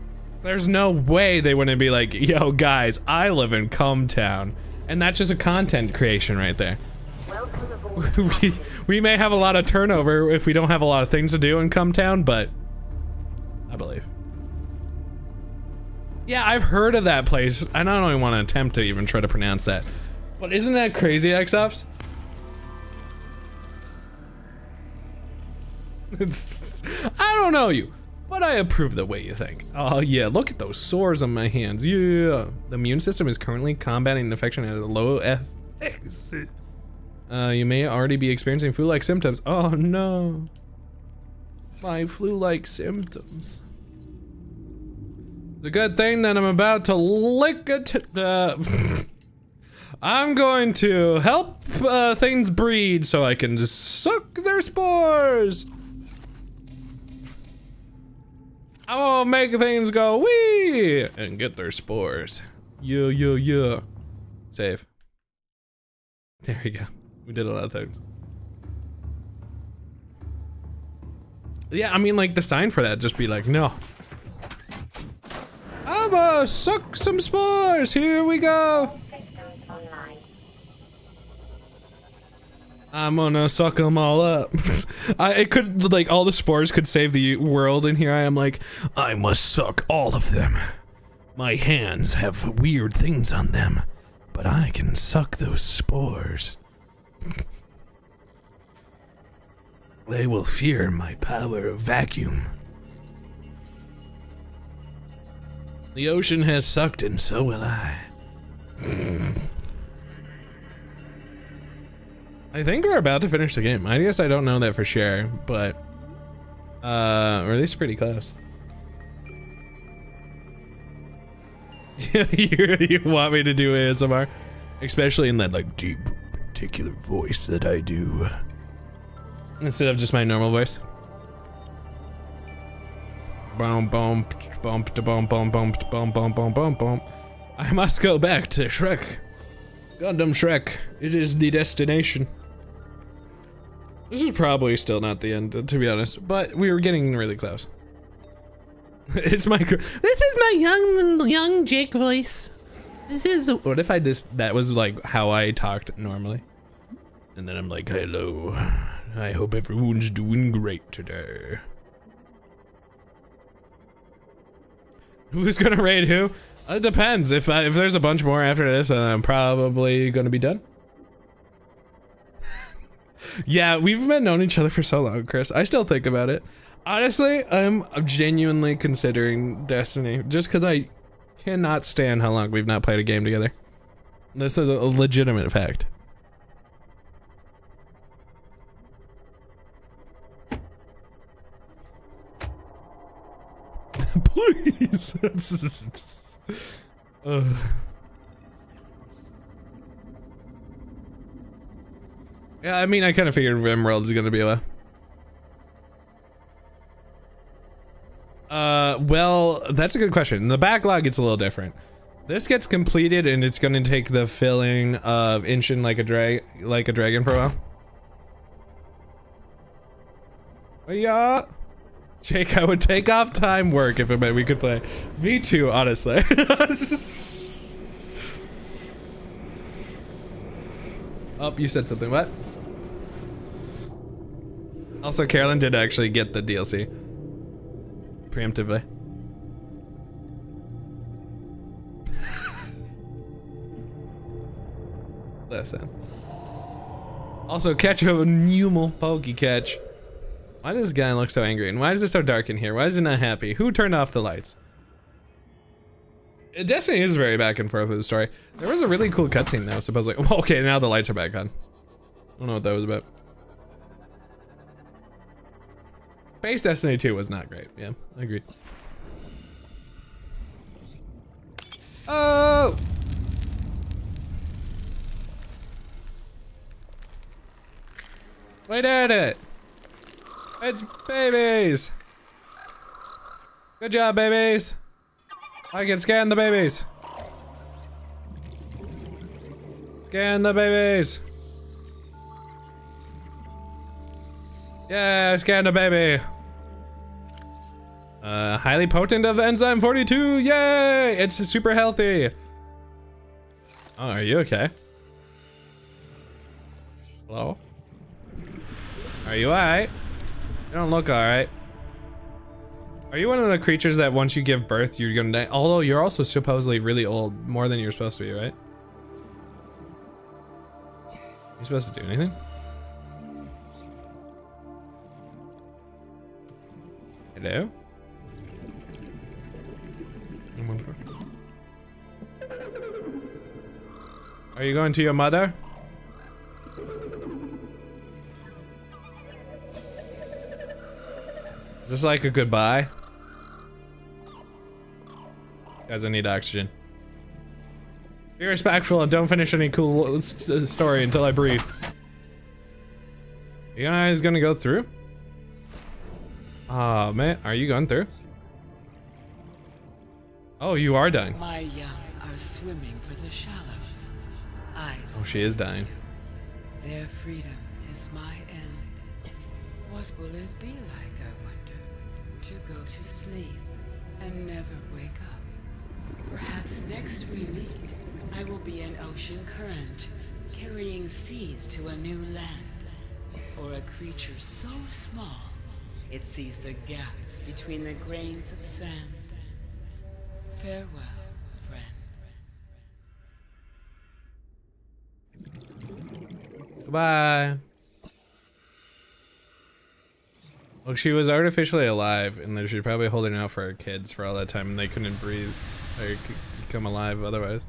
there's no way they wouldn't be like, yo guys, I live in Cumtown. And that's just a content creation right there. we may have a lot of turnover if we don't have a lot of things to do in Cumtown, but I believe. Yeah, I've heard of that place. I don't even want to attempt to even try to pronounce that. But isn't that crazy, X-Ups? I don't know you, but I approve the way you think. Oh yeah, look at those sores on my hands. Yeah. The immune system is currently combating infection at a low efficacy. You may already be experiencing flu-like symptoms. Oh no. My flu-like symptoms. It's a good thing that I'm about to lick it. I'm going to help things breed so I can just suck their spores. I will make things go wee and get their spores. Yeah. Save. There we go. We did a lot of things. Yeah, I mean, like the sign for that just be like, no. I'm gonna suck some spores. Here we go. Systems online. I'm gonna suck them all up. It could, like, all the spores could save the world, and here I am like, I must suck all of them. My hands have weird things on them, but I can suck those spores. They will fear my power of vacuum. The ocean has sucked and so will I. I think we're about to finish the game. I guess I don't know that for sure, but we're at least pretty close. You want me to do ASMR? Especially in that like deep, particular voice that I do. Instead of just my normal voice. Boom, boom, bump, to bump, bump, bump, bump, bump, bump, bump, bump. I must go back to Shrek. Gundam Shrek. It is the destination. This is probably still not the end, to be honest, but we were getting really close. It's my. This is my young Jake voice. This is. What if I just? That was like how I talked normally, and then I'm like, hello. I hope everyone's doing great today. Who's gonna raid who? It depends. If there's a bunch more after this, then I'm probably gonna be done. Yeah, we've been knowing each other for so long, Chris. I still think about it. Honestly, I'm genuinely considering Destiny just because I cannot stand how long we've not played a game together. This is a legitimate fact. Please. Yeah, I mean, I kind of figured Rimworld is gonna be a. Well, that's a good question. The backlog gets a little different. This gets completed, and it's gonna take the filling of inching like a dragon for a while. Yeah. Jake, I would take off time work if it meant we could play. Me too, honestly. Oh, you said something. What? Also, Carolyn did actually get the DLC. Preemptively. Listen. Also, catch a Numal Pokey catch. Why does this guy look so angry? And why is it so dark in here? Why is he not happy? Who turned off the lights? Destiny is very back and forth with the story. There was a really cool cutscene though, supposedly. Well, okay, now the lights are back on. I don't know what that was about. Base Destiny 2 was not great. Yeah, I agree. Oh! We did it! It's babies! Good job, babies! I can scan the babies! Scan the babies! Yeah, scan the baby! Highly potent of enzyme 42, yay! It's super healthy! Oh, are you okay? Hello? Are you alright? You don't look alright. Are you one of the creatures that once you give birth, you're gonna die? Although you're also supposedly really old, more than you're supposed to be, right? You're supposed to do anything? Hello? Are you going to your mother? Is this like a goodbye? Guys, I need oxygen. Be respectful and don't finish any cool story until I breathe. You guys gonna go through? Oh man, are you going through? Oh, you are dying. My young are swimming for the shallows. Oh, she is dying. Their freedom is my end. What will it be like, I wonder, to go to sleep and never wake up? Perhaps next we meet, I will be an ocean current, carrying seas to a new land. Or a creature so small, it sees the gaps between the grains of sand. Farewell, friend. Goodbye. Well, she was artificially alive, and then she's probably holding out for her kids for all that time, and they couldn't breathe or come alive otherwise.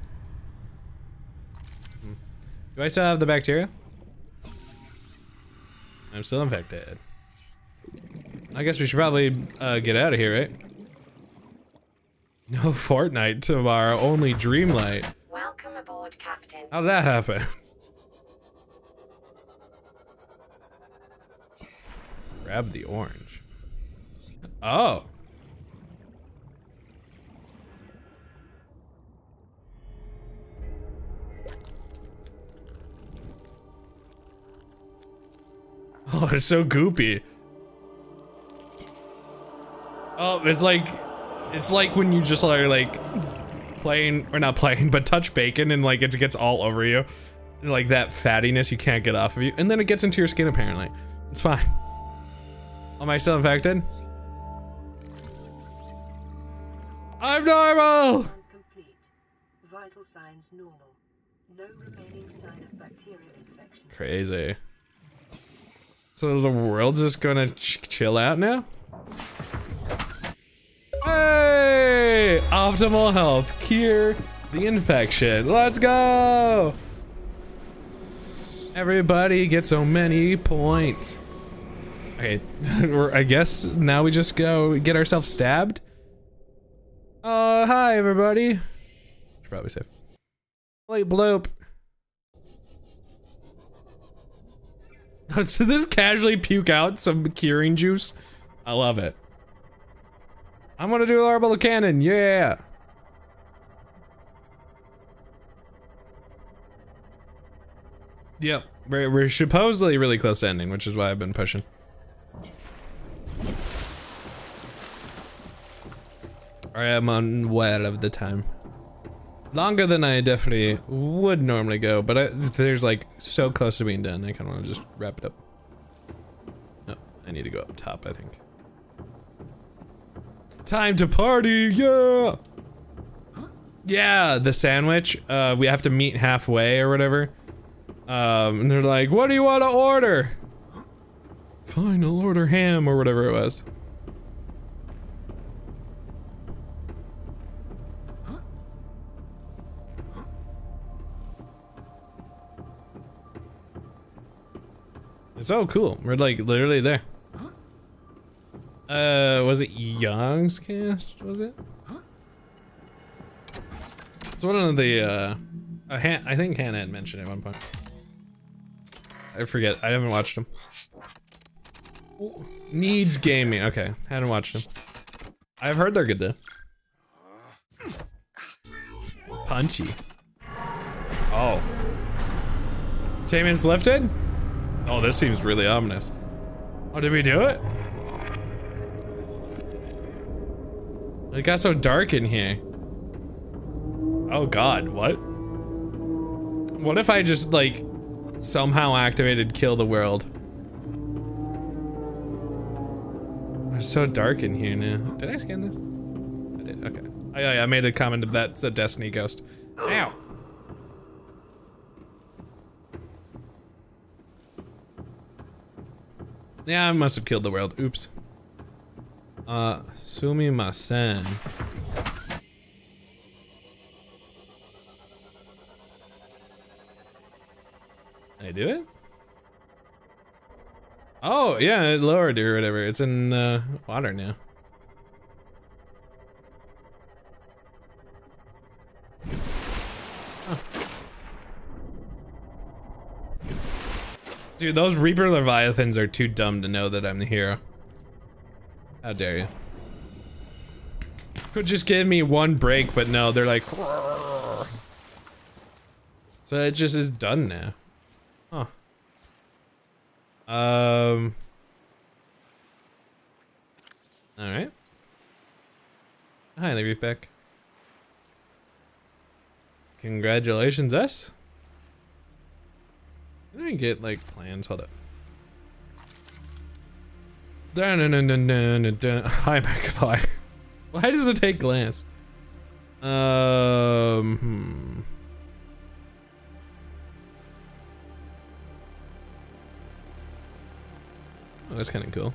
Do I still have the bacteria? I'm still infected. I guess we should probably get out of here, right? No Fortnite tomorrow, only Dreamlight. Welcome aboard, Captain. How'd that happen? Grab the orange. Oh. Oh, it's so goopy. Oh, it's like when you just are like playing, or not playing, but touch bacon and like it gets all over you. And like that fattiness you can't get off of you. And then it gets into your skin apparently. It's fine. Am I still infected? I'm normal! Complete. Vital signs normal. No remaining sign of bacterial infection. Crazy. So the world's just gonna chill out now? Hey! Optimal health. Cure the infection. Let's go! Everybody gets so many points. Okay, I guess now we just go get ourselves stabbed. Hi everybody. Should probably save. Wait, bloop. Does this casually puke out some curing juice? I love it. I'm gonna do orbital cannon, yeah. Yep, we're supposedly really close to ending, which is why I've been pushing. I am unaware of the time. Longer than I definitely would normally go, but there's like so close to being done, I kind of want to just wrap it up. No, I need to go up top, I think. Time to party, yeah! Yeah, the sandwich, we have to meet halfway or whatever. And they're like, what do you want to order? Fine, I'll order ham or whatever it was. It's so cool. We're like literally there. Was it Young's cast? Was it? It's one of the I think Hannah had mentioned it at one point. I forget. I haven't watched him. Needs gaming. Okay, hadn't watched him. I've heard they're good though. Punchy. Oh. Taman's lifted? Oh, this seems really ominous. Oh, did we do it? It got so dark in here. Oh god, what? What if I just, like, somehow activated kill the world? It's so dark in here now. Did I scan this? I did, okay. Oh yeah, I made a comment of that's a Destiny ghost. Ow! Yeah, I must have killed the world. Oops. Sumimasen. Did I do it? Oh, yeah, it lowered it or whatever. It's in water now. Huh. Dude, those Reaper Leviathans are too dumb to know that I'm the hero. How dare you? Could just give me one break, but no, they're like... So it just is done now. Huh. Alright. Hi, the reef back. Congratulations, us. Did I get like plans? Hold up. Hi, Markiplier. Why does it take glance? Oh, that's kind of cool.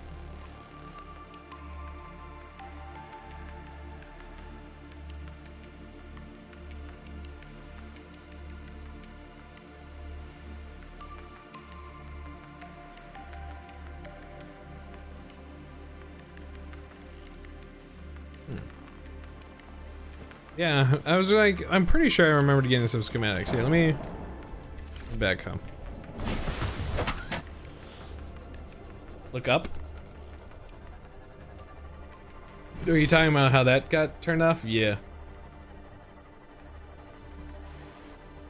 Yeah, I was like, I'm pretty sure I remembered getting some schematics. Here, let me back home. Look up. Are you talking about how that got turned off? Yeah.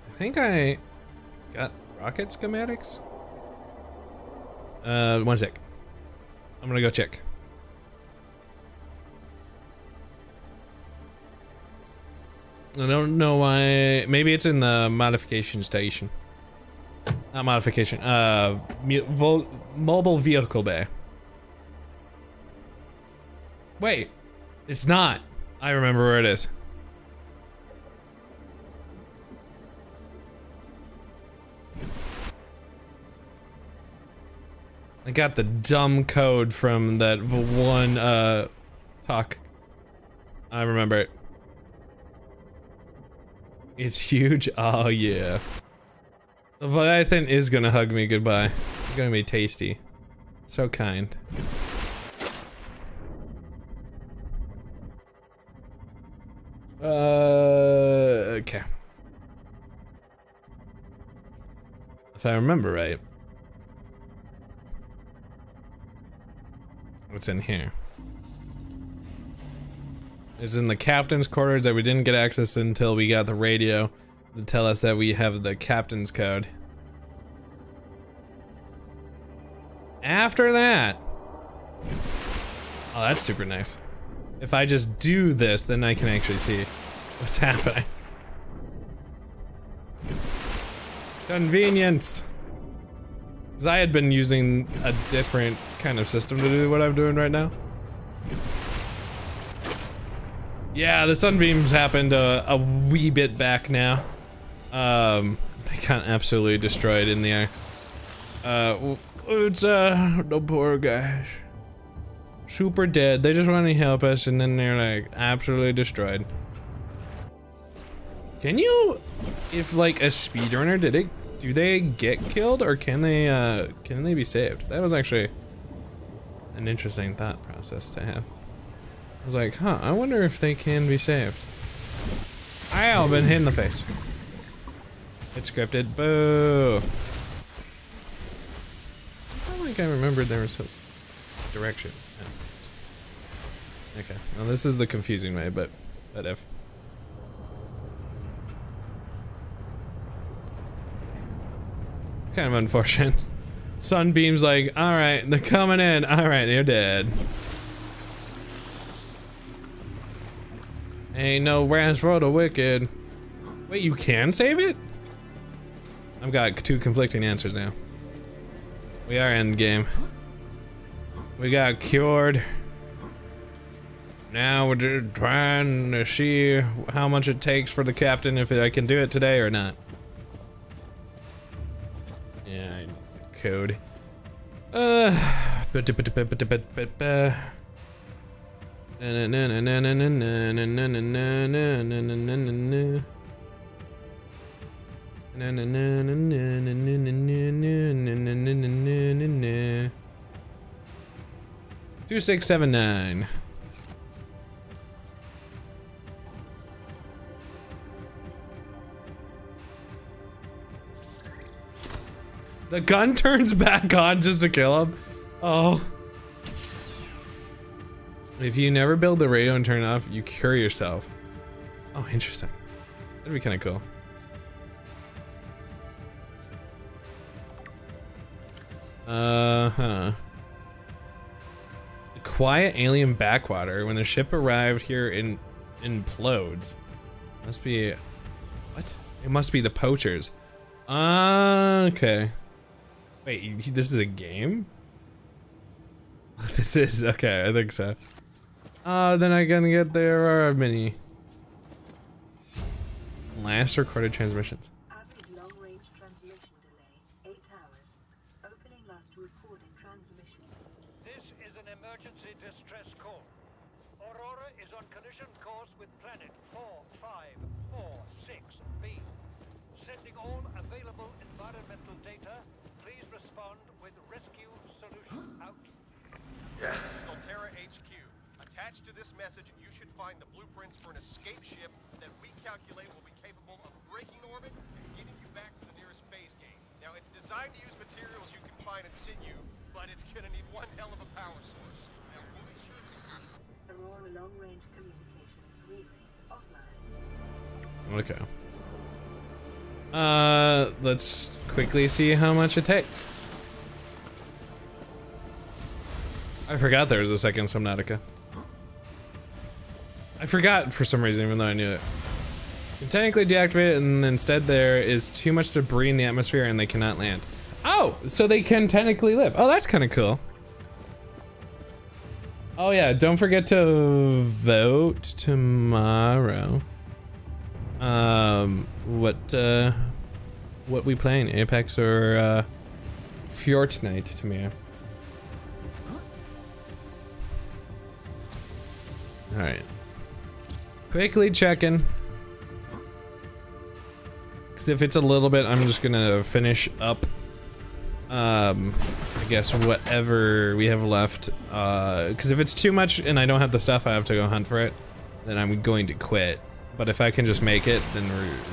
I think I got rocket schematics. One sec. I'm gonna go check. I don't know why. Maybe it's in the modification station. Not modification. Mobile vehicle bay. Wait, it's not. I remember where it is. I got the dumb code from that one talk. I remember it. It's huge. Oh yeah. The Leviathan is gonna hug me goodbye. It's gonna be tasty. So kind. Okay. If I remember right. What's in here? It's in the captain's quarters that we didn't get access until we got the radio to tell us that we have the captain's code. After that, oh, that's super nice. If I just do this, then I can actually see what's happening. Convenience. Because I had been using a different kind of system to do what I'm doing right now. Yeah, the sunbeams happened a wee bit back now. They got absolutely destroyed in the air. It's the poor guys. Super dead. They just want to help us, and then they're like absolutely destroyed. Can you, if like a speedrunner did it, do they get killed or can they be saved? That was actually an interesting thought process to have. I was like, huh, I wonder if they can be saved. Ow, been hit in the face. It's scripted. Boo. I felt like I remembered there was a direction. Okay, well this is the confusing way, but if. Kind of unfortunate. Sunbeam's like, alright, they're coming in. Alright, you're dead. Ain't no rest for the wicked. Wait, you can save it? I've got two conflicting answers now. We are end game. We got cured. Now we're just trying to see how much it takes for the captain, if I can do it today or not. Yeah, I need code. Two, 6, 7, 9. The gun turns back on just to kill him. Oh. If you never build the radio and turn it off, you cure yourself. Oh, interesting. That'd be kind of cool. Huh. Quiet alien backwater. When the ship arrived here, implodes. Must be... What? It must be the poachers. Okay. Wait, this is a game? This is... Okay, I think so. Then I can get there are many. Last recorded transmissions. Average long-range transmission delay, 8 hours. Opening last recorded transmissions. This is an emergency distress call. Aurora is on collision course with planet 4546b. Sending all available environmental data. Please respond with rescue solution out. This is Altera HQ. Attached to this message, you should find the blueprints for an escape ship that we calculate will be capable of breaking orbit and getting you back to the nearest phase gate. Now, it's designed to use materials you can find in situ, but it's gonna need one hell of a power source. Now, we'll be sure to... Aurora long-range communications relay offline. Okay. Let's quickly see how much it takes. I forgot there was a second Subnuatica. I forgot for some reason, even though I knew it. You can technically deactivate it, and instead there is too much debris in the atmosphere and they cannot land. Oh, so they can technically live. Oh, that's kind of cool. Oh yeah, don't forget to vote tomorrow. What we playing? Apex or Fortnite tomorrow? Alright. Quickly checking. Because if it's a little bit, I'm just gonna finish up, I guess, whatever we have left. Because if it's too much and I don't have the stuff, I have to go hunt for it, then I'm going to quit. But if I can just make it, then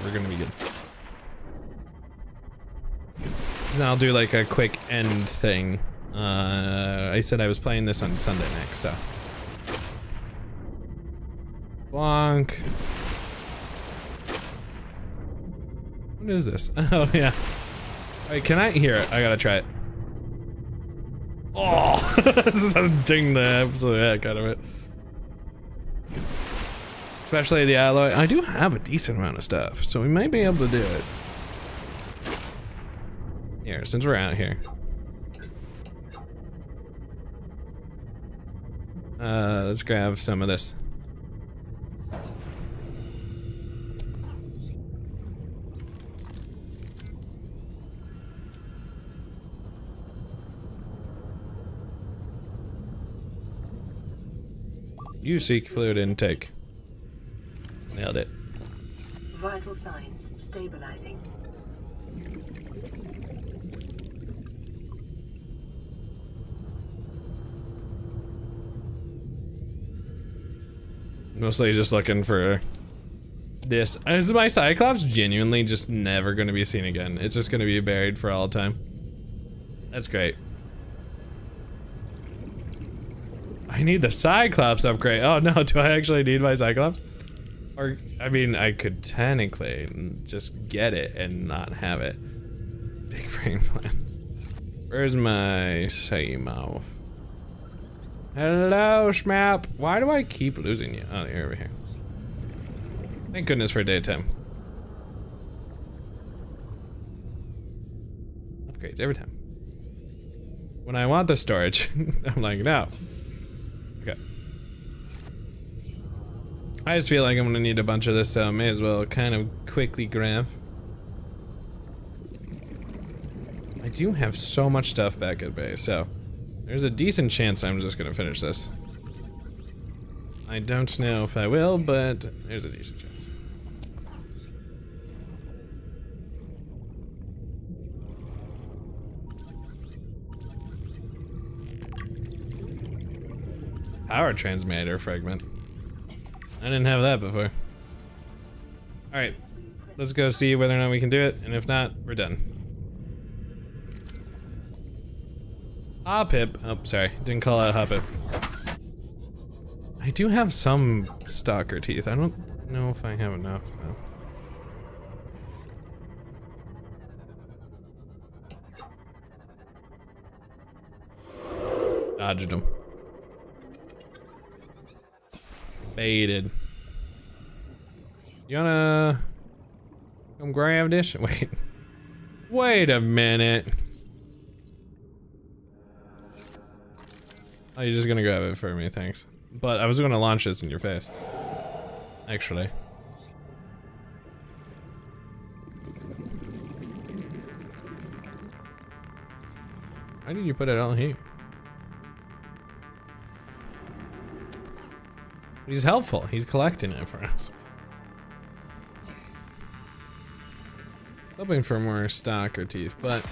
we're gonna be good. So I'll do like a quick end thing. I said I was playing this on Sunday next, so. Bonk. What is this? Oh, yeah. Wait, can I hear it? I gotta try it. Oh! This doesn't ding the absolute heck out of it. Especially the alloy. I do have a decent amount of stuff, so we might be able to do it. Here, since we're out here. Let's grab some of this. You seek fluid intake. Nailed it. Vital signs stabilizing. Mostly just looking for this. Is my Cyclops genuinely just never going to be seen again? It's just going to be buried for all time. That's great. I need the Cyclops upgrade. Oh no, do I actually need my Cyclops? Or, I mean, I could technically just get it and not have it. Big brain plan. Where's my Seymouth? Hello, Schmap. Why do I keep losing you? Oh, you're over here. Thank goodness for daytime. Upgrades every time. When I want the storage, I'm like, no. Okay. I just feel like I'm gonna need a bunch of this, so I may as well kind of quickly grab. I do have so much stuff back at base, so there's a decent chance I'm just gonna finish this. I don't know if I will, but there's a decent chance. Power transmitter fragment. I didn't have that before. Alright, let's go see whether or not we can do it, and if not, we're done. Hoppip. Oh, sorry, didn't call out Hoppip. I do have some stalker teeth. I don't know if I have enough, though. Dodged him. Baited. You wanna come grab this? Wait. Wait a minute. Oh, you're just gonna grab it for me, thanks. But I was gonna launch this in your face. Actually. Why did you put it all here? He's helpful. He's collecting it for us. Hoping for more stock or teeth, but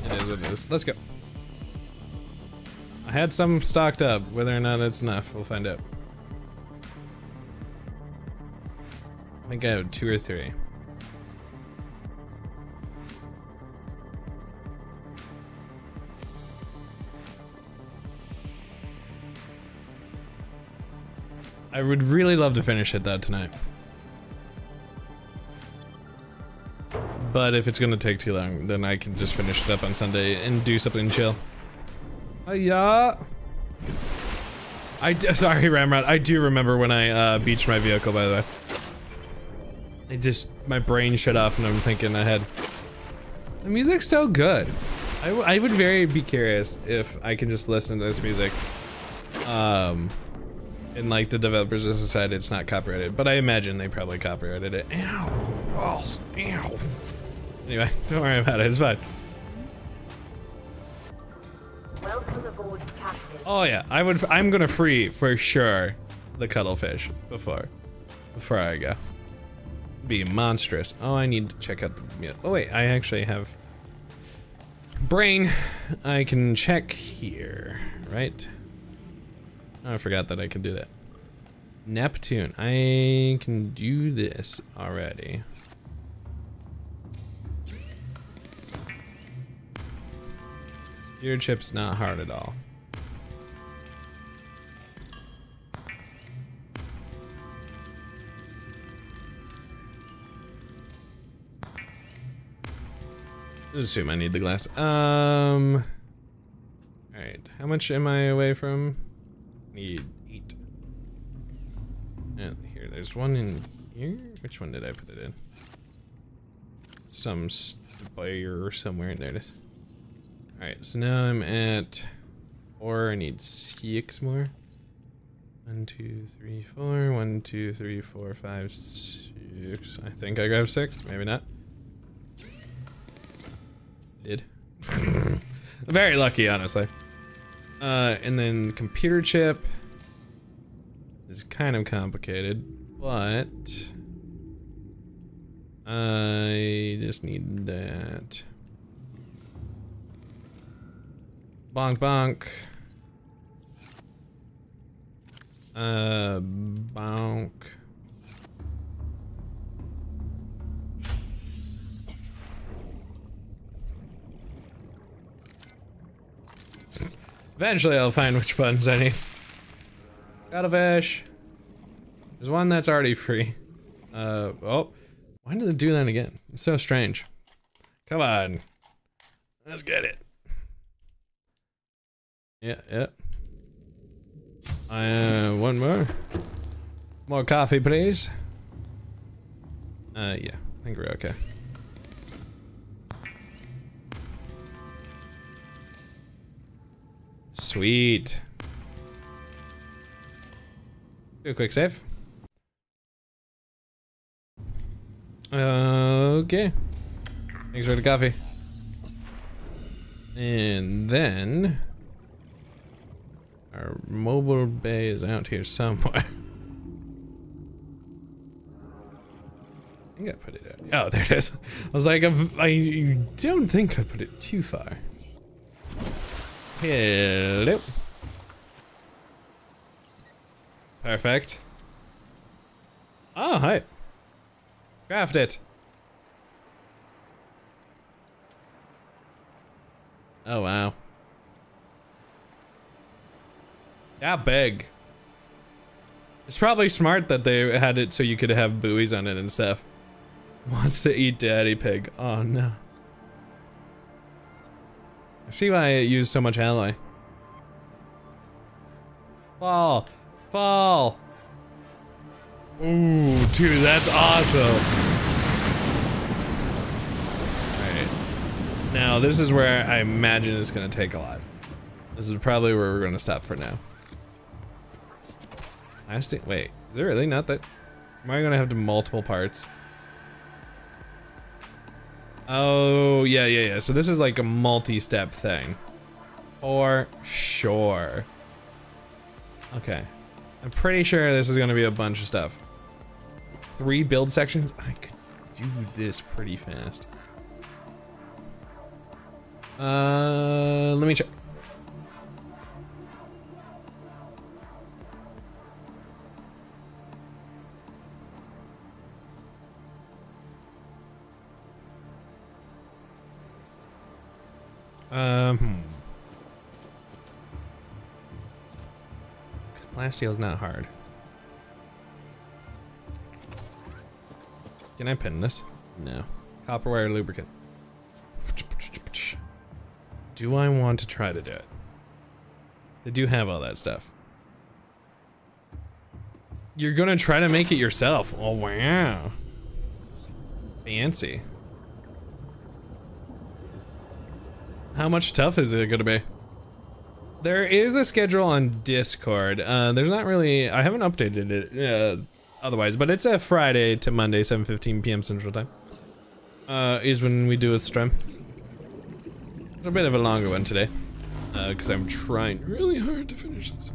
it is what it is. Let's go. I had some stocked up. Whether or not it's enough, we'll find out. I think I have 2 or 3. I would really love to finish it though tonight. But if it's gonna take too long, then I can just finish it up on Sunday and do something chill. Yeah. Sorry, Ramrod. I do remember when I beached my vehicle, by the way. It just, my brain shut off and I'm thinking ahead. The music's so good. I would very be curious if I can just listen to this music. And like the developers have decided it's not copyrighted, but I imagine they probably copyrighted it. Ow, balls, ow. Anyway, don't worry about it, it's fine. Welcome aboard, Captain. Oh yeah, I'm gonna free for sure. the cuttlefish before I go. Be monstrous. Oh, I need to check out the meal. Oh wait, I actually have brain. I can check here, right? Oh, I forgot that I could do that. Neptune, I can do this already. Your chip's not hard at all. Just assume I need the glass. Alright, how much am I away from? Need 8. And here, there's one in here. Which one did I put it in? Some spire somewhere. There it is. Alright, so now I'm at 4. I need 6 more. 1, 2, 3, 4. 1, 2, 3, 4, 5, 6. I think I grabbed 6. Maybe not. Did. Very lucky, honestly. And then computer chip is kind of complicated, but I just need that. Bonk bonk. Bonk. Eventually I'll find which buttons I need. Got a fish. There's one that's already free. Oh. Why did it do that again? It's so strange. Come on. Let's get it. Yeah. One more. More coffee, please. Yeah. I think we're okay. Sweet. Do a quick save. Okay. Thanks for the coffee. And then our mobile bay is out here somewhere. I think I put it out. Oh, there it is. I was like, I don't think I put it too far. Hello. Perfect. Oh, hi. Craft it. Oh, wow. Yeah, big. It's probably smart that they had it so you could have buoys on it and stuff. Wants to eat daddy pig. Oh, no. I see why it used so much alloy. Fall. Fall. Ooh, dude, that's awesome. Alright. Now, this is where I imagine it's gonna take a lot. This is probably where we're gonna stop for now. Wait, is there really not that? Am I gonna have to multiple parts? Oh, yeah. So this is like a multi-step thing. For sure. Okay. I'm pretty sure this is gonna be a bunch of stuff. 3 build sections? I could do this pretty fast. Let me check. Plastiel's not hard. Can I pin this? No. Copper wire lubricant. Do I want to try to do it? They do have all that stuff. You're gonna try to make it yourself. Oh, wow. Fancy. How much stuff is it gonna be? There is a schedule on Discord. There's not really, I haven't updated it otherwise, but it's a Friday to Monday, 7:15 p.m. Central Time. Is when we do a stream. It's a bit of a longer one today, because I'm trying really hard to finish this.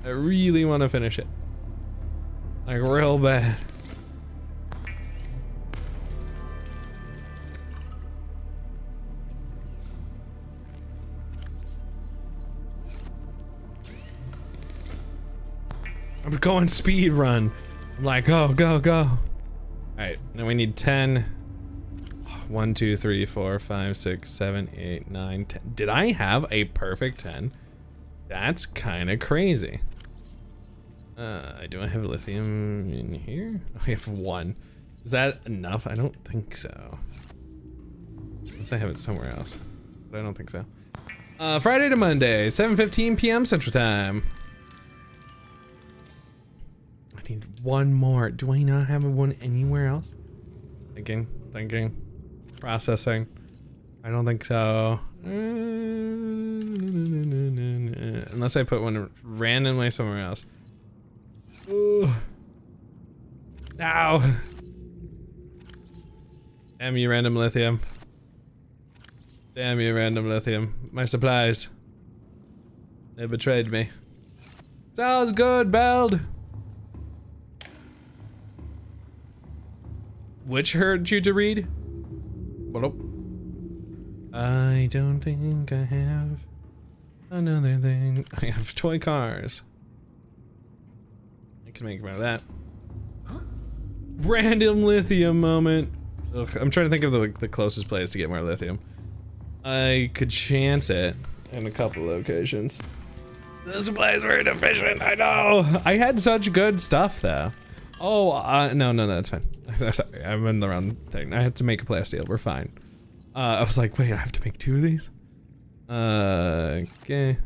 I really want to finish it. Like real bad. I'm going speed run. I'm like, go, go, go. All right, now we need 10. 1, 2, 3, 4, 5, 6, 7, 8, 9, 10. Did I have a perfect 10? That's kind of crazy. Do I have lithium in here? I have 1. Is that enough? I don't think so. Unless I have it somewhere else. But I don't think so. Friday to Monday, 7:15 p.m. Central Time. I need 1 more. Do I not have 1 anywhere else? Thinking. Processing. I don't think so. Unless I put 1 randomly somewhere else. Ooh. Ow. Damn you, random lithium. Damn you, random lithium. My supplies. They betrayed me. Sounds good, Beld. Which hurt you to read? What? I don't think I have another thing. I have toy cars. I can make about that. Random lithium moment. Ugh, I'm trying to think of the closest place to get more lithium. I could chance it in a couple locations. The supplies were inefficient, I know! I had such good stuff though. Oh, no, that's fine. Sorry, I'm in the wrong thing. I had to make a plasteel, we're fine. I was like, wait, I have to make 2 of these? Okay.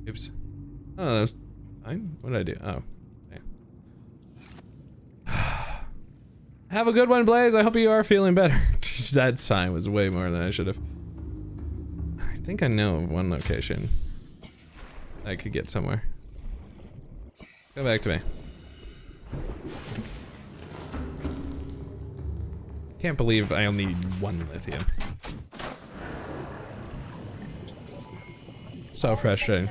Oops. Oh, that was fine. What did I do? Oh. Okay. Have a good one, Blaze. I hope you are feeling better. That sign was way more than I should have. I think I know of 1 location I could get somewhere. Go back to me. Can't believe I only need 1 lithium. So frustrating.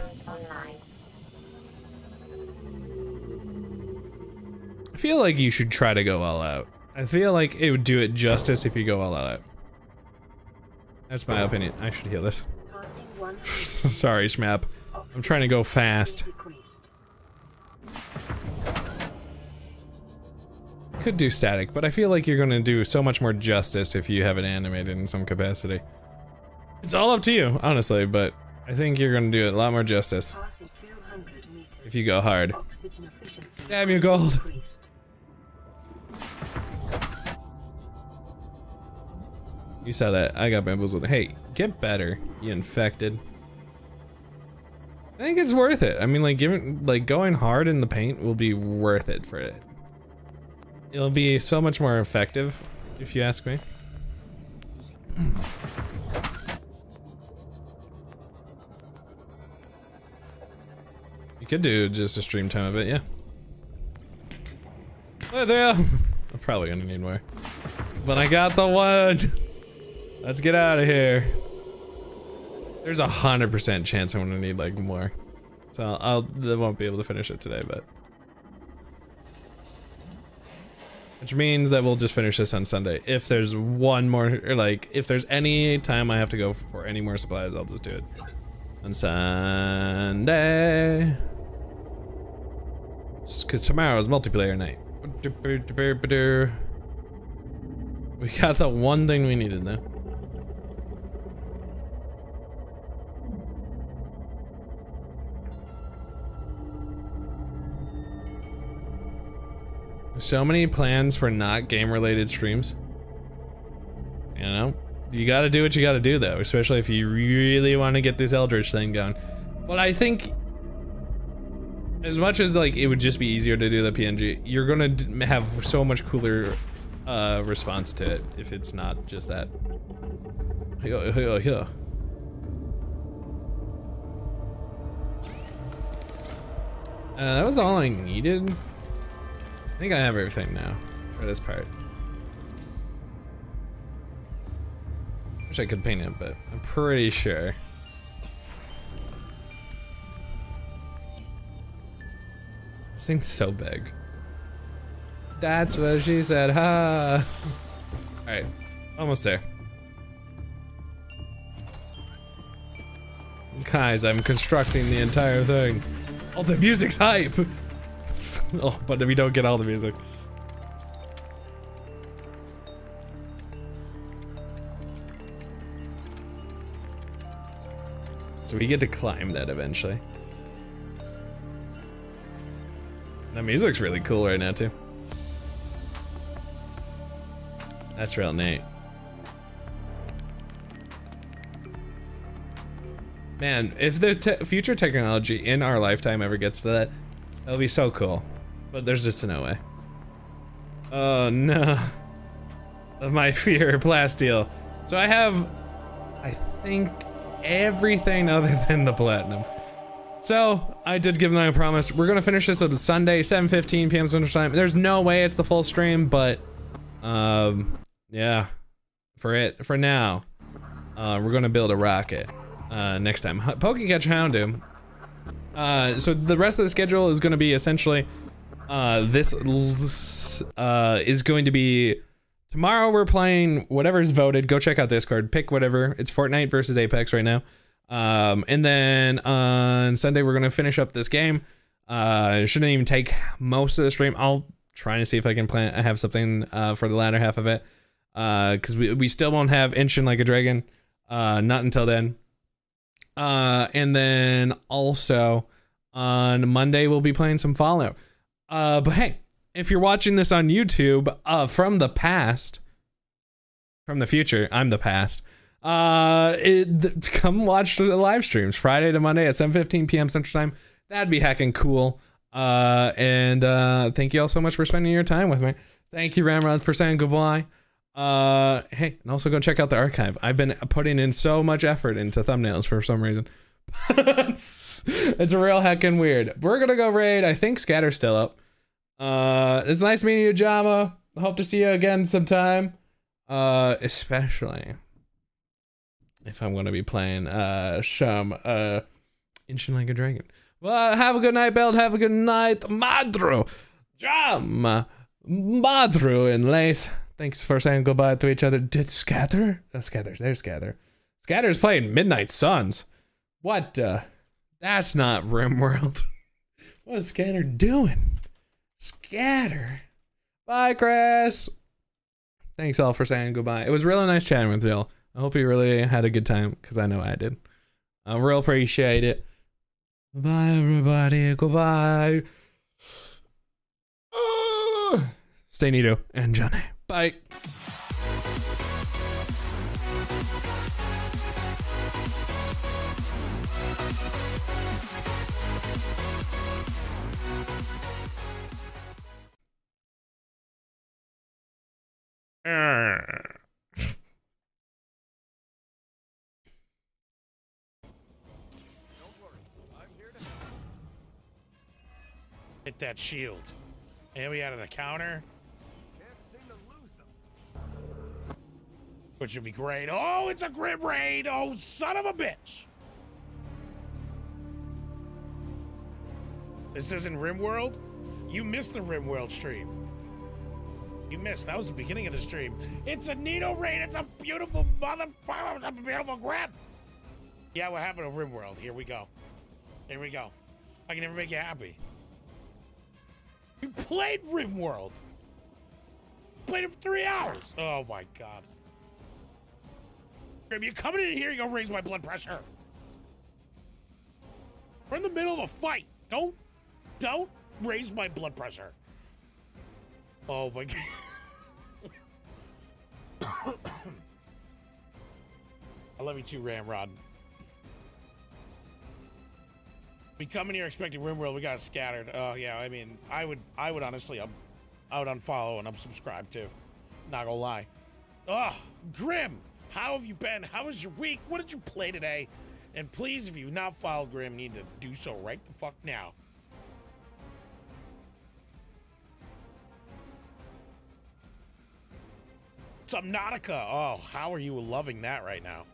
I feel like you should try to go all out. I feel like it would do it justice if you go all out. That's my opinion. I should heal this. Sorry, Schmap. I'm trying to go fast. Could do static, but I feel like you're gonna do so much more justice if you have it animated in some capacity. It's all up to you, honestly, but I think you're gonna do it a lot more justice if you go hard. Damn you, gold! You saw that. I got bamboozled. Hey, get better, you infected. I think it's worth it. I mean, like, going hard in the paint will be worth it for it. It'll be so much more effective, if you ask me. You could do just a stream time of it, yeah. Oh, there. I'm probably gonna need more. But I got the 1. Let's get out of here. There's 100% chance I'm gonna need like more. So I won't be able to finish it today, but. Which means that we'll just finish this on Sunday. If there's 1 more, or like, if there's any time I have to go for any more supplies, I'll just do it on Sunday. Because tomorrow's multiplayer night. We got the 1 thing we needed though. So many plans for not game-related streams. You know? You gotta do what you gotta do though, especially if you really want to get this Eldritch thing going. But I think, as much as like it would just be easier to do the PNG, you're gonna have so much cooler response to it if it's not just that. That was all I needed. I think I have everything now for this part. Wish I could paint it, but I'm pretty sure. This thing's so big. That's what she said, ha. All right, almost there. Guys, I'm constructing the entire thing. Oh, the music's hype. Oh, but we don't get all the music. So we get to climb that eventually. The music's really cool right now too. That's real neat. Man, if the future technology in our lifetime ever gets to that, that'll be so cool. But there's just no way. Oh no. Of my fear, plasteel. So I have, I think, everything other than the platinum. So I did give them a promise. We're gonna finish this on Sunday, 7:15 p.m. Central Time. There's no way it's the full stream, but yeah, for now, we're gonna build a rocket next time. Pokecatch Houndoom. So the rest of the schedule is gonna be essentially this is going to be tomorrow. We're playing whatever's voted. Go check out Discord. Pick whatever. It's Fortnite versus Apex right now. And then on Sunday we're gonna finish up this game. It shouldn't even take most of the stream. I'll try to see if I can have something for the latter half of it. Because we still won't have Inshin Like a Dragon. Not until then. And then also on Monday we'll be playing some Fallout. But hey, if you're watching this on YouTube from the past, from the future, I'm the past. Come watch the live streams Friday to Monday at 7:15 p.m. Central Time. That'd be heckin' cool. And thank you all so much for spending your time with me. Thank you, Ramrod, for saying goodbye. Hey, and also go check out the archive. I've been putting in so much effort into thumbnails for some reason. it's real heckin' weird. We're gonna go raid. I think Scatter's still up. It's nice meeting you, Jama. I hope to see you again sometime. Especially if I'm gonna be playing some Inshin Like a Dragon. Well, have a good night, Belt. Have a good night, Madru, Jam, Madru, and Lace. Thanks for saying goodbye to each other. Did Scatter? Oh, there's Scatter. Scatter's playing Midnight Suns. What? That's not RimWorld. What is Scatter doing? Scatter. Bye, Chris. Thanks all for saying goodbye. It was really nice chatting with y'all. I hope you really had a good time, because I know I did. I real appreciate it. Bye, everybody. Goodbye. Stay neato and Johnny. Bye. Hit that shield. And we added a counter. Which would be great. Oh, it's a Grimm raid! Oh, son of a bitch! This isn't RimWorld? You missed the RimWorld stream. You missed. That was the beginning of the stream. It's a Nito raid! It's a beautiful it's a beautiful Grimm! Yeah, what happened to RimWorld? Here we go. Here we go. I can never make you happy. We played RimWorld! Played it for 3 hours! Oh my god. Grimm, you coming in here, you're gonna raise my blood pressure. We're in the middle of a fight. Don't raise my blood pressure. Oh my god. I love you too, Ramrod. We come in here expecting RimWorld, we got scattered. Oh yeah, I mean, I would honestly, I would unfollow and unsubscribe too. Not gonna lie. Oh, Grimm, how have you been? How was your week? What did you play today? And please, if you've not followed Grimm, you need to do so right the fuck now. Subnuatica. Oh, how are you loving that right now?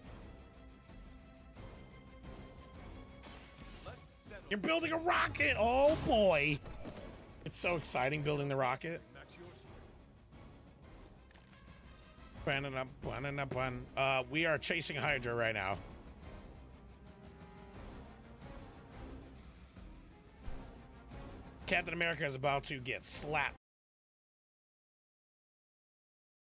You're building a rocket. Oh boy. It's so exciting building the rocket. We are chasing Hydra right now. Captain America is about to get slapped